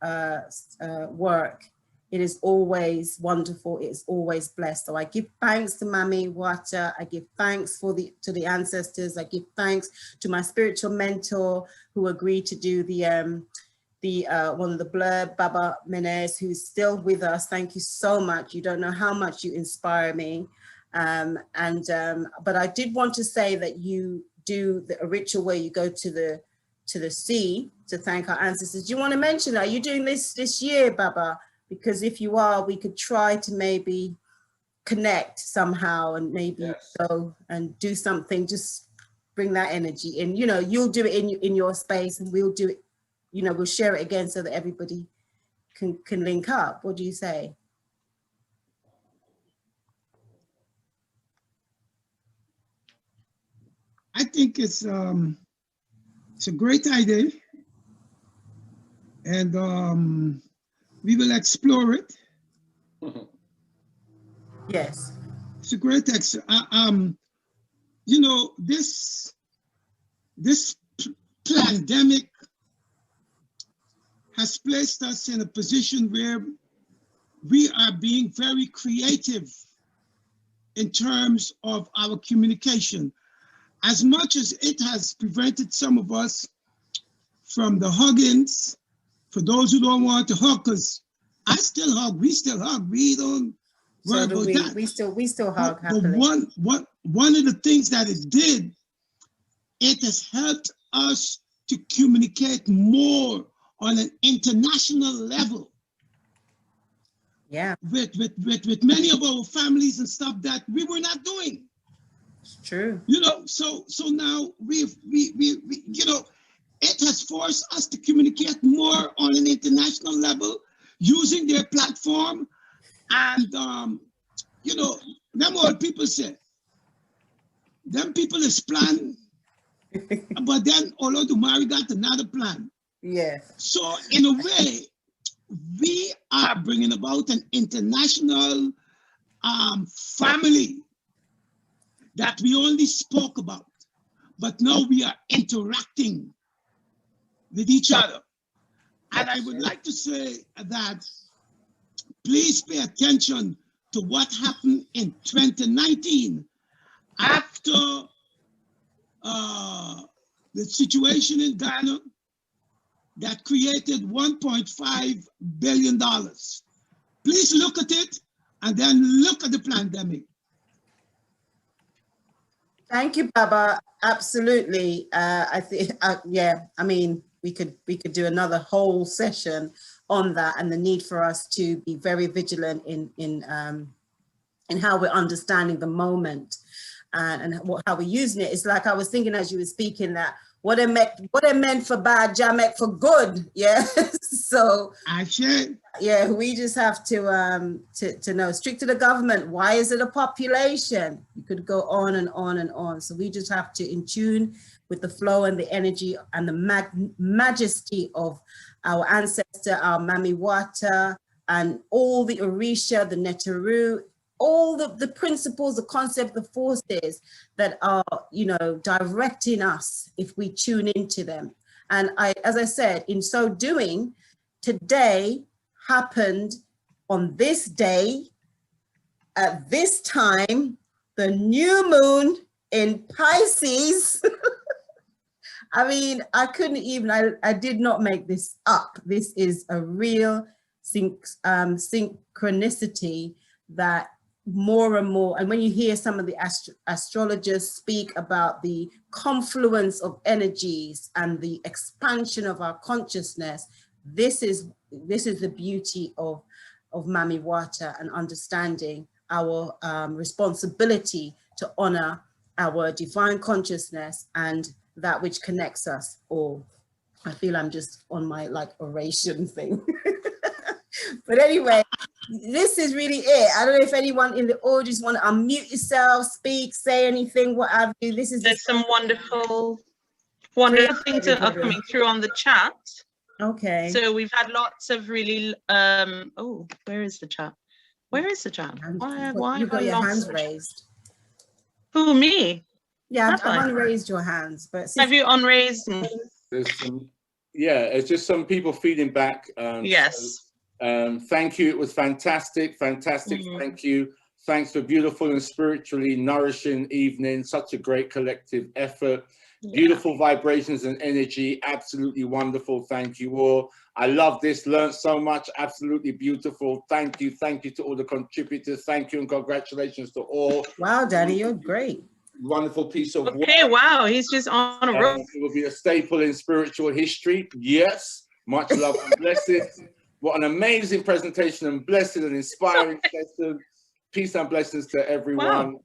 work, it is always wonderful. It's always blessed. So I give thanks to Mami Wata. I give thanks to the ancestors. I give thanks to my spiritual mentor who agreed to do one of the blurb, Baba Menez, who's still with us. Thank you so much. You don't know how much you inspire me. But I did want to say that you do a ritual where you go to the sea to thank our ancestors. Do you want to mention that? Are you doing this year, Baba? Because if you are, we could try to maybe connect somehow and maybe go and do something, just bring that energy in. You know, you'll do it in your space and we'll do it, you know, we'll share it again so that everybody can link up. What do you say? I think it's a great idea, and we will explore it. Yes. It's a great you know, this pandemic has placed us in a position where we are being very creative in terms of our communication. as much as it has prevented some of us from the huggings, for those who don't want to hug, because I still hug, we still hug, we don't worry about that. We still hug but happily. One of the things that it did, it has helped us to communicate more on an international level. Yeah. With many of our families and stuff that we were not doing. It's true. You know, so now we you know, it has forced us to communicate more on an international level using their platform. And you know, them old people say, them people is plan, but then Olodumare got another plan. Yeah. So in a way, we are bringing about an international family that we only spoke about, but now we are interacting with each other. And I would like to say that please pay attention to what happened in 2019 after the situation in Ghana that created $1.5 billion. Please look at it and then look at the pandemic. Thank you, Baba. Absolutely. I think, yeah, I mean, we could do another whole session on that and the need for us to be very vigilant in how we're understanding the moment and how we're using it. It's like I was thinking as you were speaking that what it meant for bad, Jamek for good. Yeah. So yeah, we just have to know. Strict to the government. Why is it a population? You could go on and on and on. So we just have to in tune with the flow and the energy and the majesty of our ancestor, our Mami Wata, and all the Orisa, the Neteru, all the principles, the concept, the forces that are, you know, directing us if we tune into them. And as I said, in so doing, today happened on this day, at this time, the new moon in Pisces. I mean, I couldn't even, I did not make this up. This is a real synchronicity that more and more, and when you hear some of the astrologers speak about the confluence of energies and the expansion of our consciousness, this is the beauty of Mami Wata and understanding our responsibility to honor our divine consciousness and that which connects us all. I feel I'm just on my like oration thing. But anyway, this is really it. I don't know if anyone in the audience want to unmute yourself, speak, say anything, what have you. This is There's some wonderful things that are coming through on the chat. Okay. So we've had lots of really oh, where is the chat? Where is the chat? Why you got your hands raised? Who, me? Yeah, I've unraised your hands, but have you unraised? There's some, yeah, it's just some people feeding back. Yes. So, thank you. It was fantastic. Thank you. Thanks for beautiful and spiritually nourishing evening. Such a great collective effort. Beautiful vibrations and energy. Absolutely wonderful. Thank you all. I love this. Learned so much. Absolutely beautiful. Thank you. Thank you to all the contributors. Thank you and congratulations to all. Wow, Danny, you're great. Wonderful piece of work. Okay, wow, he's just on a roll. It will be a staple in spiritual history. Yes. Much love and blessings. What an amazing presentation and blessed and inspiring session. Peace and blessings to everyone.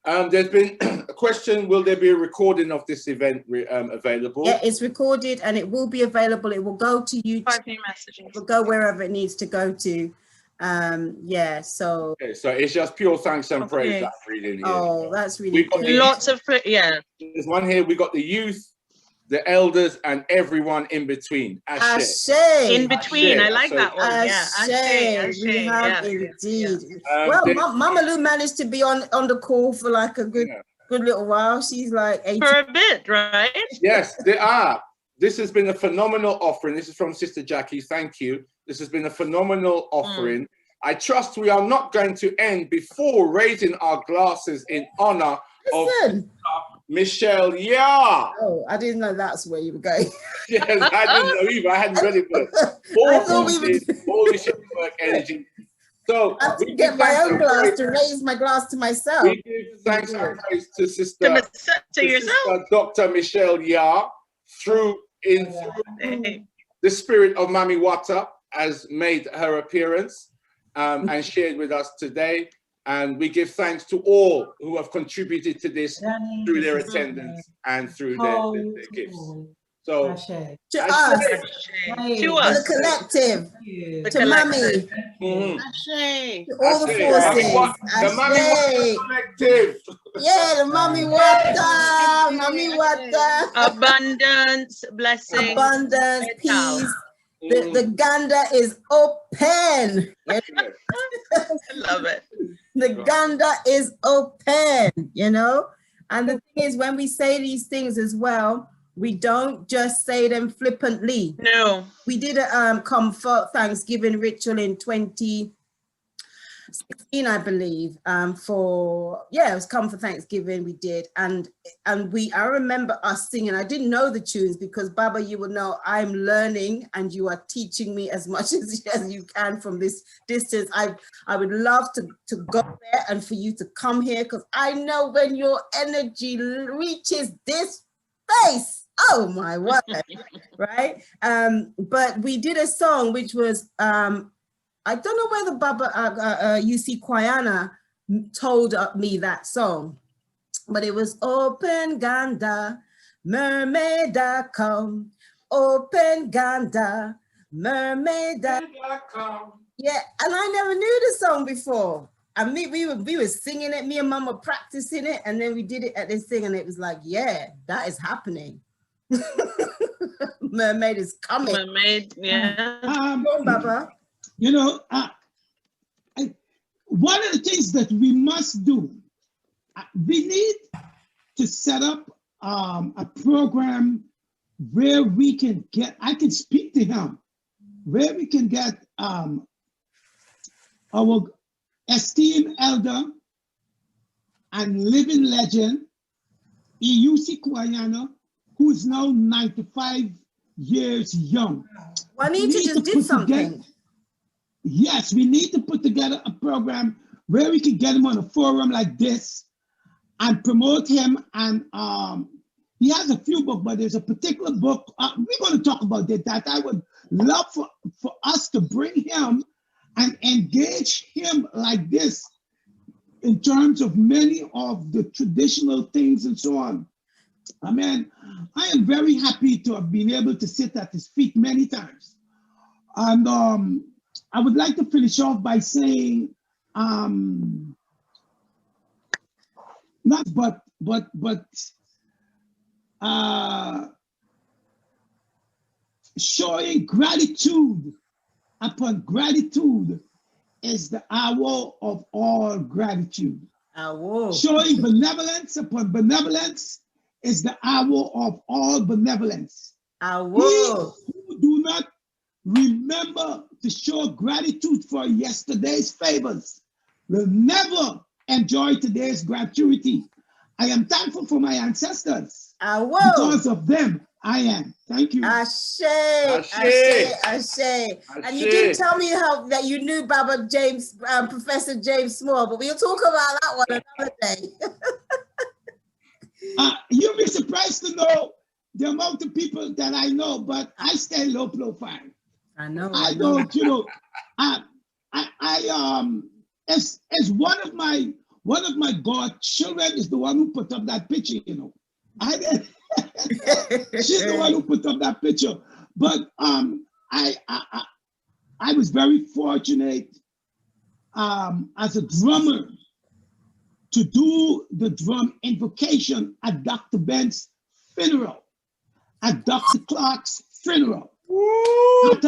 Wow. There's been a question, will there be a recording of this event available? Yeah, it's recorded and it will be available. It will go to YouTube. 5 new messages. It will go wherever it needs to go to. Yeah, so. Okay, so it's just pure thanks and praise that I'm reading here. Oh, that's really good. Lots of, yeah. There's one here, we got the youth, the elders, and everyone in between. Ashe. In between, I like that one. Ashe. Yeah, Ashe. We have indeed. Yeah. Well, Mama Lou managed to be on the call for like a good little while. She's like 80. For a bit, right? Yes, they are. This has been a phenomenal offering. This is from Sister Jackie. Thank you. This has been a phenomenal offering. I trust we are not going to end before raising our glasses in honor of Michelle Yah. Oh, I didn't know that's where you were going. Yes, I didn't know either. I hadn't read it, but all we should work energy. So I have to get my own glass to raise my glass to myself. We give thanks and praise to Sister Dr. Michelle Yah through the spirit of Mami Wata has made her appearance and shared with us today. And we give thanks to all who have contributed to this through their attendance and through their gifts. So to us, the collective, to Mami, to all the forces, the Mami Wata collective. Yeah, the Mami Wata, Mami Wata. Abundance, blessing, abundance, peace. The Ganda is open. I love it. The Ganda is open, you know? And the thing is, when we say these things as well, we don't just say them flippantly. No. We did a comfort Thanksgiving ritual in 2016, I believe, it was come for Thanksgiving we did. And I remember us singing. I didn't know the tunes because Baba, you will know I'm learning and you are teaching me as much as you can from this distance. I would love to go there and for you to come here because I know when your energy reaches this space, oh my word, right? But we did a song which was, I don't know whether Baba UC Kwayana told me that song, but it was Open Ganda, Mermaid come, Open Ganda, Mermaid come. Yeah, and I never knew the song before. I mean, we were singing it, me and Mum were practicing it, and then we did it at this thing, and it was like, yeah, that is happening. Mermaid is coming. Mermaid, yeah. Baba. You know, one of the things that we must do, we need to set up a program where we can get, I can speak to him, where we can get our esteemed elder and living legend, Iyusi Kwayana, who is now 95 years young. Juanita just did something. Yes, we need to put together a program where we can get him on a forum like this and promote him. And he has a few books, but there's a particular book. We're going to talk about that I would love for us to bring him and engage him like this in terms of many of the traditional things and so on. I mean, I am very happy to have been able to sit at his feet many times. And I would like to finish off by saying, showing gratitude upon gratitude is the hour of all gratitude. Showing benevolence upon benevolence is the hour of all benevolence. We who do not remember to show gratitude for yesterday's favors will never enjoy today's gratuity. I am thankful for my ancestors. Because of them, I am. Thank you. Ashe, Ashe. And you didn't tell me how that you knew Baba James, Professor James Small, but we'll talk about that one another day. You'll be surprised to know the amount of people that I know, but I stay low profile. I know. I don't, you know. As one of my godchildren is the one who put up that picture, you know. She's the one who put up that picture. But I was very fortunate as a drummer to do the drum invocation at Dr. Ben's funeral, at Dr. Clark's funeral. At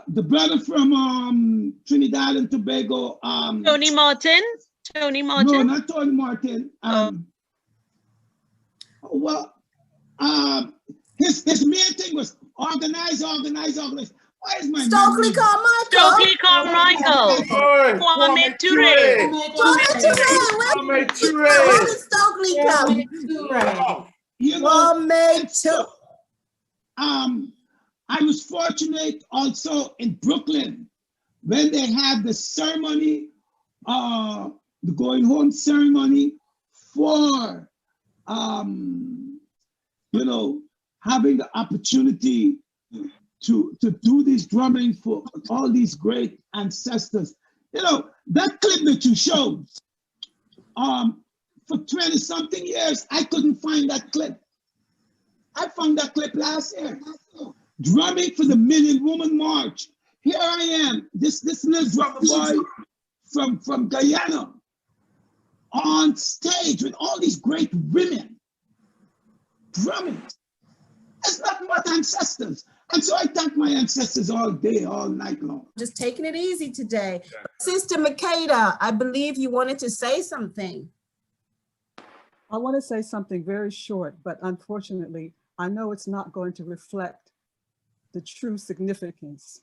the brother from Trinidad and Tobago. Tony Martin? Tony Martin? No, not Tony Martin. His main thing was organize. Why is my Stokely Carmichael. Stokely Carmichael. Kwame Ture. Kwame Ture. How did Stokely come? You know, I was fortunate also in Brooklyn when they had the ceremony, the going home ceremony for, you know, having the opportunity to do this drumming for all these great ancestors. You know, that clip that you showed, for 20 something years, I couldn't find that clip. I found that clip last year. Drumming for the Million Woman March. Here I am, this little drummer boy from Guyana on stage with all these great women drumming. It's nothing but ancestors. And so I thank my ancestors all day, all night long. Just taking it easy today. Yeah. Sister Makeda, I believe you wanted to say something. I want to say something very short, but unfortunately, I know it's not going to reflect the true significance.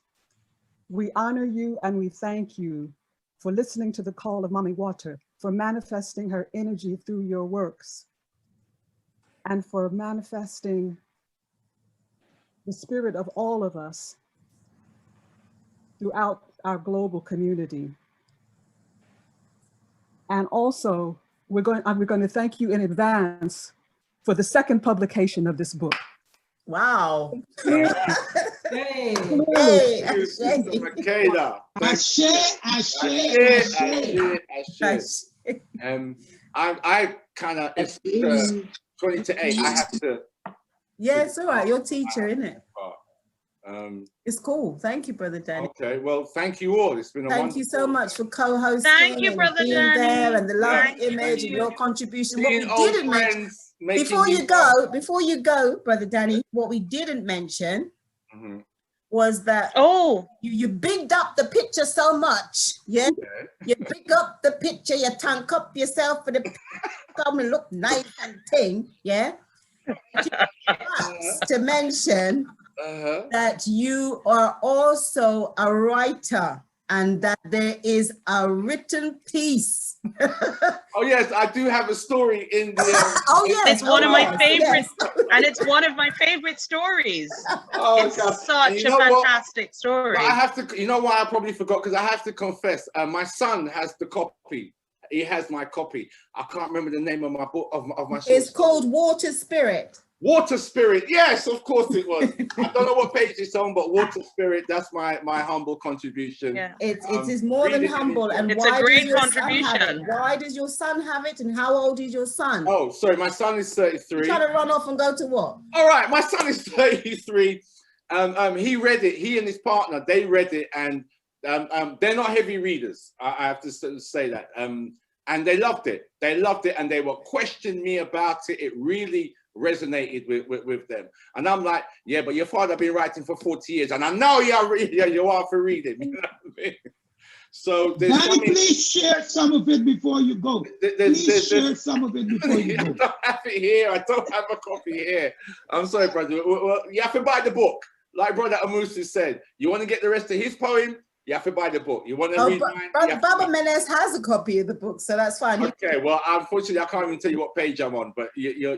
We honor you and we thank you for listening to the call of Mami Wata, for manifesting her energy through your works, and for manifesting the spirit of all of us throughout our global community. And also, we're going to thank you in advance for the second publication of this book. Wow. Hey, Makeda. I kind of, it's 20 to 8. I have to. Yeah, it's all right. You're a teacher, isn't it? It's cool. Thank you, Brother Danny. Okay, well, thank you all. It's been a Thank you so much for co-hosting. Thank you, Brother being Danny. There and the love image and your contribution. What we didn't mention, before you go, Brother Danny, what we didn't mention was that you bigged up the picture so much. Yeah, you big up the picture, you tank up yourself for the come and look nice and thing. Yeah. To mention that you are also a writer and that there is a written piece. Oh yes, I do have a story in the. Oh yes, it's one of my favorites, and it's one of my favorite stories. Oh, it's such a fantastic story. But I have to, you know why I probably forgot, because I have to confess, my son has the copy. He has my copy. I can't remember the name of my book of my. It's called Water Spirit. Water Spirit, yes, of course it was. I don't know what page it's on, but Water Spirit, that's my humble contribution. Yeah. It is more than humble. And it's a great contribution. Why does your son have it, and how old is your son? Oh, sorry, my son is 33. You trying to run off and go to what? All right, my son is 33. He read it, he and his partner, they read it, and they're not heavy readers, I have to say that. And they loved it. They loved it, and they were questioning me about it. It really resonated with them. And I'm like, yeah, but your father been writing for 40 years, and I know you are for reading. You know what I mean? So Danny, please share some of it before you go. Please share some of it before you go. I don't have it here. I don't have a copy here. I'm sorry, brother. Well, you have to buy the book. Like Brother Amusi said, you want to get the rest of his poem, you have to buy the book. You want to read mine? Brother Baba Menes has a copy of the book, so that's fine. Okay, well, unfortunately, I can't even tell you what page I'm on, but you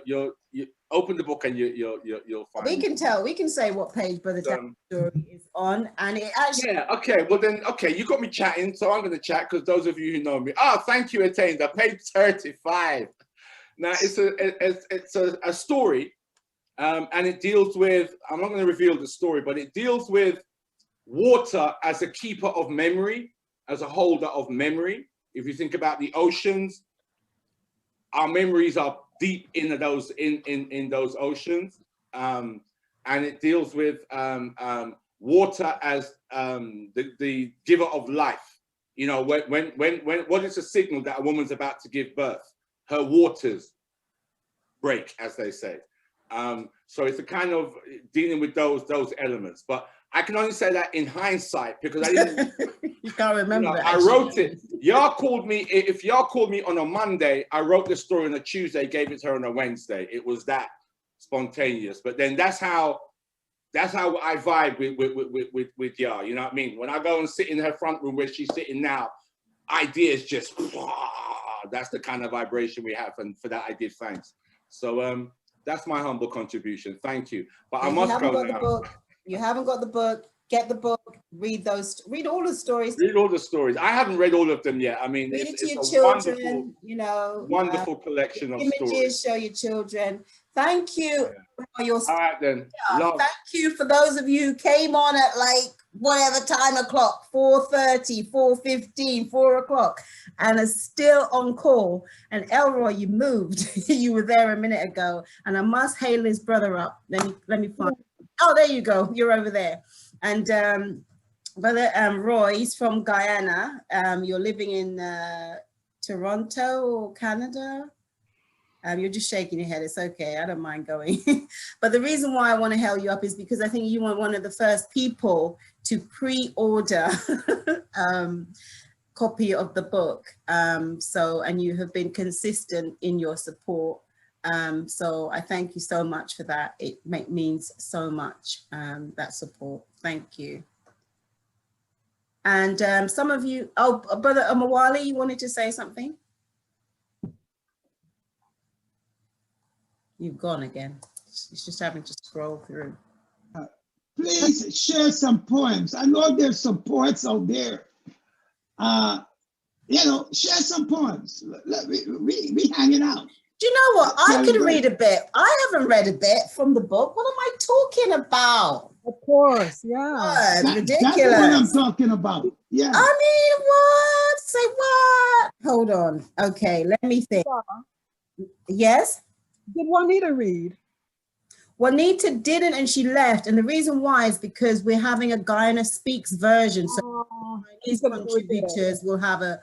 open the book and you'll find. We can tell. We can say what page Brother Danny's story is on, and it actually. Yeah. Okay. Well then, okay, you got me chatting, so I'm going to chat because those of you who know me. Oh, thank you, Attainda. Page 35. Now it's a story, and it deals with. I'm not going to reveal the story, but it deals with water as a keeper of memory, as a holder of memory. If you think about the oceans, our memories are deep in those oceans, and it deals with water as the giver of life. You know, when what is a signal that a woman's about to give birth? Her waters break, as they say. So it's a kind of dealing with those elements, but I can only say that in hindsight because I didn't. You can't remember. You know, I wrote it. Y'all called me. If y'all called me on a Monday, I wrote the story on a Tuesday, gave it to her on a Wednesday. It was that spontaneous. But then that's how that's how I vibe with Ya, you know what I mean? When I go and sit in her front room where she's sitting now, ideas just, that's the kind of vibration we have, and for that I give thanks. So that's my humble contribution. Thank you. But I must go now. You haven't got the book, get the book, read all the stories. Read all the stories. I haven't read all of them yet. I mean, read it to your it's a children, wonderful, you know, wonderful collection of images, stories. show your children. Thank you for your All right then. Love. Thank you for those of you who came on at like whatever time o'clock, 4:30, 4:15, 4 o'clock, and are still on call. And Elroy, you moved. You were there a minute ago, and I must hail his brother up. Let me find. Oh, there you go. You're over there. And brother Roy, he's from Guyana. You're living in Toronto or Canada. You're just shaking your head. It's okay. I don't mind going. But the reason why I want to hail you up is because I think you were one of the first people to pre-order copy of the book. And you have been consistent in your support. So I thank you so much for that. It means so much, that support. Thank you. And some of you, Brother Omawali, you wanted to say something? You've gone again. It's just having to scroll through. Please share some poems. I know there's some poets out there. You know, share some poems. We hanging out. Do you know what? I could read a bit. I haven't read a bit from the book. What am I talking about? Of course, yeah. Ridiculous. That's what I'm talking about. Yeah. I mean, what? Say what? Hold on. Okay, let me think. Yes? Did Juanita read? Juanita didn't, and she left. And the reason why is because we're having a Guyana Speaks version. So these contributors will have a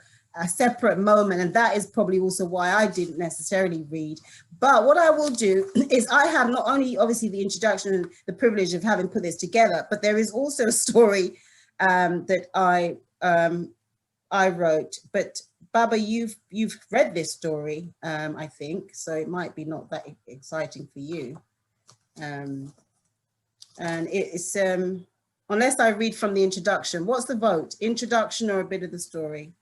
separate moment. And that is probably also why I didn't necessarily read. But what I will do is I have not only obviously the introduction and the privilege of having put this together, but there is also a story that I wrote. But Baba, you've read this story, I think, so it might be not that exciting for you. And it's, unless I read from the introduction, what's the vote? Introduction or a bit of the story?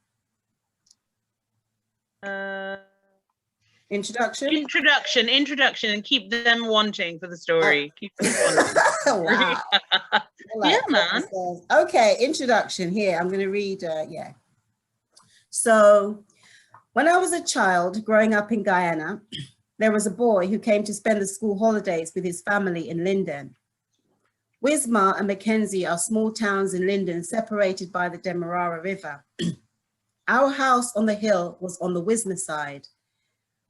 Introduction? Introduction, and keep them wanting for the story. Keep them wanting. Wow. Yeah, man. Okay, introduction here. I'm going to read, yeah. So when I was a child growing up in Guyana, there was a boy who came to spend the school holidays with his family in Linden. Wismar and Mackenzie are small towns in Linden separated by the Demerara River. Our house on the hill was on the Wismar side.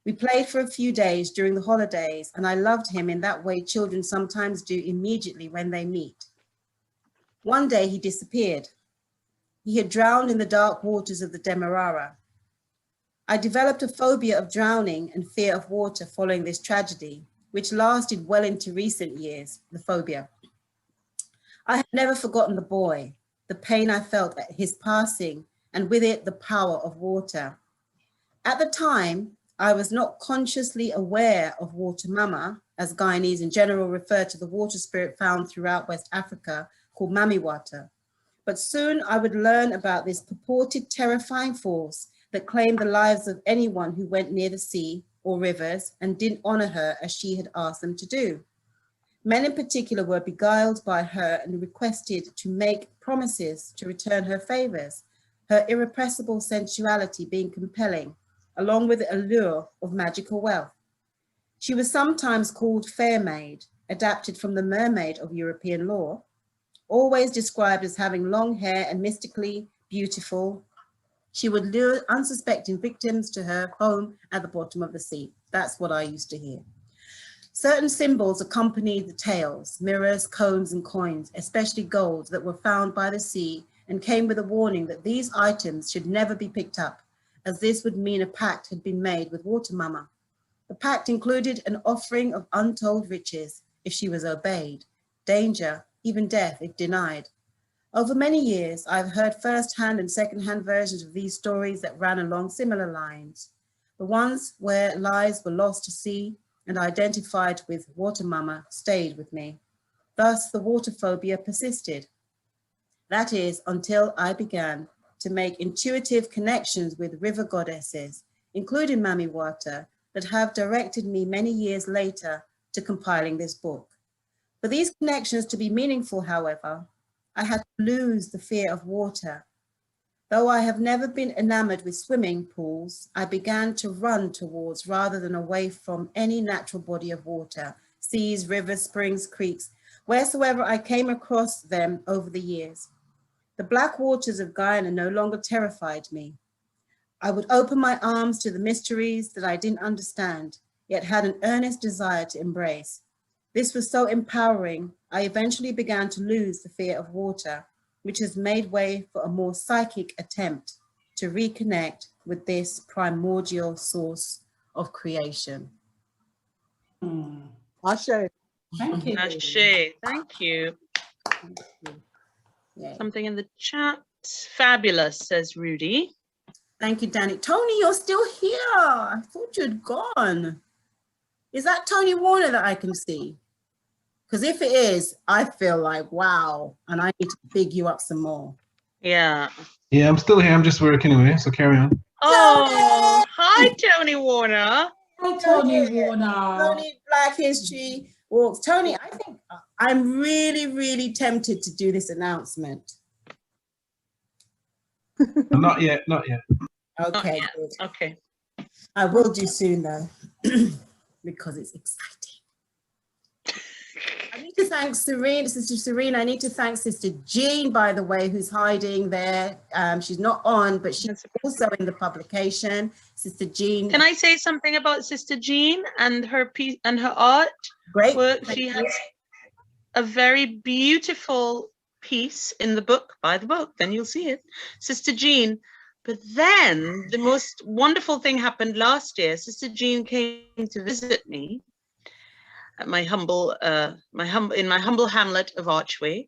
We played for a few days during the holidays, and I loved him in that way children sometimes do immediately when they meet. One day he disappeared. He had drowned in the dark waters of the Demerara. I developed a phobia of drowning and fear of water following this tragedy, which lasted well into recent years, the phobia. I had never forgotten the boy, the pain I felt at his passing, and with it the power of water. At the time, I was not consciously aware of water mama, as Guyanese in general refer to the water spirit found throughout West Africa called Mami Wata. But soon I would learn about this purported terrifying force that claimed the lives of anyone who went near the sea or rivers and didn't honor her as she had asked them to do. Men in particular were beguiled by her and requested to make promises to return her favors, her irrepressible sensuality being compelling, along with the allure of magical wealth. She was sometimes called Fair Maid, adapted from the mermaid of European lore, always described as having long hair and mystically beautiful. She would lure unsuspecting victims to her home at the bottom of the sea. That's what I used to hear. Certain symbols accompanied the tales, mirrors, combs, and coins, especially gold, that were found by the sea and came with a warning that these items should never be picked up, as this would mean a pact had been made with Water Mama. The pact included an offering of untold riches if she was obeyed, danger, even death if denied. Over many years, I've heard first-hand and second-hand versions of these stories that ran along similar lines. The ones where lives were lost to sea and identified with Water Mama stayed with me. Thus, the water phobia persisted. That is, until I began to make intuitive connections with river goddesses, including Mami Wata, that have directed me many years later to compiling this book. For these connections to be meaningful, however, I had to lose the fear of water. Though I have never been enamored with swimming pools, I began to run towards rather than away from any natural body of water, seas, rivers, springs, creeks, wheresoever I came across them over the years. The black waters of Guyana no longer terrified me. I would open my arms to the mysteries that I didn't understand, yet had an earnest desire to embrace. This was so empowering, I eventually began to lose the fear of water, which has made way for a more psychic attempt to reconnect with this primordial source of creation. Ashe. Thank you. Ashe, thank you. Yay. Something in the chat. Fabulous, says Rudy. Thank you, Danny. Tony, you're still here. I thought you'd gone. Is that Tony Warner that I can see? Because if it is, I feel like, wow, and I need to big you up some more. Yeah. Yeah, I'm still here. I'm just working away, so carry on. Oh, hi, Tony Warner. Hi, Tony Warner. Tony, Black History Walks. Tony, I think I'm really, really tempted to do this announcement. Not yet, not yet. Okay, good. Okay. I will do soon though, because it's exciting. I need to thank Serene, Sister Serene. I need to thank Sister Jean, by the way, who's hiding there. She's not on, but she's also in the publication. Sister Jean. Can I say something about Sister Jean and her piece and her art? Great. Work? She has a very beautiful piece in the book. Buy the book, then you'll see it. Sister Jean. But then the most wonderful thing happened last year. Sister Jean came to visit me at my humble hamlet of Archway,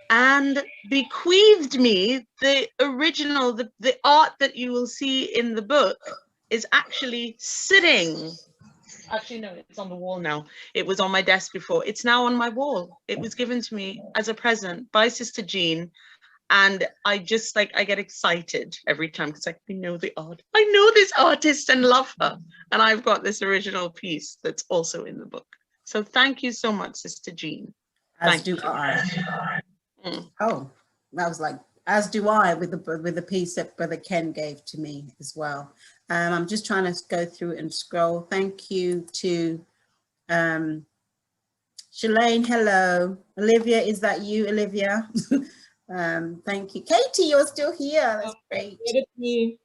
and bequeathed me the original, the art that you will see in the book is actually sitting. Actually, no, it's on the wall now. It was on my desk before. It's now on my wall. It was given to me as a present by Sister Jean. And I just I get excited every time because I know the art. I know this artist and love her. And I've got this original piece that's also in the book. So thank you so much, Sister Jean. As do I. Oh, that was like, as do I with the piece that Brother Ken gave to me as well. I'm just trying to go through and scroll. Thank you to Shalane, hello. Olivia, is that you, Olivia? Thank you. Katie, you're still here. That's great. It's me.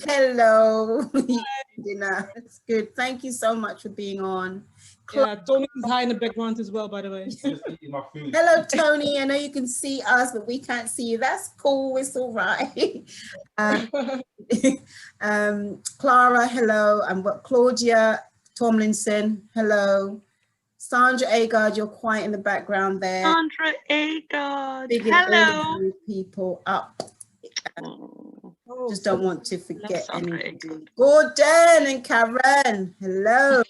Hello. Dinner. That's good. Thank you so much for being on. Yeah, Tony is high in the background as well, by the way. Hello, Tony. I know you can see us, but we can't see you. That's cool. It's all right. Clara, hello. And Claudia Tomlinson, hello. Sandra Agard, you're quiet in the background there. Sandra Agard, Bigging hello. all the people up. Just don't want to forget anybody. Gordon and Karen, hello.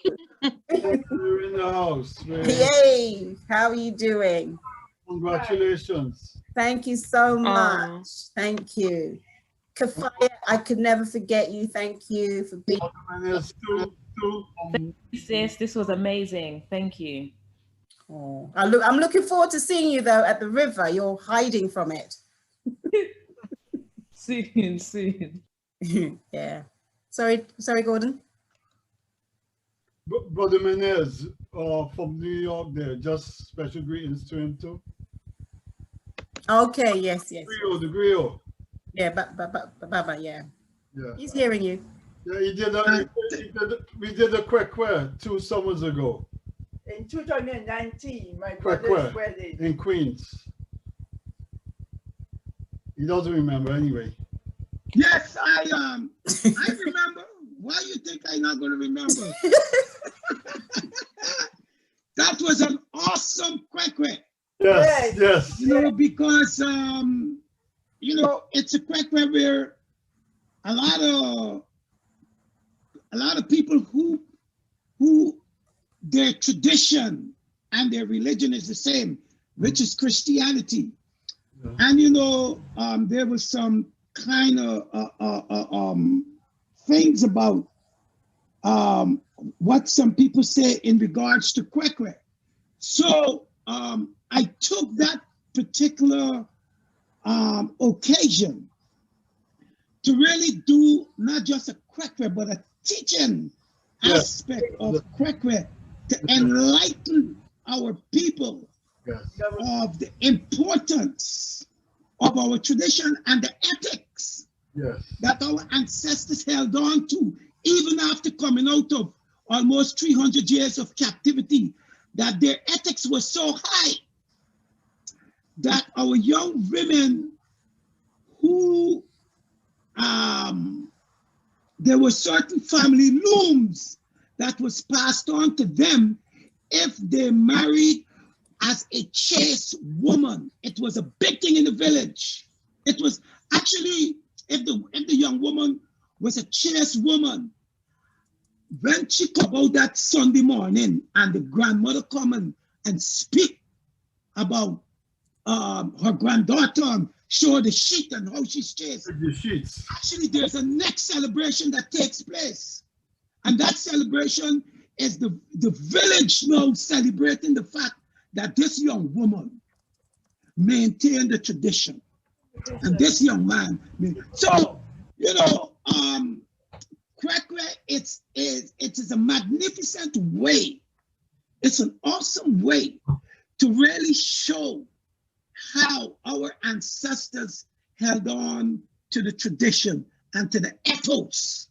You're in the house. Yay, how are you doing? Congratulations. Thank you so much. Thank you. Kafaya, I could never forget you. Thank you for being Thank you, sis. This was amazing. Thank you. Oh, I'm looking forward to seeing you though at the river. You're hiding from it. Soon. Yeah. Sorry, Gordon. Brother Menez from New York there, just special greetings to him too. Okay, yes. The griot. Yeah, Baba, yeah. Yeah. He's hearing you. Yeah, we did a Kwekwe 2 summers ago. In 2019, my brother's wedding. In Queens. He doesn't remember anyway. Yes, I remember. Why you think I'm not going to remember? That was an awesome Kwekwe. Yes. You know, because you know, it's a Kwekwe where a lot of people who their tradition and their religion is the same, which is Christianity. Yeah. And you know, there was some kind of things about what some people say in regards to kwekwe. So I took that particular occasion to really do not just a kwekwe, but a teaching aspect of kwekwe to enlighten our people of the importance of our tradition and the ethics that our ancestors held on to, even after coming out of almost 300 years of captivity, that their ethics were so high that our young women who, there were certain family looms that was passed on to them if they married as a chaste woman. It was a big thing in the village. It was actually, if the young woman was a chaste woman, when she come out that Sunday morning and the grandmother come and speak about her granddaughter and show the sheet and how she's chaste. The sheets. Actually, there's a next celebration that takes place. And that celebration is the village now celebrating the fact that this young woman maintained the tradition. And this young man, so, you know, kwekwe, it is a magnificent way. It's an awesome way to really show how our ancestors held on to the tradition and to the ethos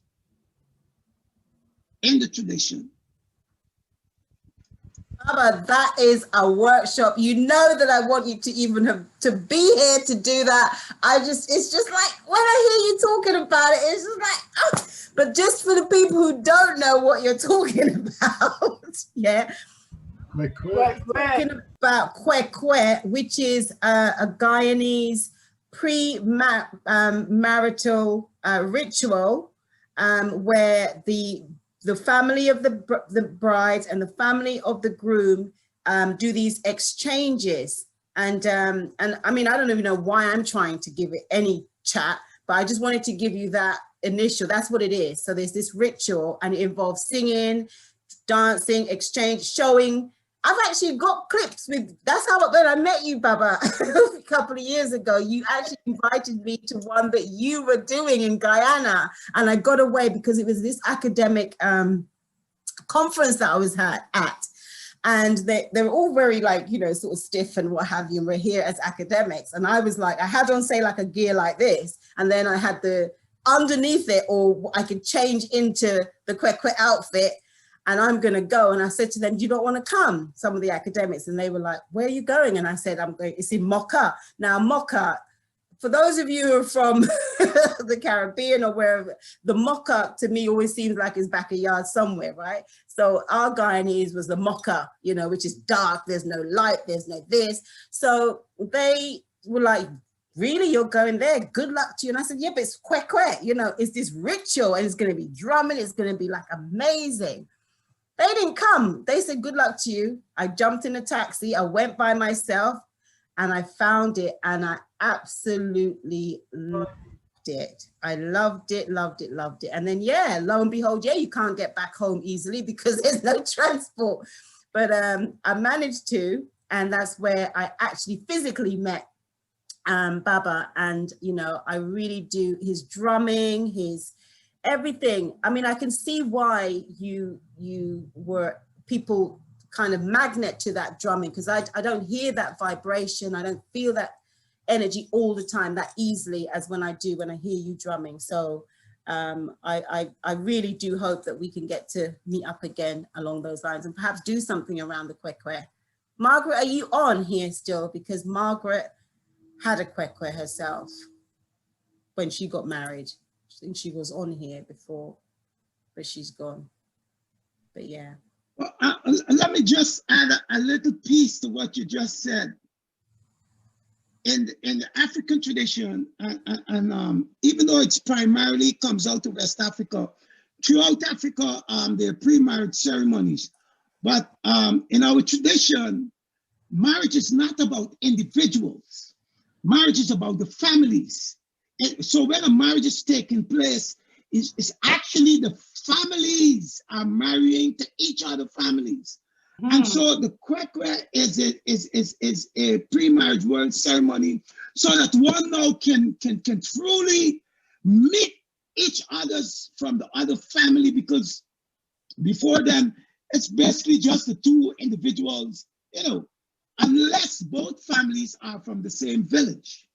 in the tradition. Baba, that is a workshop. You know that I want you to even have to be here to do that. It's just like, when I hear you talking about it, it's just like, oh. But just for the people who don't know what you're talking about, yeah. We're talking about kwekwe, which is a Guyanese pre-marital ritual where the family of the bride and the family of the groom do these exchanges. And I mean, I don't even know why I'm trying to give it any chat, but I just wanted to give you that initial, that's what it is. So there's this ritual and it involves singing, dancing, exchange, showing. I've actually got clips with, that's how, when I met you, Baba, a couple of years ago, you actually invited me to one that you were doing in Guyana. And I got away because it was this academic conference that I was at. And they were all very like, you know, sort of stiff and what have you. And we're here as academics. And I was like, I had on, say, like a gear like this. And then I had the, underneath it, or I could change into the kwekwe outfit. And I'm going to go. And I said to them, do you not want to come? Some of the academics. And they were like, where are you going? And I said, I'm going, it's in Mocha. Now, Mocha, for those of you who are from the Caribbean or wherever, the Mocha to me always seems like it's back a yard somewhere, right? So our Guyanese was the Mocha, you know, which is dark. There's no light. There's no this. So they were like, really, you're going there? Good luck to you. And I said, yeah, but it's kwekwe, you know, it's this ritual and it's going to be drumming. It's going to be like amazing. They didn't come. They said, good luck to you. I jumped in a taxi. I went by myself and I found it and I absolutely loved it. I loved it, loved it, loved it. And then, yeah, lo and behold, yeah, you can't get back home easily because there's no transport. But I managed to, and that's where I actually physically met Baba. And, you know, I really do his drumming, his everything. I mean, I can see why you were people kind of magnet to that drumming, because I don't hear that vibration. I don't feel that energy all the time that easily as when I do when I hear you drumming. So I really do hope that we can get to meet up again along those lines and perhaps do something around the kwekwe. Margaret, are you on here still? Because Margaret had a kwekwe herself when she got married. I think she was on here before, but she's gone. But yeah. Well, let me just add a little piece to what you just said. In the African tradition, and even though it's primarily comes out of West Africa, throughout Africa, there are pre-marriage ceremonies. But in our tradition, marriage is not about individuals. Marriage is about the families. And so when a marriage is taking place, it's actually the families are marrying to each other families. And so the kwekwe is a pre-marriage world ceremony so that one now can truly meet each other's from the other family, because before then, it's basically just the two individuals, you know, unless both families are from the same village.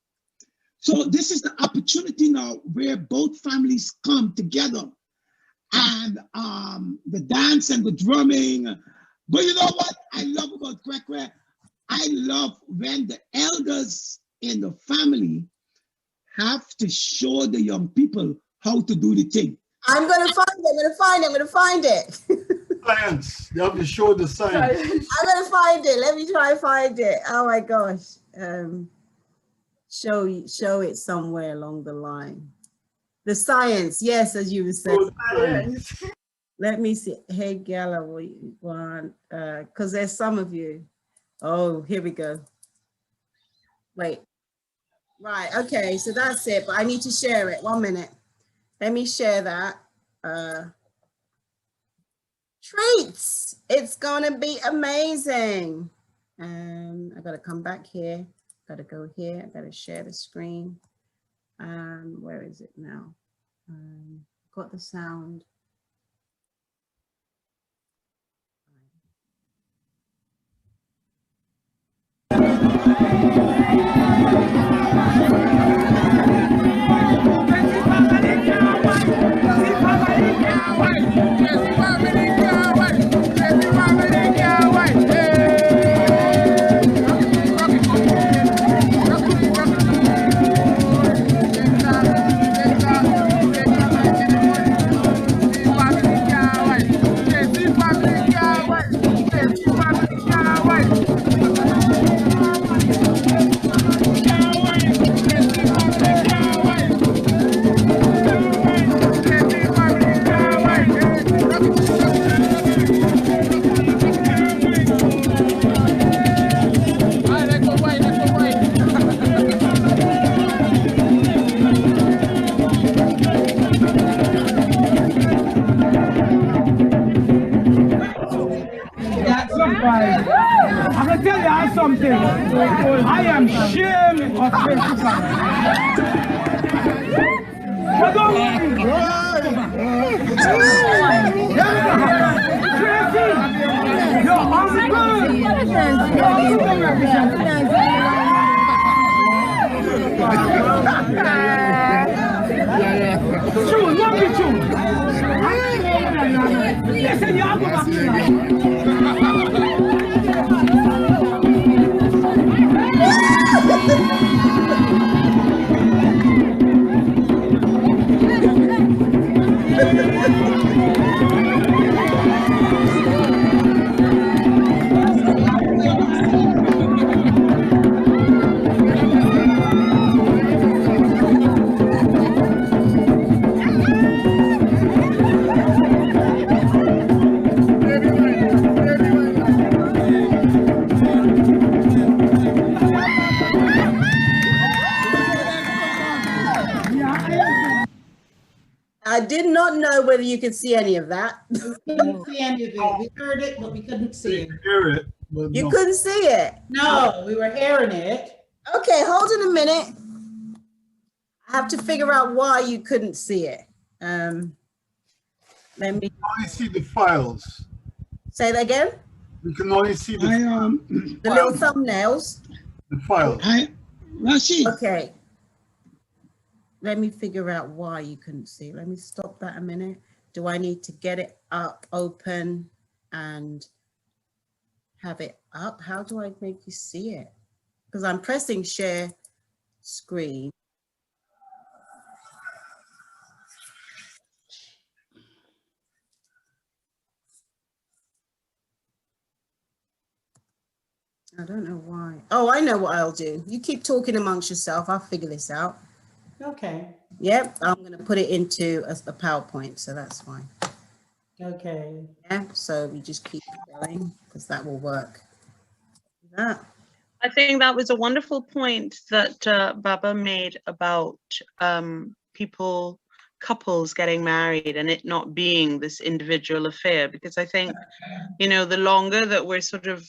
So this is the opportunity now where both families come together, and the dance and the drumming. But you know what I love about kwekwe? I love when the elders in the family have to show the young people how to do the thing. I'm going to find it. Science. You have to show the science. I'm going to find it. Let me try and find it. Oh my gosh. Show it somewhere along the line. The science, yes, as you were saying. Let me see. Hey, Gala, what you want? Because there's some of you. Oh, here we go. Wait. Right, okay, so that's it, but I need to share it. 1 minute. Let me share that. Treats. It's gonna be amazing. I gotta come back here. Gotta go here. I gotta share the screen. Where is it now? Got the sound. I'm gonna tell you something. I am ashamed of Facebook. But don't Tracy, your husband. True, not be true. Listen, y'all go back to I did not know whether you could see any of that. We couldn't see any of it. We heard it, but we couldn't see it. Hear it, but You couldn't see it? No, we were hearing it. Okay, hold on a minute. I have to figure out why you couldn't see it. Let me only see the files. say that again. We can only see the The little thumbnails. The files. Rashid. Okay. Let me figure out why you couldn't see. Let me stop that a minute. Do I need to get it up, open, and have it up? How do I make you see it? Because I'm pressing share screen. I don't know why. Oh, I know what I'll do. You keep talking amongst yourself. I'll figure this out. Okay. Yep, I'm going to put it into a PowerPoint, so that's fine. Okay. Yeah, so we just keep going because that will work. That. I think that was a wonderful point that Baba made about couples getting married and it not being this individual affair, because I think, you know, the longer that we're sort of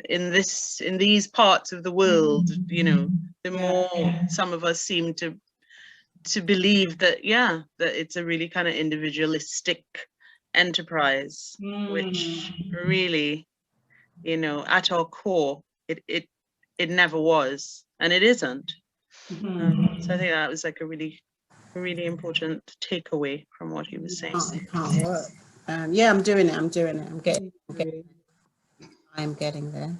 in these parts of the world, you know, the more some of us seem to believe that, that it's a really kind of individualistic enterprise, which really, you know, at our core, it never was, and it isn't. So I think that was like a really important takeaway from what he was saying. It can't work. Yeah, I'm doing it. I'm getting there.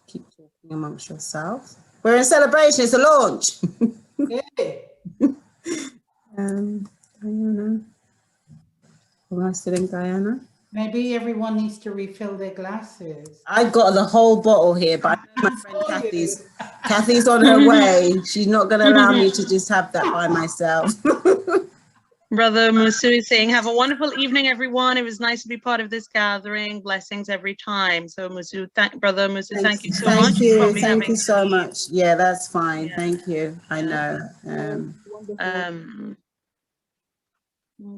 Keep talking amongst yourselves. We're in celebration. It's a launch. Diana. Am I still in Guyana? Maybe everyone needs to refill their glasses. I got the whole bottle here, but my friend Kathy's on her way. She's not going to allow me to just have that by myself. Brother Musu is saying, have a wonderful evening, everyone. It was nice to be part of this gathering. Blessings every time. So Musu, Brother Musu, thank you so much. Thank you so much. Yeah, that's fine. Thank you. I know.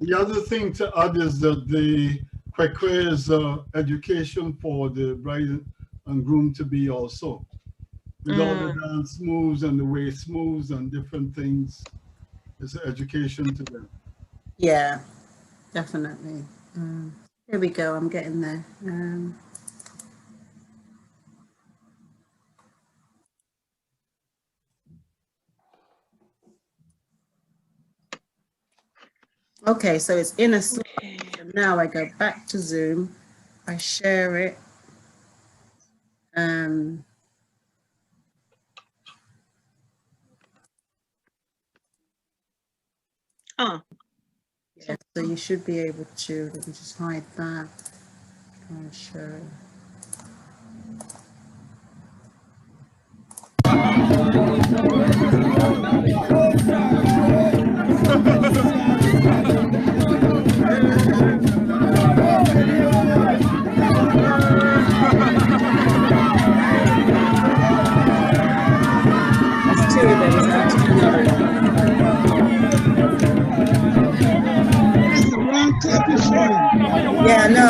The other thing to add is that the kwekwe is education for the bride and groom to be also. With all the dance moves and the waist moves and different things, it's an education to them. Yeah, definitely. Here we go. I'm getting there. Okay, so it's in a slide. Okay. Now I go back to Zoom. I share it. Yeah, so you should be able to, let me just hide that. Try and show. There's two of them. That's the wrong clip you're showing. Yeah, no.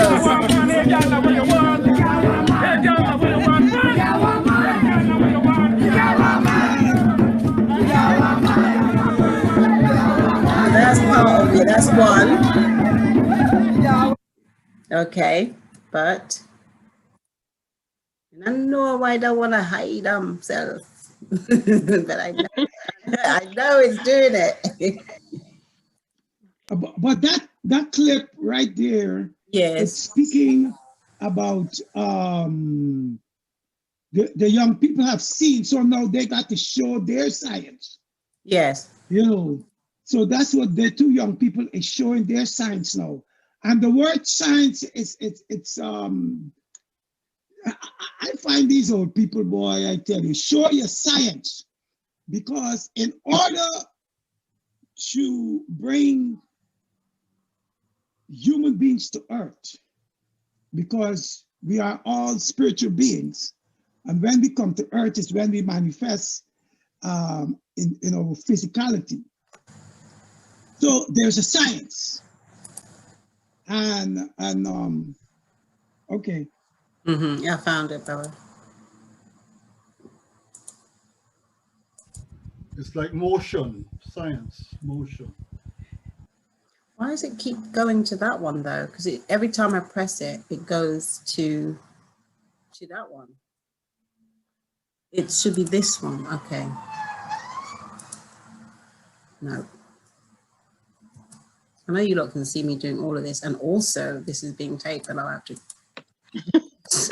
That's part of it. That's one. Okay, but I know why they want to hide themselves, but I know it's doing it. But that clip right there, it's speaking about the young people have seen, so now they got to show their science. Yes. You know, so that's what the two young people is showing their science now. And the word science is I find these old people, boy, I tell you, show your science, because in order to bring human beings to earth, because we are all spiritual beings, and when we come to earth is when we manifest in our physicality. So there's a science, and okay. I found it, Bella. It's like motion, science, motion. Why does it keep going to that one though? Because every time I press it, it goes to that one. It should be this one. Okay. No. I know you lot can see me doing all of this, and also this is being taped, and I'll have to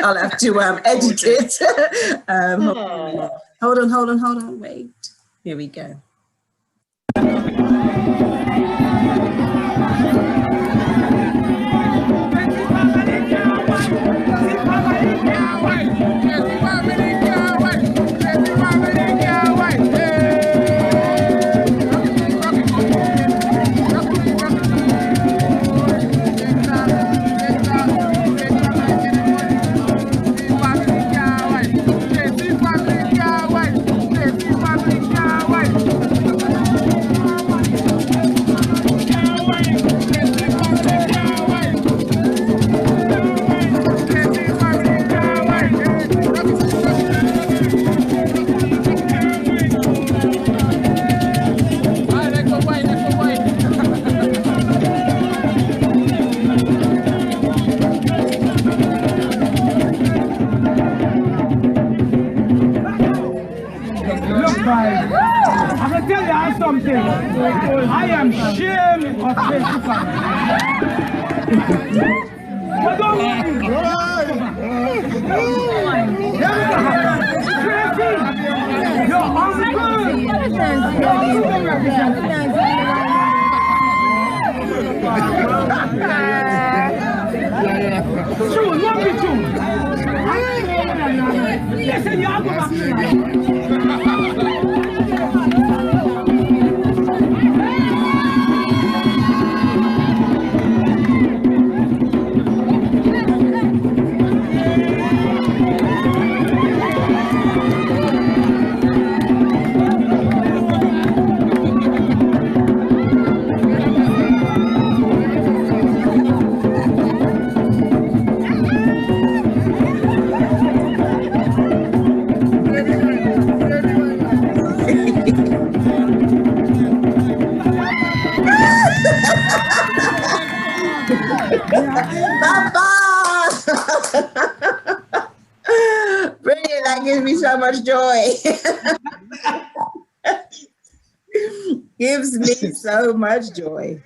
edit it. Hold on, wait. Here we go. I'm gonna tell you something. I am ashamed of this. But don't Tracy, your true, not be true. Listen, y'all go back to Brilliant, that gives me so much joy. Gives me so much joy.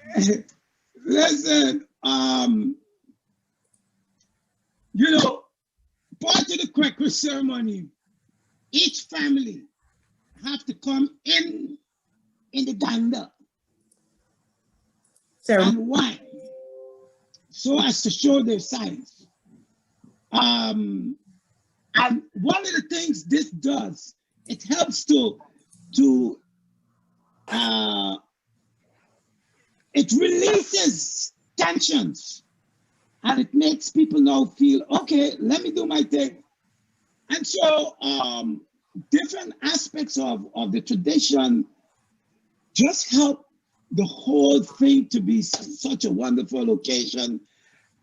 Listen, you know, part of the Kwekwe ceremony, each family have to come in the ganda and wine, so as to show their signs. And one of the things this does, it helps it releases tensions, and it makes people now feel, okay, let me do my thing. And so different aspects of the tradition just help the whole thing to be such a wonderful occasion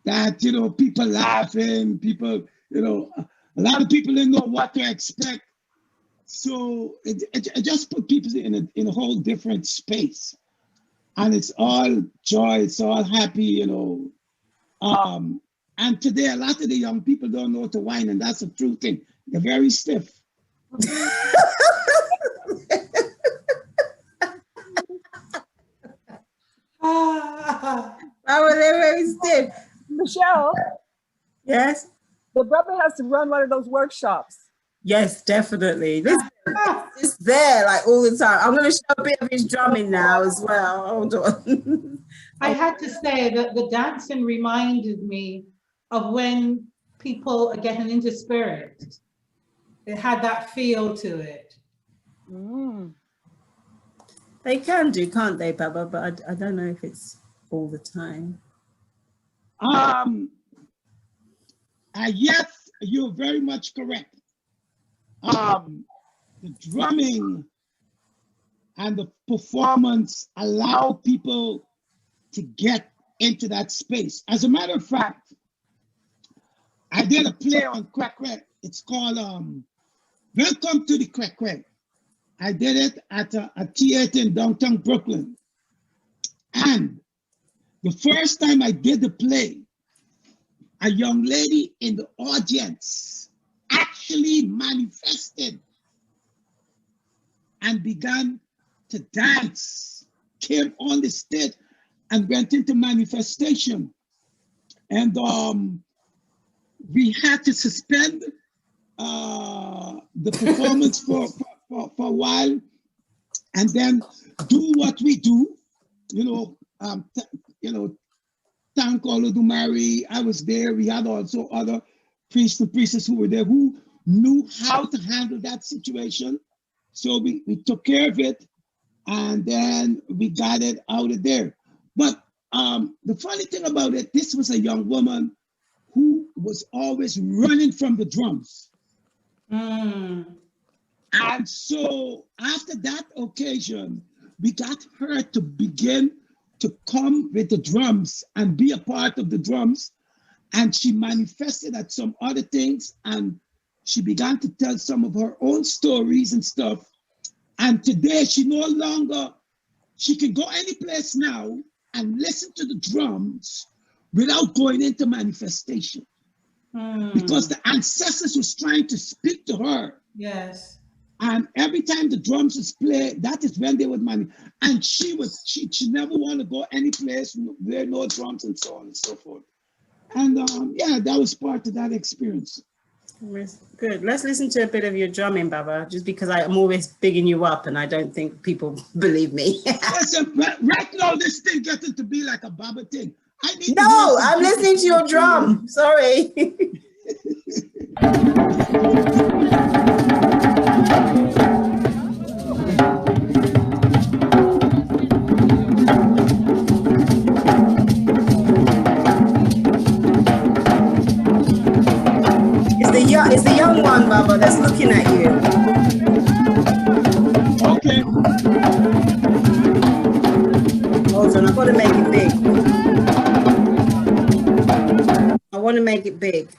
that, you know, people laughing, people, you know, a lot of people didn't know what to expect. So it just put people in a whole different space. And it's all joy, it's all happy, you know. And today, a lot of the young people don't know how to whine, and that's a true thing. They're very stiff. Oh, they're very stiff. Michelle? Yes? The brother has to run one of those workshops. Yes, definitely. This is there like all the time. I'm going to show a bit of his drumming now as well. Hold on. I had to say that the dancing reminded me of when people are getting into spirit. It had that feel to it. They can do, can't they, Baba? But I don't know if it's all the time. Yes, you're very much correct. The drumming and the performance allow people to get into that space. As a matter of fact, I did a play on Kwekwe. It's called Welcome to the Kwekwe. I did it at a theater in downtown Brooklyn. And the first time I did the play, a young lady in the audience actually manifested and began to dance, came on the stage and went into manifestation. And we had to suspend the performance for a while, and then do what we do, thank Oludumare. I was there. We had also other priests and priestesses who were there who knew how to handle that situation. So we took care of it, and then we got it out of there. But the funny thing about it, this was a young woman who was always running from the drums. And so after that occasion, we got her to begin to come with the drums and be a part of the drums. And she manifested at some other things, and she began to tell some of her own stories and stuff. And today she no longer, she can go any place now and listen to the drums without going into manifestation. Because the ancestors was trying to speak to her. Yes. And every time the drums is played, that is when they would money. And she never want to go any place where no drums and so on and so forth. And yeah, that was part of that experience. Good. Let's listen to a bit of your drumming, Baba, just because I'm always bigging you up and I don't think people believe me. Listen, right now this thing getting to be like a Baba thing. No, I'm listening to your drum. Sorry. It's the young one, Baba, that's looking at you. Okay. Hold on, I've got to make it big. I want to make it big.